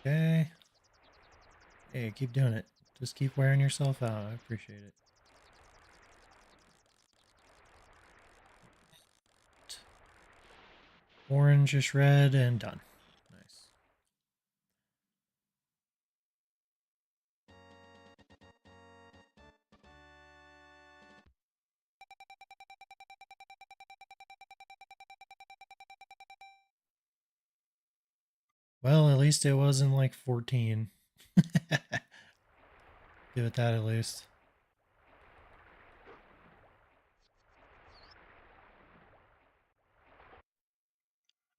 Okay. Hey, keep doing it. Just keep wearing yourself out. I appreciate it. Orangish red and done. Nice. Well, at least it wasn't like 14. Give it that at least.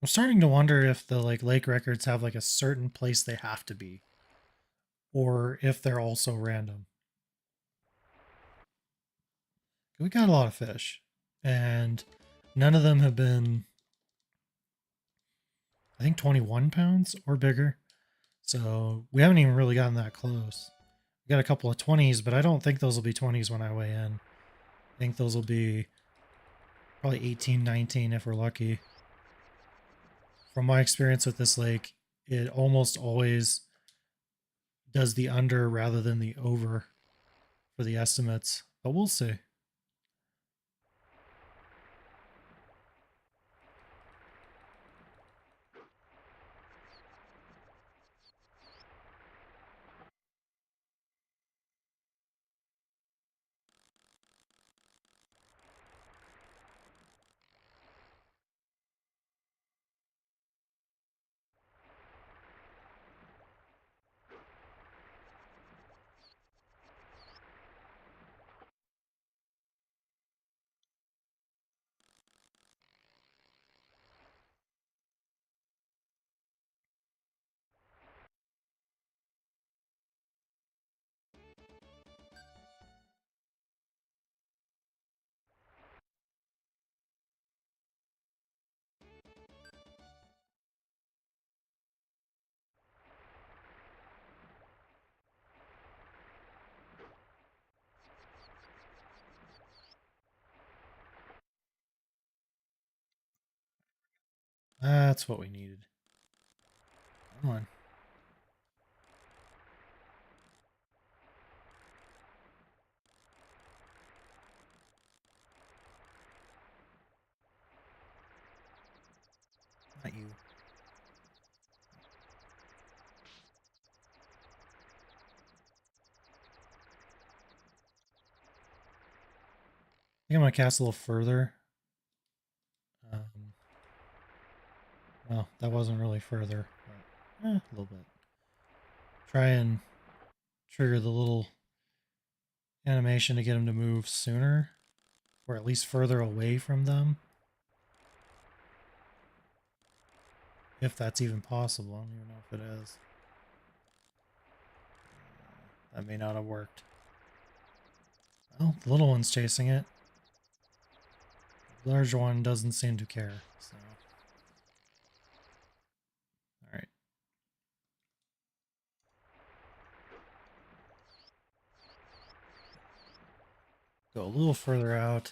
I'm starting to wonder if the like lake records have like a certain place they have to be, or if they're also random. We got a lot of fish, and none of them have been, I think, 21 pounds or bigger. So we haven't even really gotten that close. We got a couple of 20s, but I don't think those will be 20s when I weigh in. I think those will be probably 18, 19 if we're lucky. From my experience with this lake, it almost always does the under rather than the over for the estimates, but we'll see. That's what we needed. Come on. Not you. I think I'm going to cast a little further. Um, well, that wasn't really further, but a little bit. Try and trigger the little animation to get him to move sooner, or at least further away from them. If that's even possible. I don't even know if it is. That may not have worked. Well, the little one's chasing it. The larger one doesn't seem to care, so. Alright. Go a little further out.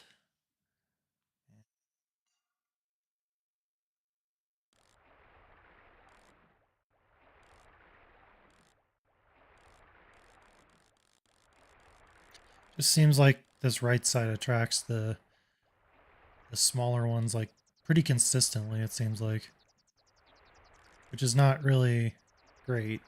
Just seems like this right side attracts the smaller ones like pretty consistently, it seems like. Which is not really great.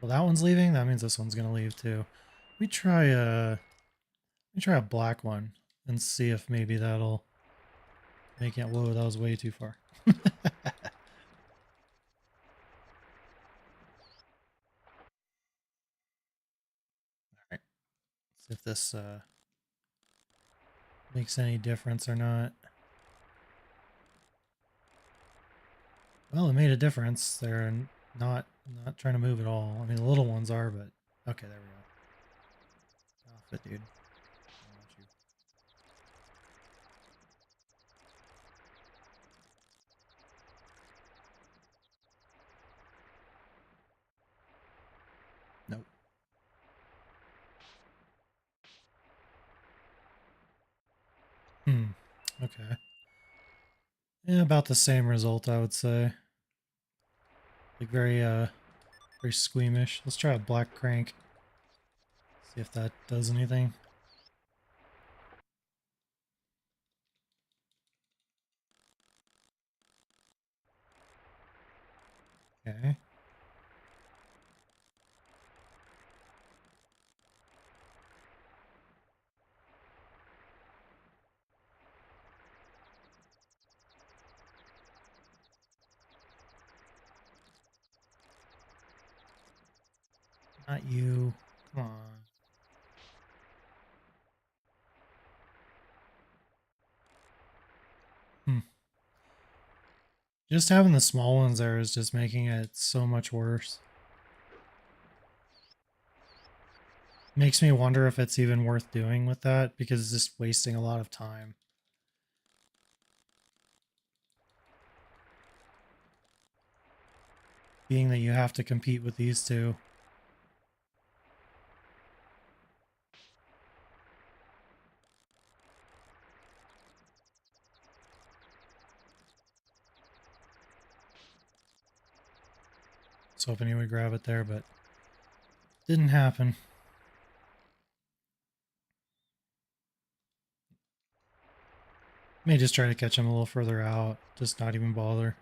Well, that one's leaving. That means this one's gonna leave too. We try a black one and see if maybe that'll make it. Whoa, that was way too far. Alright. See if this makes any difference or not. Well, it made a difference. They're not trying to move at all. I mean, the little ones are, but okay, there we go. Get off it, dude. I don't want you. Nope. Hmm. Okay. Yeah, about the same result, I would say. Like very squeamish. Let's try a black crank. See if that does anything. Okay. Not you. Come on. Hmm. Just having the small ones there is just making it so much worse. Makes me wonder if it's even worth doing with that because it's just wasting a lot of time. Being that you have to compete with these two. I was hoping he would grab it there, but didn't happen. May just try to catch him a little further out. Just not even bother.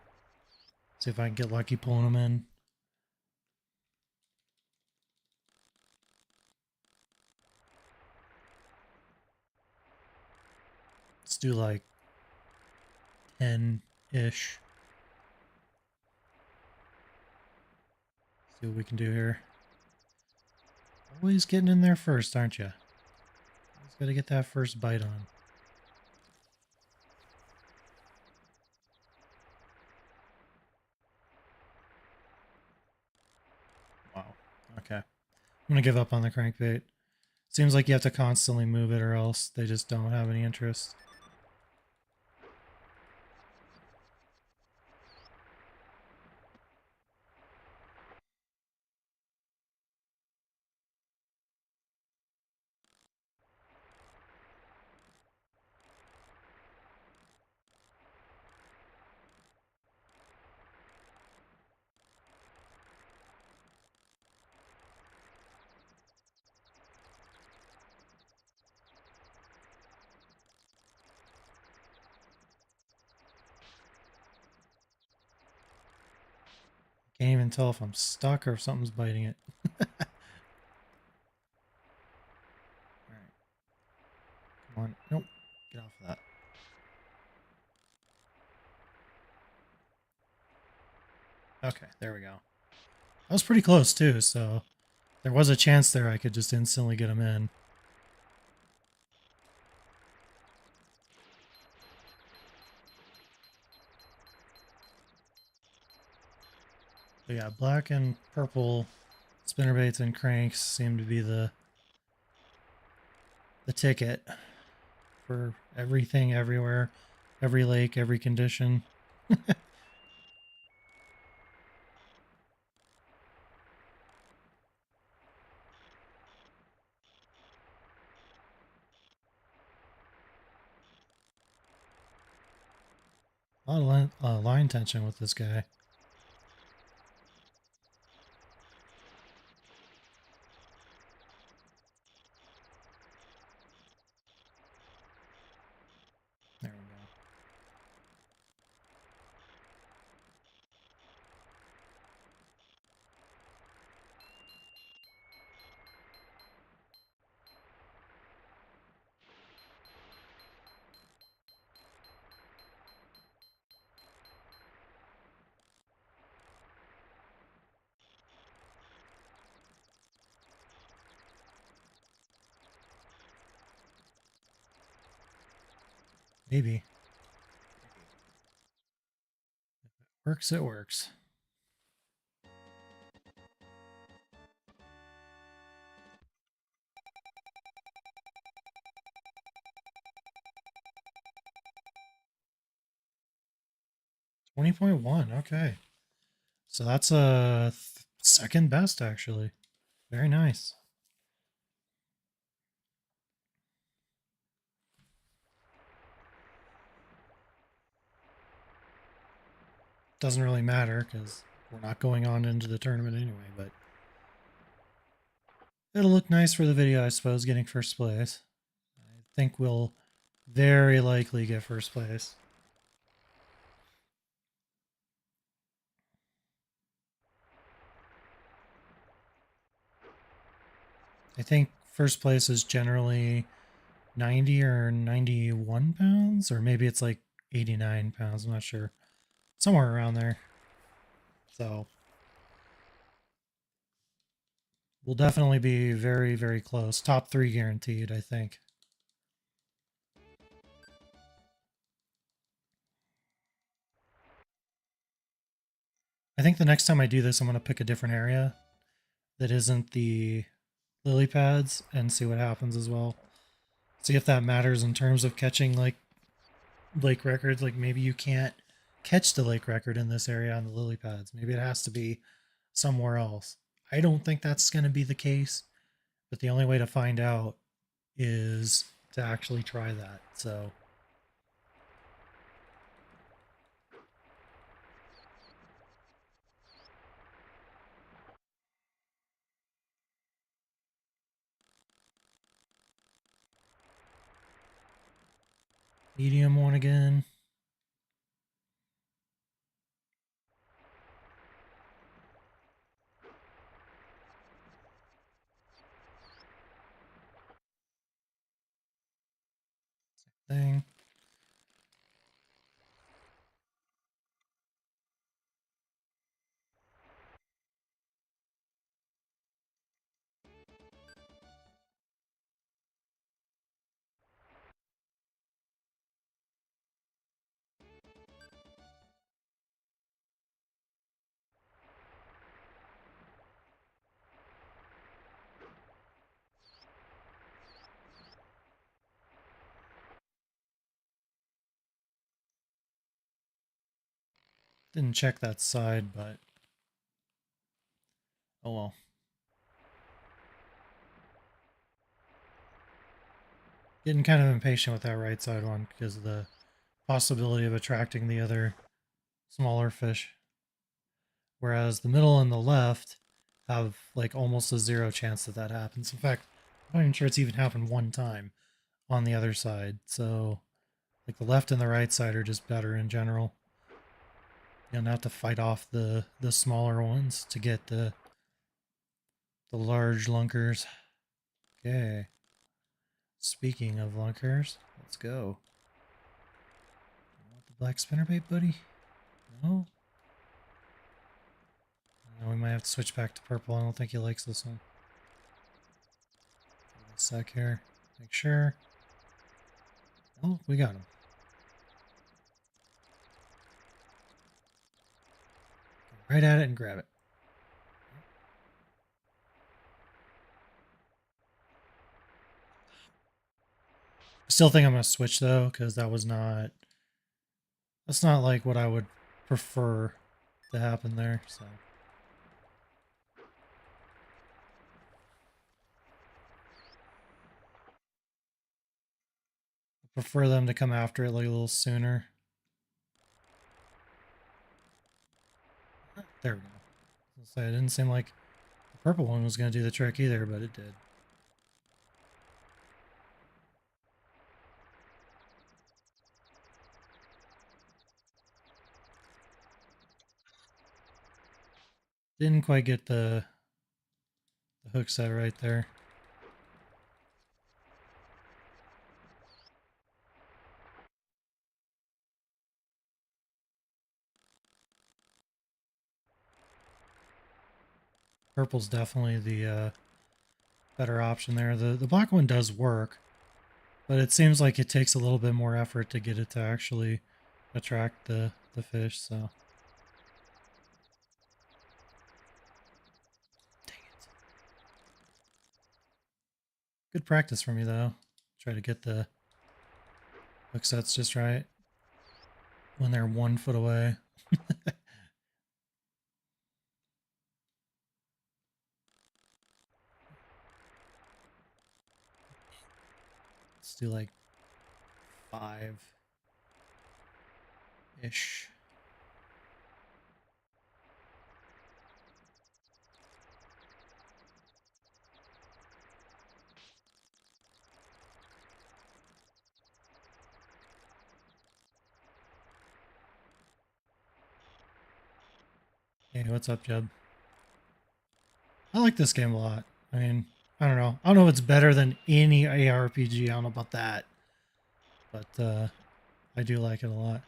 See if I can get lucky pulling him in. Let's do like 10-ish. See what we can do here. Always getting in there first, aren't you? Always got to get that first bite on. Wow. Okay. I'm going to give up on the crankbait. Seems like you have to constantly move it or else they just don't have any interest. Can't even tell if I'm stuck or if something's biting it. Alright. Come on. Nope. Get off of that. Okay, there we go. That was pretty close too, so There was a chance there I could just instantly get him in. But yeah, black and purple spinnerbaits and cranks seem to be the ticket for everything, everywhere, every lake, every condition. A lot of line tension with this guy. There we go. Maybe. Works, it works. $20.1. Okay. So that's a second best, actually. Very nice. Doesn't really matter because we're not going on into the tournament anyway, but it'll look nice for the video, I suppose, getting first place. I think we'll very likely get first place. I think first place is generally 90 or 91 pounds, or maybe it's like 89 pounds. I'm not sure. Somewhere around there. So we'll definitely be very, very close. Top 3 guaranteed, I think. I think the next time I do this, I'm going to pick a different area that isn't the lily pads and see what happens as well. See if that matters in terms of catching like lake records. Like maybe you can't catch the lake record in this area on the lily pads. Maybe it has to be somewhere else. I don't think that's going to be the case, but the only way to find out is to actually try that. So medium one again. Thing. Didn't check that side, but oh well. Getting kind of impatient with that right side one because of the possibility of attracting the other smaller fish. Whereas the middle and the left have like almost a zero chance that that happens. In fact, I'm not even sure it's even happened one time on the other side. So like the left and the right side are just better in general. You don't have to fight off the smaller ones to get the large lunkers. Okay. Speaking of lunkers, let's go. You want the black spinnerbait, buddy? No? No, we might have to switch back to purple. I don't think he likes this one. sec here. Make sure. Oh, we got him. Go right at it and grab it. I still think I'm going to switch though, because that's not like what I would prefer to happen there, so. I prefer them to come after it like a little sooner. There we go. So it didn't seem like the purple one was going to do the trick either, but it did. Didn't quite get the hook set right there. Purple's definitely the better option there. The black one does work, but it seems like it takes a little bit more effort to get it to actually attract the fish, so. Dang it. Good practice for me though. Try to get the hook sets just right when they're 1 foot away. Let's do like 5-ish. Hey, what's up, Jeb? I like this game a lot. I mean, I don't know. I don't know if it's better than any ARPG. I don't know about that. But I do like it a lot.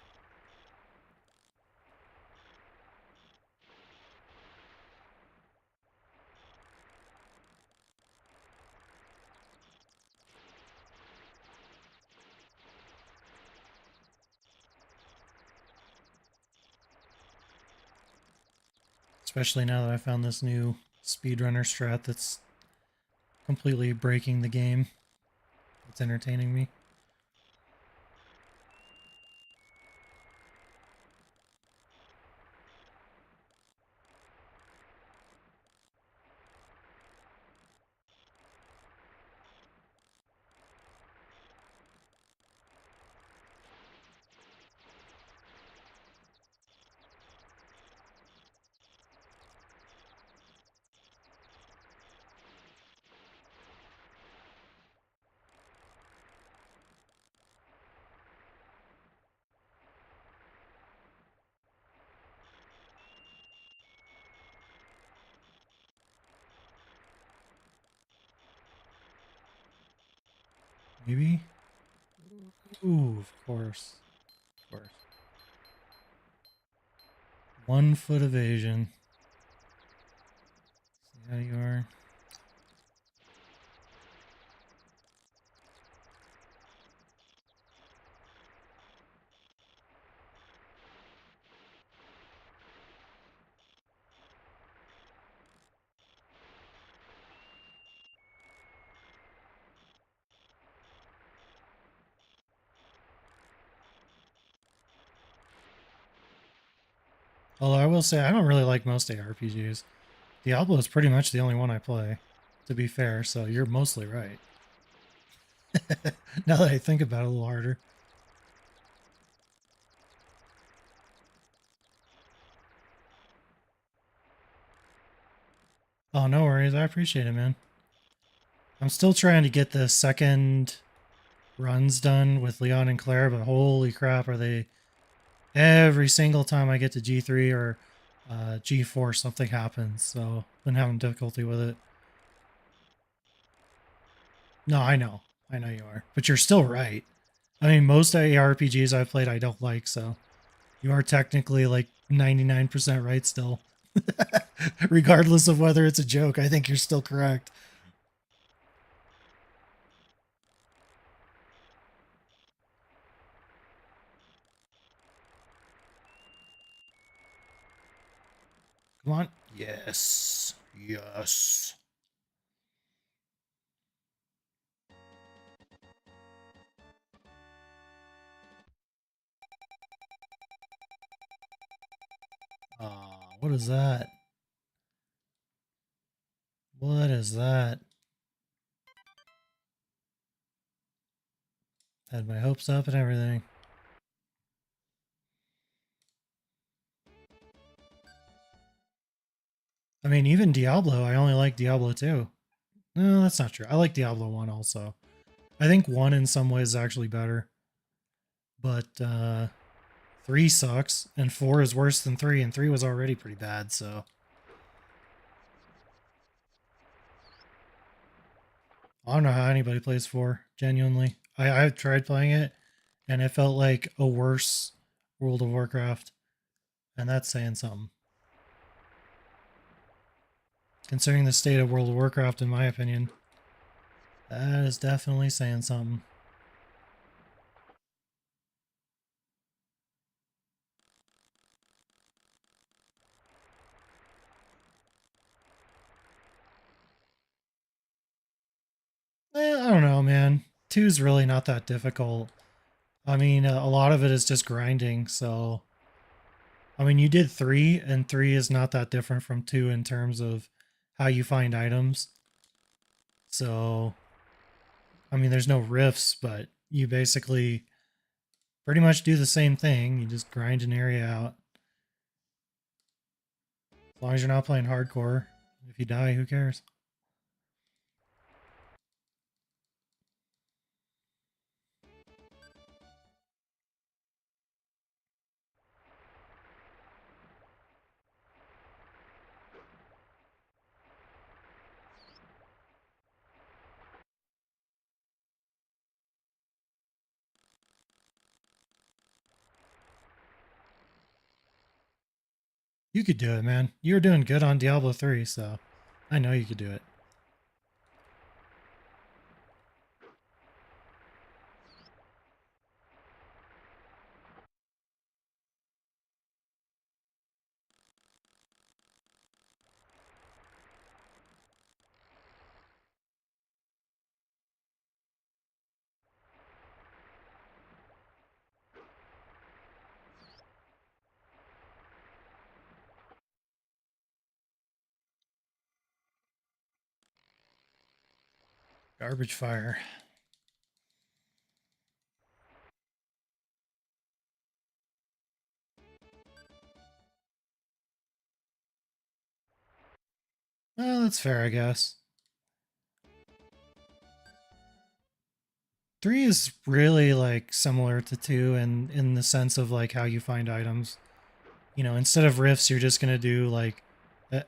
Especially now that I found this new speedrunner strat that's completely breaking the game. It's entertaining me. Maybe? Ooh, of course. Of course. 1 foot evasion. See how you are. Although I will say I don't really like most ARPGs. Diablo is pretty much the only one I play, to be fair, so you're mostly right. Now that I think about it a little harder. Oh, no worries. I appreciate it, man. I'm still trying to get the second runs done with Leon and Claire, but holy crap, are they... Every single time I get to G3 or G4, something happens, so I've been having difficulty with it. No, I know. I know you are. But you're still right. I mean, most ARPGs I've played I don't like, so you are technically like 99% right still. Regardless of whether it's a joke, I think you're still correct. Come on. Yes. Yes. What is that? What is that? Had my hopes up and everything. I mean, even Diablo, I only like Diablo 2. No, that's not true. I like Diablo 1 also. I think 1 in some ways is actually better. But 3 sucks, and 4 is worse than 3, and 3 was already pretty bad, so. I don't know how anybody plays 4, genuinely. I've tried playing it, and it felt like a worse World of Warcraft, and that's saying something. Considering the state of World of Warcraft, in my opinion, that is definitely saying something. I don't know, man. 2 is really not that difficult. I mean, a lot of it is just grinding, so. I mean, you did 3, and 3 is not that different from 2 in terms of how you find items. So, I mean, there's no rifts, but you basically pretty much do the same thing. You just grind an area out. As long as you're not playing hardcore. If you die, who cares? You could do it, man. You were doing good on Diablo 3, so I know you could do it. Garbage fire. Well, that's fair, I guess. 3 is really like similar to 2 in the sense of like how you find items. You know, instead of rifts, you're just gonna do like, uh,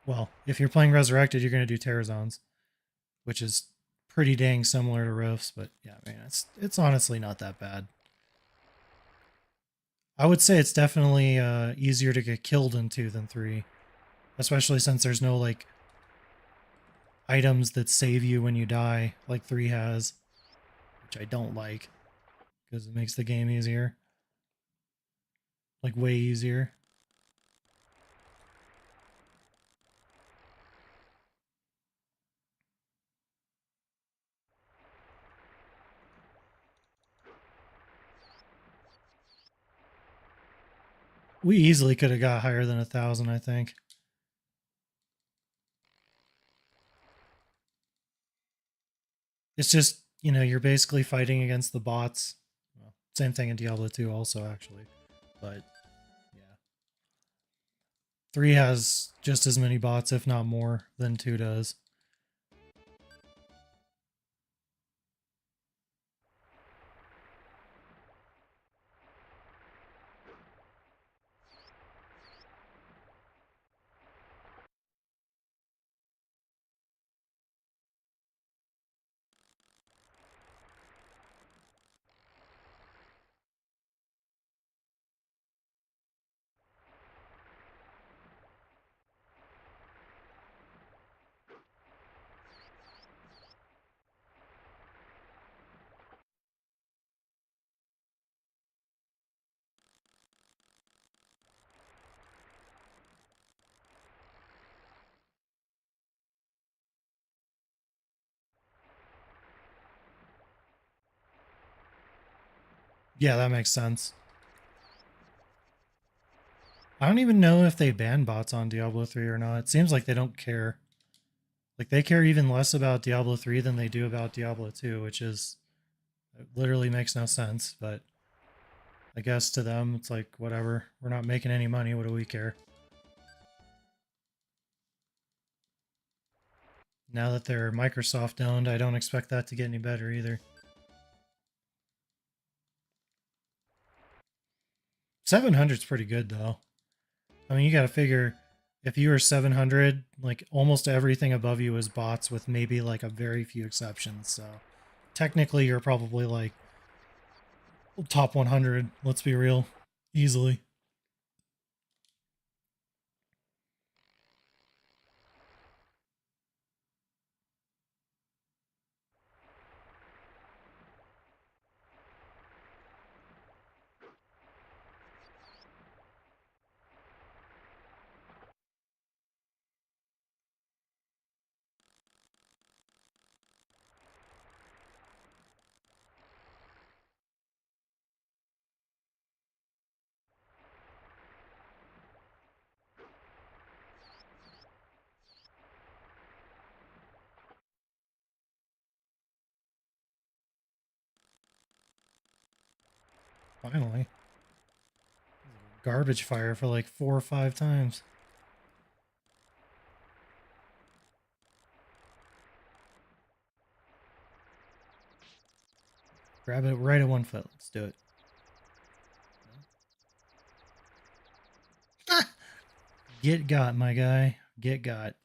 well, if you're playing Resurrected, you're gonna do Terror Zones, which is pretty dang similar to rifts. But yeah, man, it's honestly not that bad. I would say it's definitely easier to get killed in 2 than 3, especially since there's no like items that save you when you die like 3 has, which I don't like because it makes the game easier, like way easier. We easily could have got higher than 1,000, I think. It's just, you know, you're basically fighting against the bots. Well, same thing in Diablo 2 also, actually. But yeah. 3 has just as many bots, if not more, than 2 does. Yeah, that makes sense. I don't even know if they ban bots on Diablo 3 or not. It seems like they don't care. Like they care even less about Diablo 3 than they do about Diablo 2, which is it literally makes no sense, but I guess to them it's like whatever. We're not making any money, what do we care? Now that they're Microsoft owned, I don't expect that to get any better either. 700's pretty good though. I mean, you got to figure if you were 700, like almost everything above you is bots with maybe like a very few exceptions. So technically you're probably like top 100, let's be real, easily. Finally. Garbage fire for like 4 or 5 times. Grab it right at 1 foot. Let's do it. Ah! Get got, my guy. Get got.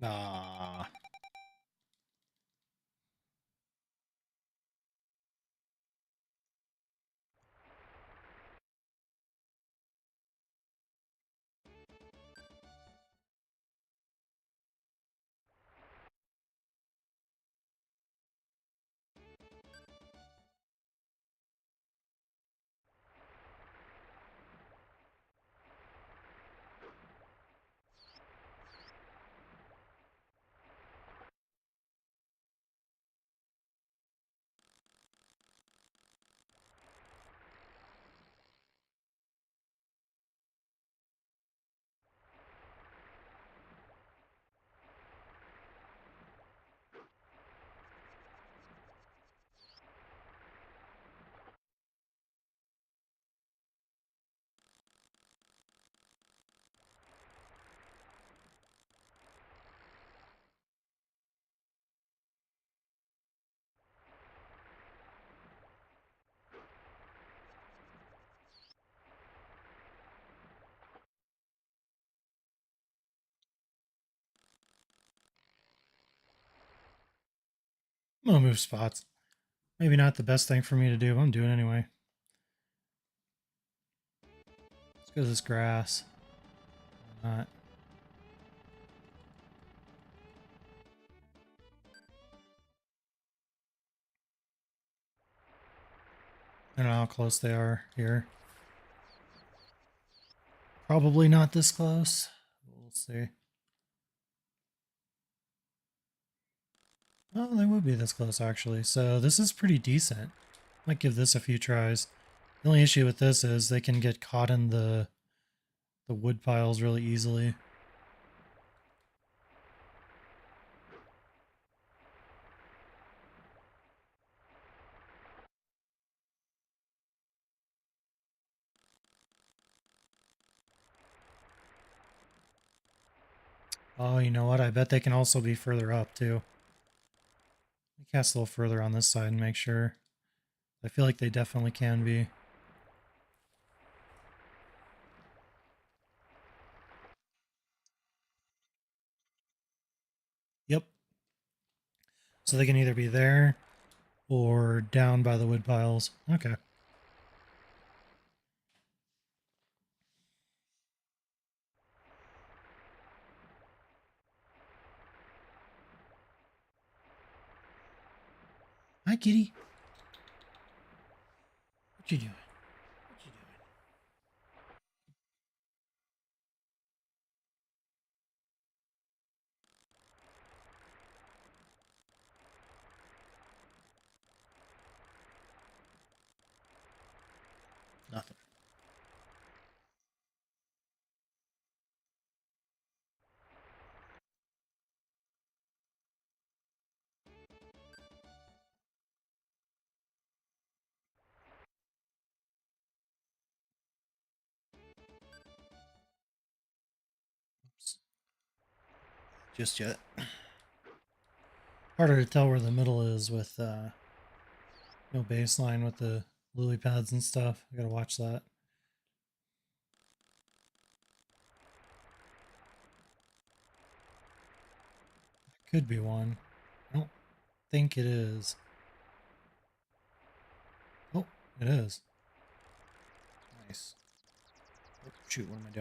Ah. I'm gonna move spots. Maybe not the best thing for me to do, but I'm doing it anyway. Let's go to this grass. Why not? I don't know how close they are here. Probably not this close. We'll see. Oh, they would be this close actually. So this is pretty decent. Might give this a few tries. The only issue with this is they can get caught in the wood piles really easily. Oh, you know what? I bet they can also be further up too. Cast a little further on this side and make sure. I feel like they definitely can be. Yep. So they can either be there or down by the wood piles. Okay. Hi, kitty. What you doing? What you doing? Nothing. Oops. Just yet. Harder to tell where the middle is with no baseline with the lily pads and stuff. I gotta watch that. That could be one. I don't think it is. Oh, it is. Nice. Oh, shoot, what am I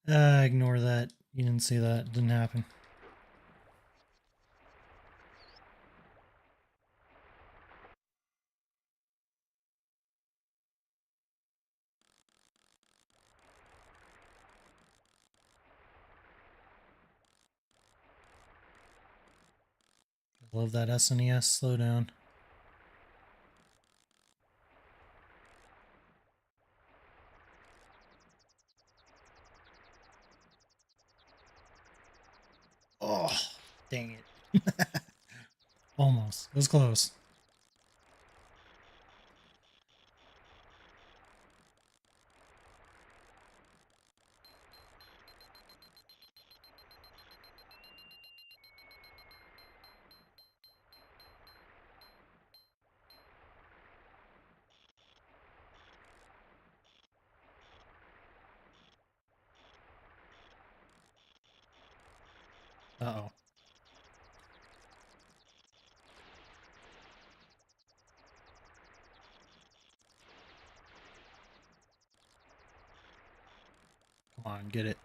doing? Ignore that. You didn't see that. It didn't happen. I love that SNES slowdown. Oh, dang it. Almost. It was close. Uh-oh. Come on, get it.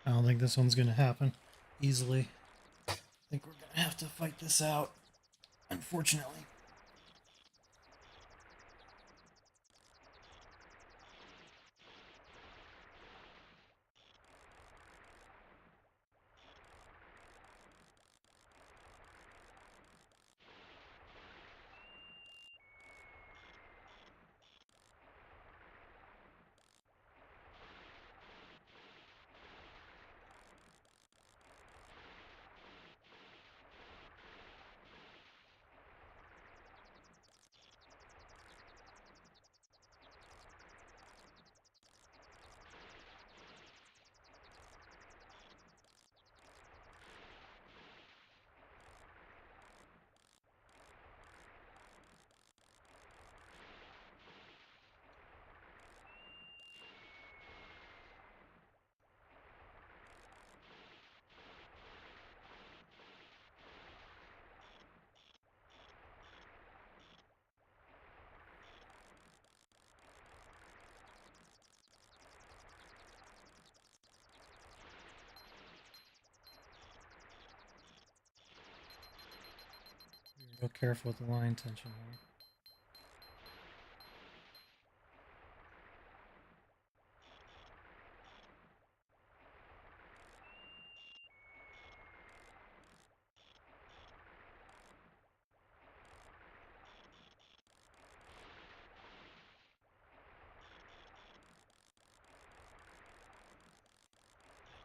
I don't think this one's going to happen easily. I think we're going to have to fight this out, unfortunately. Be real careful with the line tension here.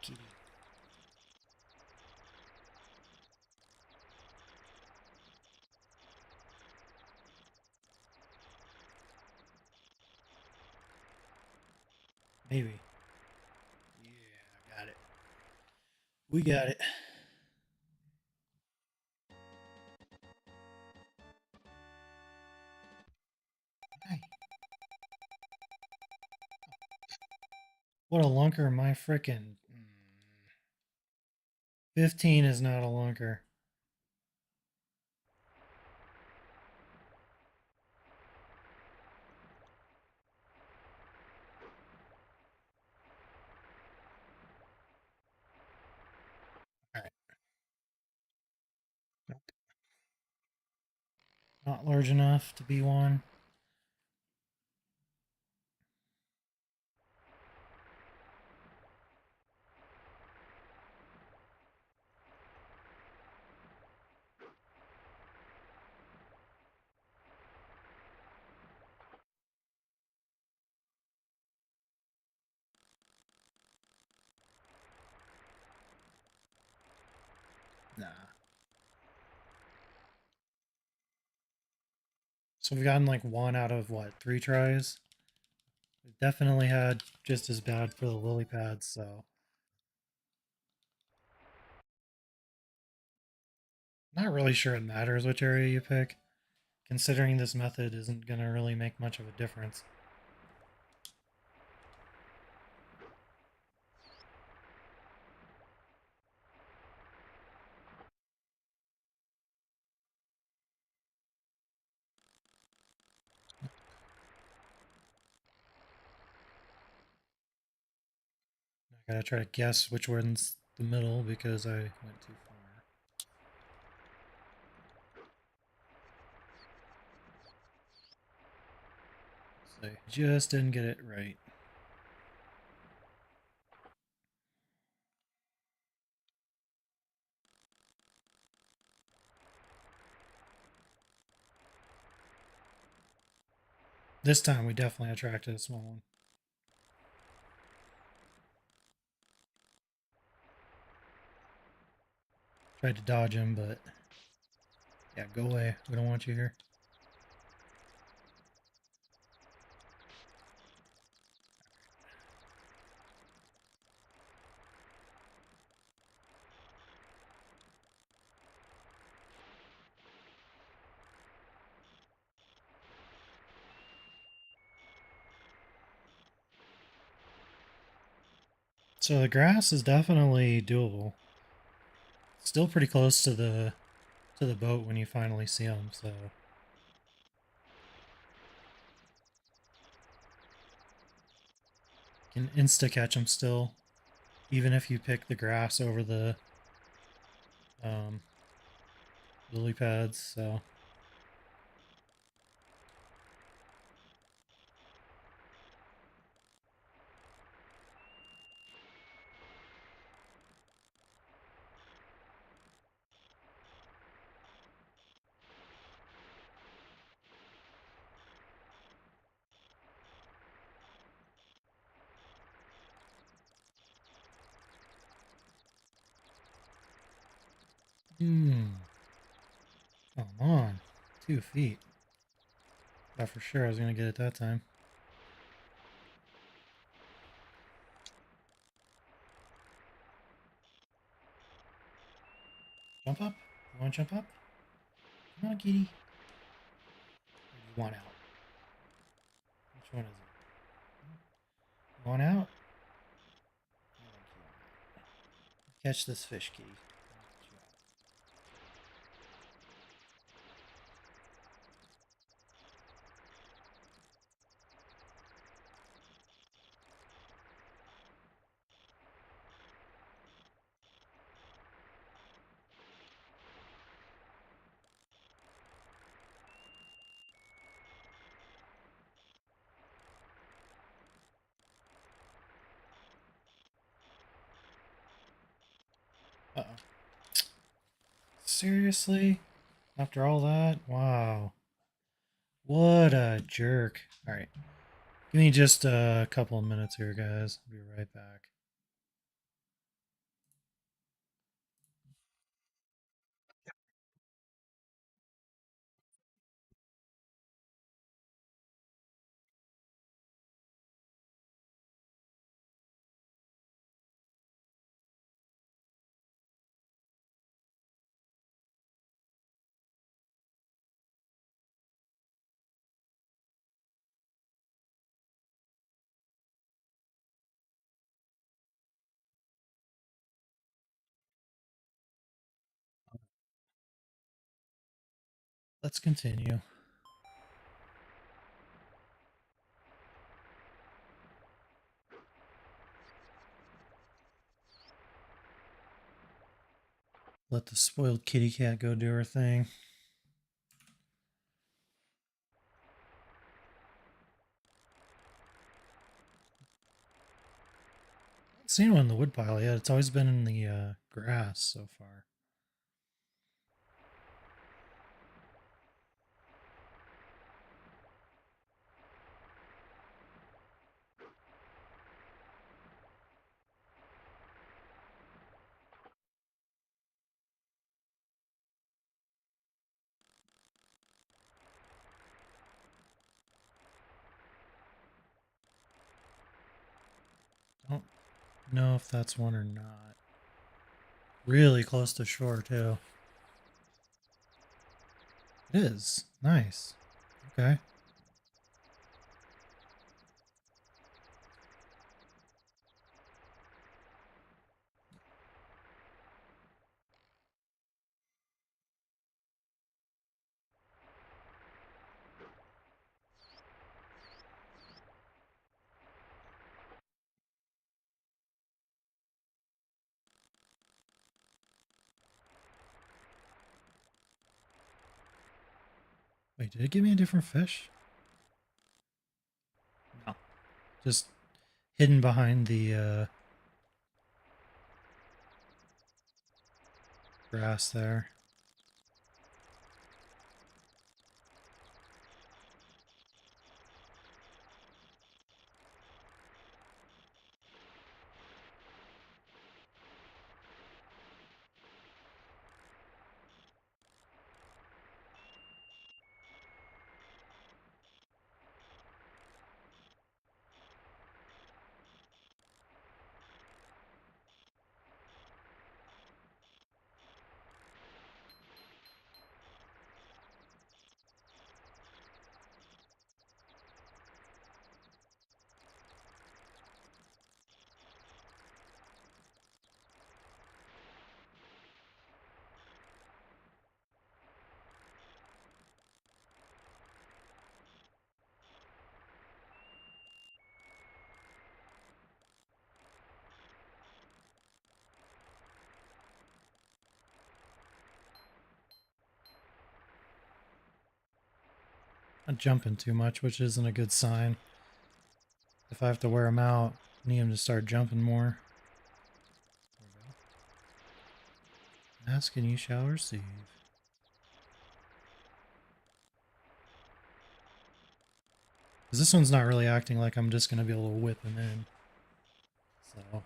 Kitty. Maybe. Yeah, I got it. We got it. Hey, what a lunker, my frickin' 15 is not a lunker. Alright. Nope. Not large enough to be one. Nah. So we've gotten like one out of what, 3 tries? We definitely had just as bad for the lily pads, so not really sure it matters which area you pick, considering this method isn't going to really make much of a difference. I gotta try to guess which one's the middle because I went too far. So I just didn't get it right. This time we definitely attracted a small one. Tried to dodge him, but yeah, go away. We don't want you here. So the grass is definitely doable. Still pretty close to the boat when you finally see them, so you can insta catch them still, even if you pick the grass over the um, lily pads. So come on, 2 feet. Thought for sure I was gonna get it that time. Jump up. You want to jump up? Come on, kitty. Or do you want out? Which one is it? You want out? I think you want out. Catch this fish, kitty. I'll let you out. Uh-oh. Seriously? After all that? Wow. What a jerk. Alright. Give me just a couple of minutes here, guys. I'll be right back. Let's continue. Let the spoiled kitty cat go do her thing. I haven't seen one in the woodpile yet. It's always been in the grass so far. Don't know if that's one or not. Really close to shore, too. It is. Nice. Okay. Wait, did it give me a different fish? No. Just hidden behind the grass there. Not jumping too much, which isn't a good sign. If I have to wear him out, I need him to start jumping more. There we go. Ask and you shall receive. Because this one's not really acting like I'm just going to be able to whip him in. So,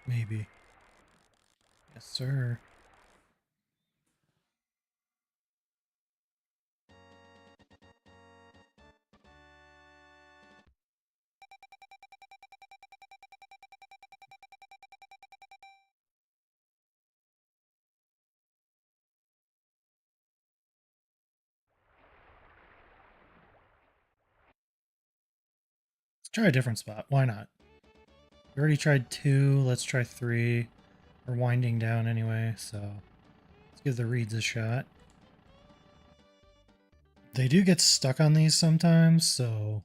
maybe. Yes, sir. Let's try a different spot. Why not? We already tried 2. Let's try 3. We're winding down anyway, so let's give the reeds a shot. They do get stuck on these sometimes, so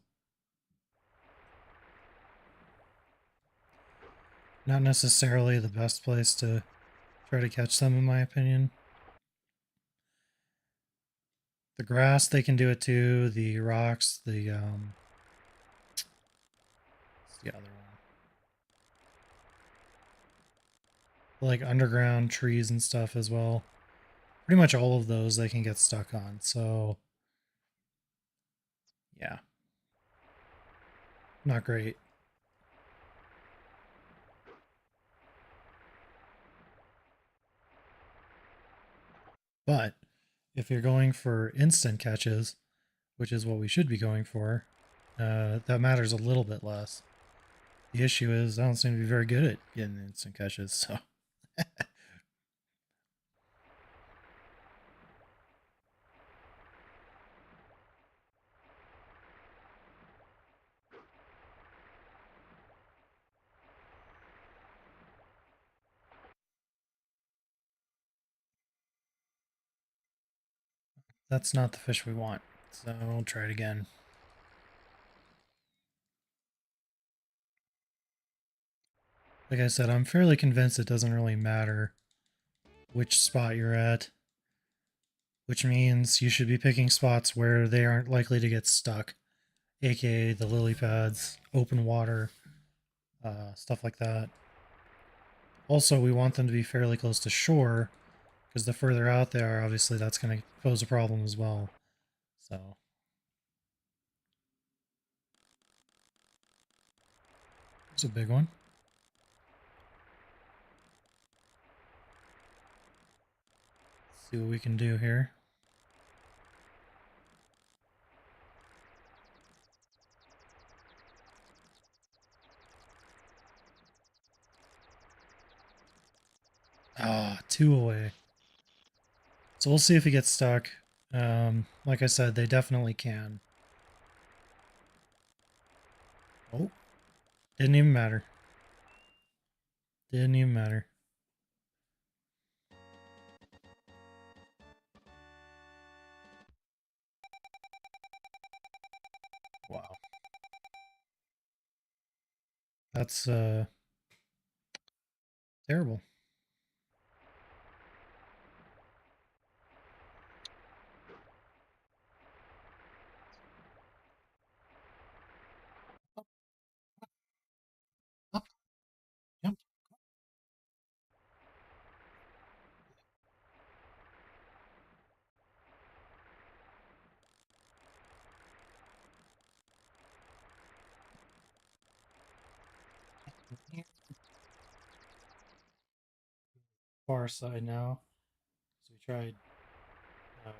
not necessarily the best place to try to catch them, in my opinion. The grass, they can do it too. The rocks, what's the other one? Like underground trees and stuff as well. Pretty much all of those they can get stuck on. So, yeah, not great. But if you're going for instant catches, which is what we should be going for, that matters a little bit less. The issue is I don't seem to be very good at getting instant catches, so that's not the fish we want. So we'll try it again. Like I said, I'm fairly convinced it doesn't really matter which spot you're at, which means you should be picking spots where they aren't likely to get stuck, aka the lily pads, open water, stuff like that. Also, we want them to be fairly close to shore, because the further out they are, obviously that's going to pose a problem as well. So, it's a big one. Let's see what we can do here. Ah, two away. So we'll see if he gets stuck. Like I said, they definitely can. Oh, didn't even matter. Didn't even matter. Wow. That's terrible. Up, up, jump. Far side now. So we tried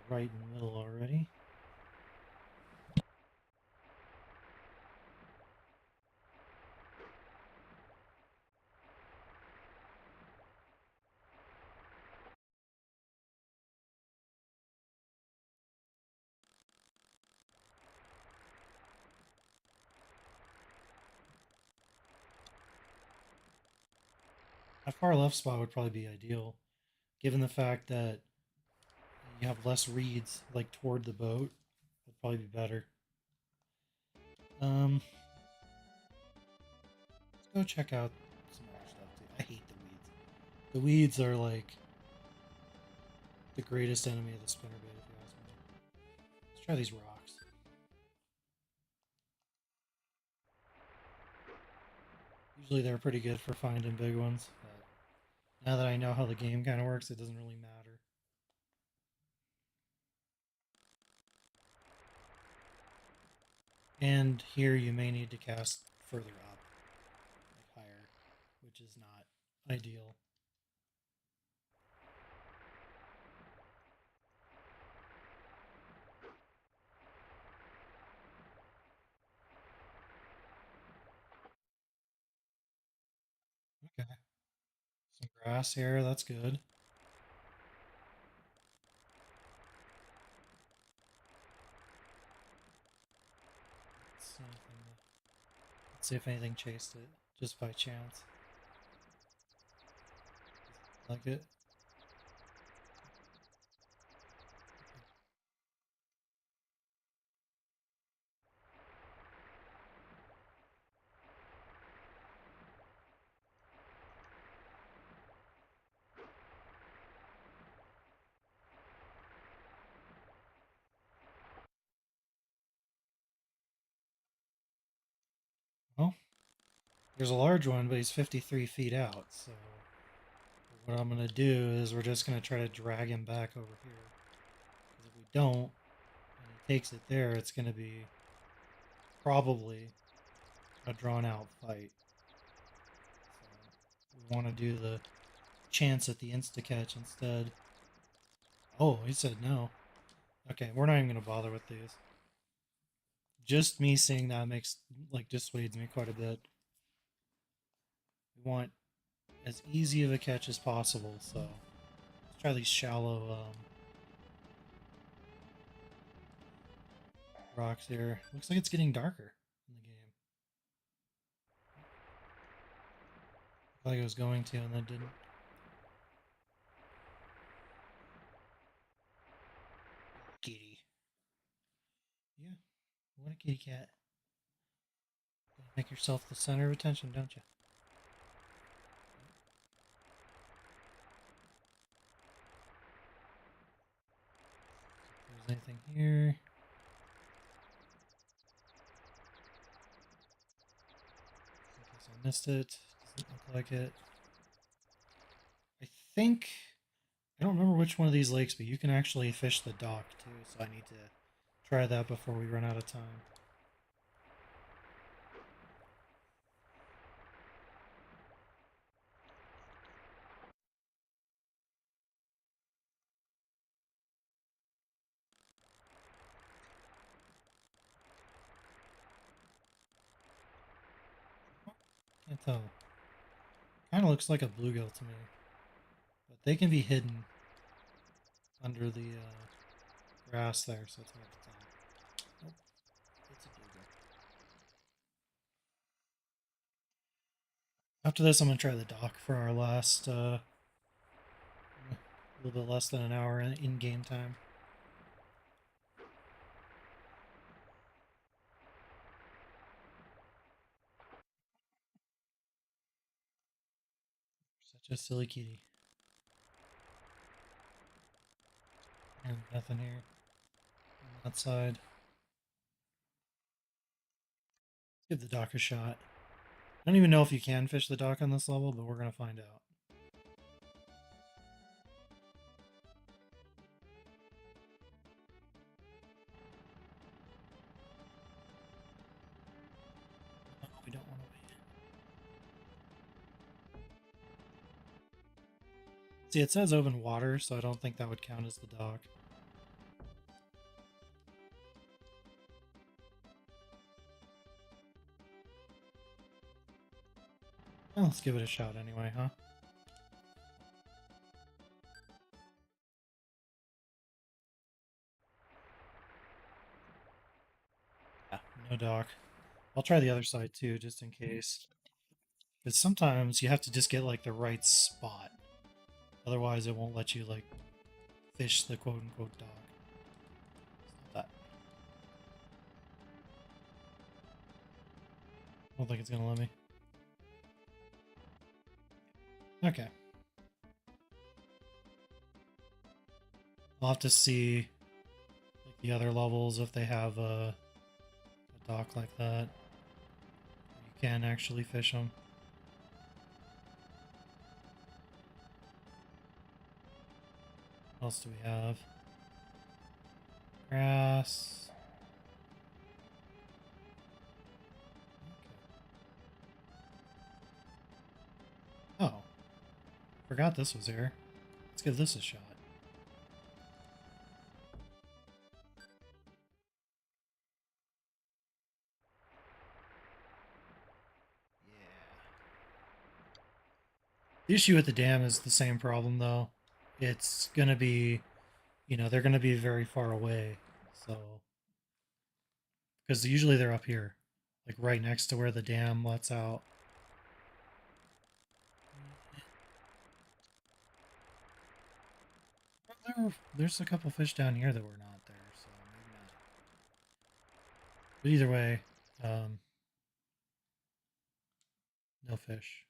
right in the middle already. That far left spot would probably be ideal, given the fact that you have less reeds like toward the boat. Would probably be better. Um, let's go check out some other stuff too. I hate the weeds. The weeds are like the greatest enemy of the spinnerbait, if you ask me. Let's try these rocks. Usually they're pretty good for finding big ones, but now that I know how the game kind of works, it doesn't really matter. And here you may need to cast further up, like higher, which is not ideal. Okay, some grass here, that's good. Let's see if anything chased it, just by chance. Like it. Well, there's a large one, but he's 53 feet out, so what I'm going to do is we're just going to try to drag him back over here. Because if we don't, and he takes it there, it's going to be probably a drawn out fight. So we want to do the chance at the insta catch instead. Oh, he said no. Okay, we're not even gonna bother with these. Just me seeing that makes like dissuades me quite a bit. We want as easy of a catch as possible, so let's try these shallow rocks here. Looks like it's getting darker in the game. Like it was going to, and then didn't. Kitty. Yeah, what a kitty cat. Make yourself the center of attention, don't you? If there's anything here. In case I missed it. Doesn't look like it. I think I don't remember which one of these lakes, but you can actually fish the dock too, so I need to try that before we run out of time. Can't tell. Kind of looks like a bluegill to me, but they can be hidden under the grass there, so it's hard to tell. Nope, it's a bluegill. After this, I'm gonna try the dock for our last a little bit less than an hour in game time. Such a silly kitty. And nothing here on that side. Let's give the dock a shot. I don't even know if you can fish the dock on this level, but we're gonna find out. No, we don't want to wait. See, it says open water, so I don't think that would count as the dock. Well, let's give it a shot anyway, huh? Yeah, no dock. I'll try the other side too, just in case. Because sometimes you have to just get like the right spot. Otherwise, it won't let you like fish the quote-unquote dock. It's not that. I don't think it's gonna let me. Okay. I'll have to see like the other levels if they have a dock like that. You can actually fish them. What else do we have? Grass. Okay. Oh. Forgot this was here. Let's give this a shot. The issue with the dam is the same problem, though. It's gonna be, they're gonna be very far away. So, because usually they're up here, like right next to where the dam lets out. There's a couple fish down here that were not there, so maybe not. But either way, um, no fish.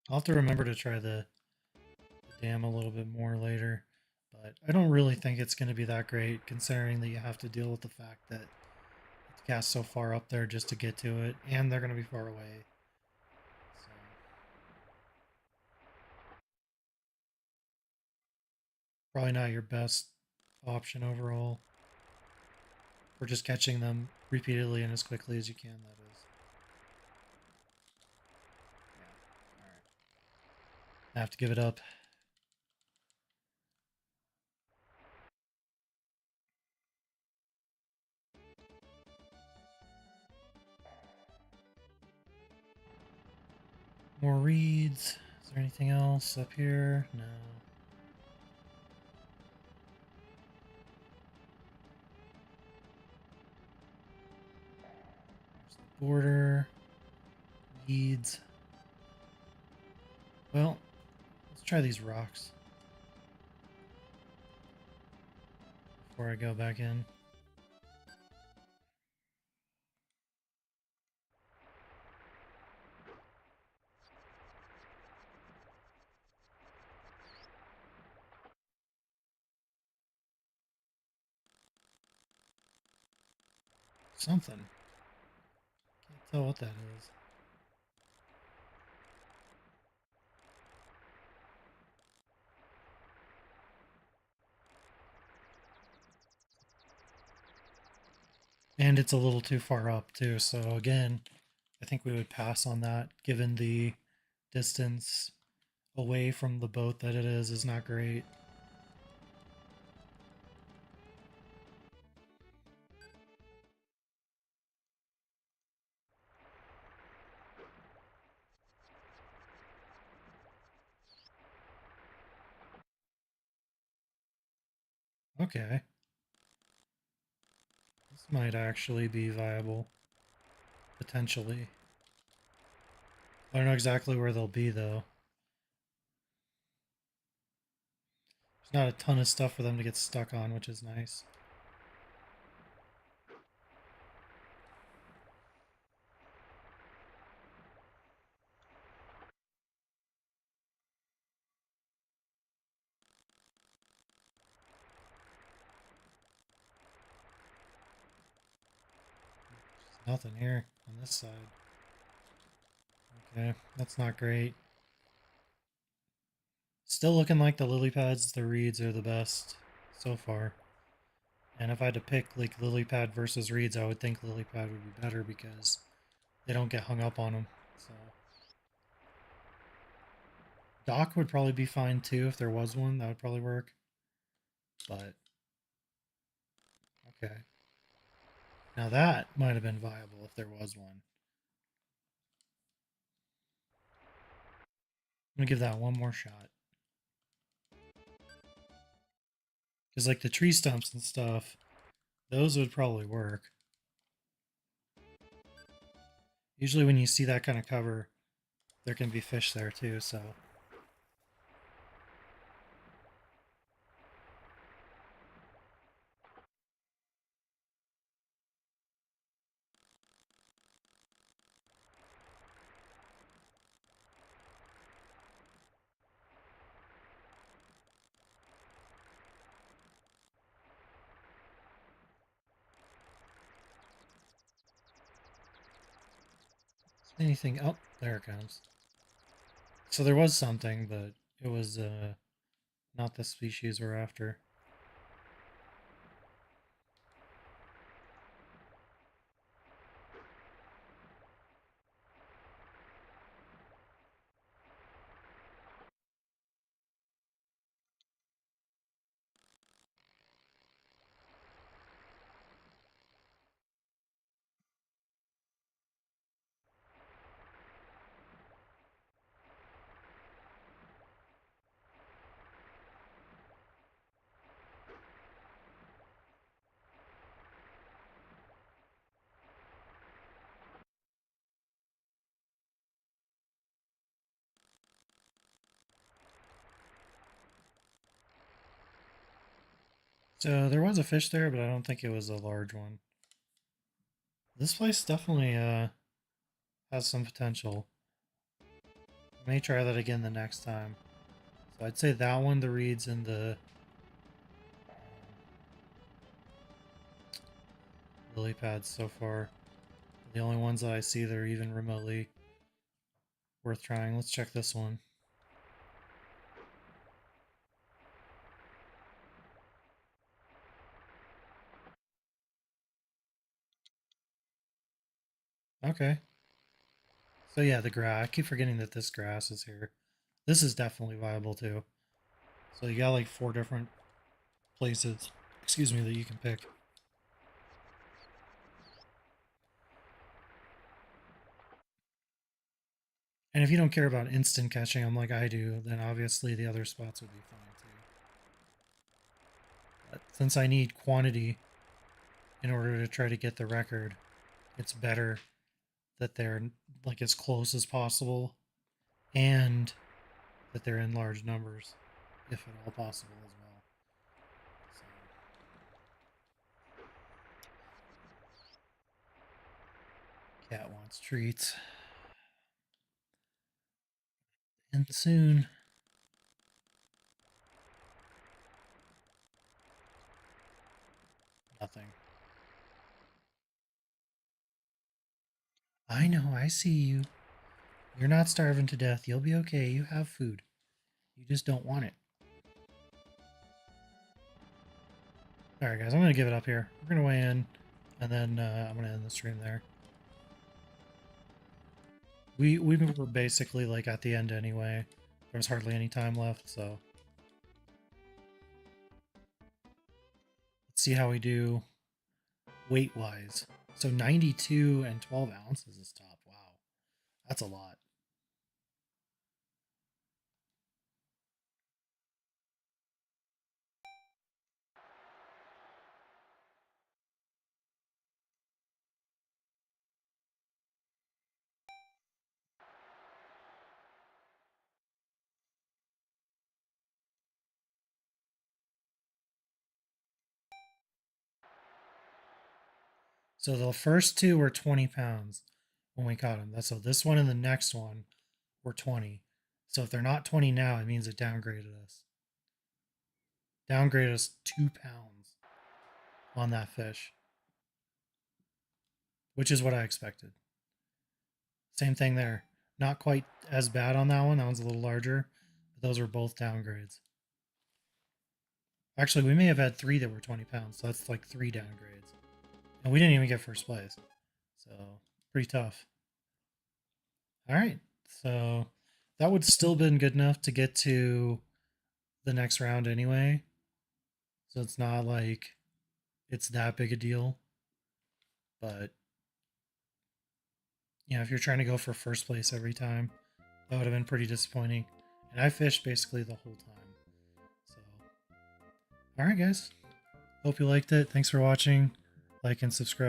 I'll have to remember to try the dam a little bit more later. But I don't really think it's going to be that great, considering that you have to deal with the fact that it's cast so far up there just to get to it, and they're going to be far away. So probably not your best option overall. For just catching them repeatedly and as quickly as you can, that is. I have to give it up. More reeds. Is there anything else up here? No. There's the border. Weeds. Well, let's try these rocks before I go back in. Something. Can't tell what that is. And it's a little too far up too, so again, I think we would pass on that given the distance away from the boat that it is not great. Okay. This might actually be viable. Potentially. I don't know exactly where they'll be though. There's not a ton of stuff for them to get stuck on, which is nice. There's nothing here on this side. Okay, that's not great. Still looking like the lily pads, the reeds are the best so far. And if I had to pick like lily pad versus reeds, I would think lily pad would be better because they don't get hung up on them. So dock would probably be fine too if there was one. That would probably work. But okay. Now that might have been viable if there was one. I'm gonna give that one more shot. Because like the tree stumps and stuff, those would probably work. Usually when you see that kind of cover, there can be fish there too, so. Anything? Oh, there it comes. So there was something, but it was not the species we're after. So there was a fish there, but I don't think it was a large one. This place definitely has some potential. I may try that again the next time. So I'd say that one, the reeds, and the lily pads so far. The only ones that I see that are even remotely worth trying. Let's check this one. Okay. So yeah, the grass. I keep forgetting that this grass is here. This is definitely viable too. So you got like 4 different places, excuse me, that you can pick. And if you don't care about instant catching them like I do, then obviously the other spots would be fine too. But since I need quantity in order to try to get the record, it's better that they're like as close as possible and that they're in large numbers, if at all possible as well. So, cat wants treats. And soon. Nothing. I know, I see you. You're not starving to death. You'll be okay. You have food. You just don't want it. Alright, guys, I'm going to give it up here. We're going to weigh in, and then I'm going to end the stream there. We were basically like at the end anyway. There was hardly any time left, so let's see how we do weight-wise. So 92 and 12 ounces is top. Wow, that's a lot. So the first two were 20 pounds when we caught them. So this one and the next one were 20. So if they're not 20 now, it means it downgraded us. Downgraded us 2 pounds on that fish, which is what I expected. Same thing there. Not quite as bad on that one. That one's a little larger, but those were both downgrades. Actually, we may have had 3 that were 20 pounds, so that's like 3 downgrades. And we didn't even get first place. So, pretty tough. All right. So, that would still been good enough to get to the next round anyway. So, it's not like it's that big a deal. But, you know, if you're trying to go for first place every time, that would have been pretty disappointing. And I fished basically the whole time. So, all right, guys. Hope you liked it. Thanks for watching. Like and subscribe.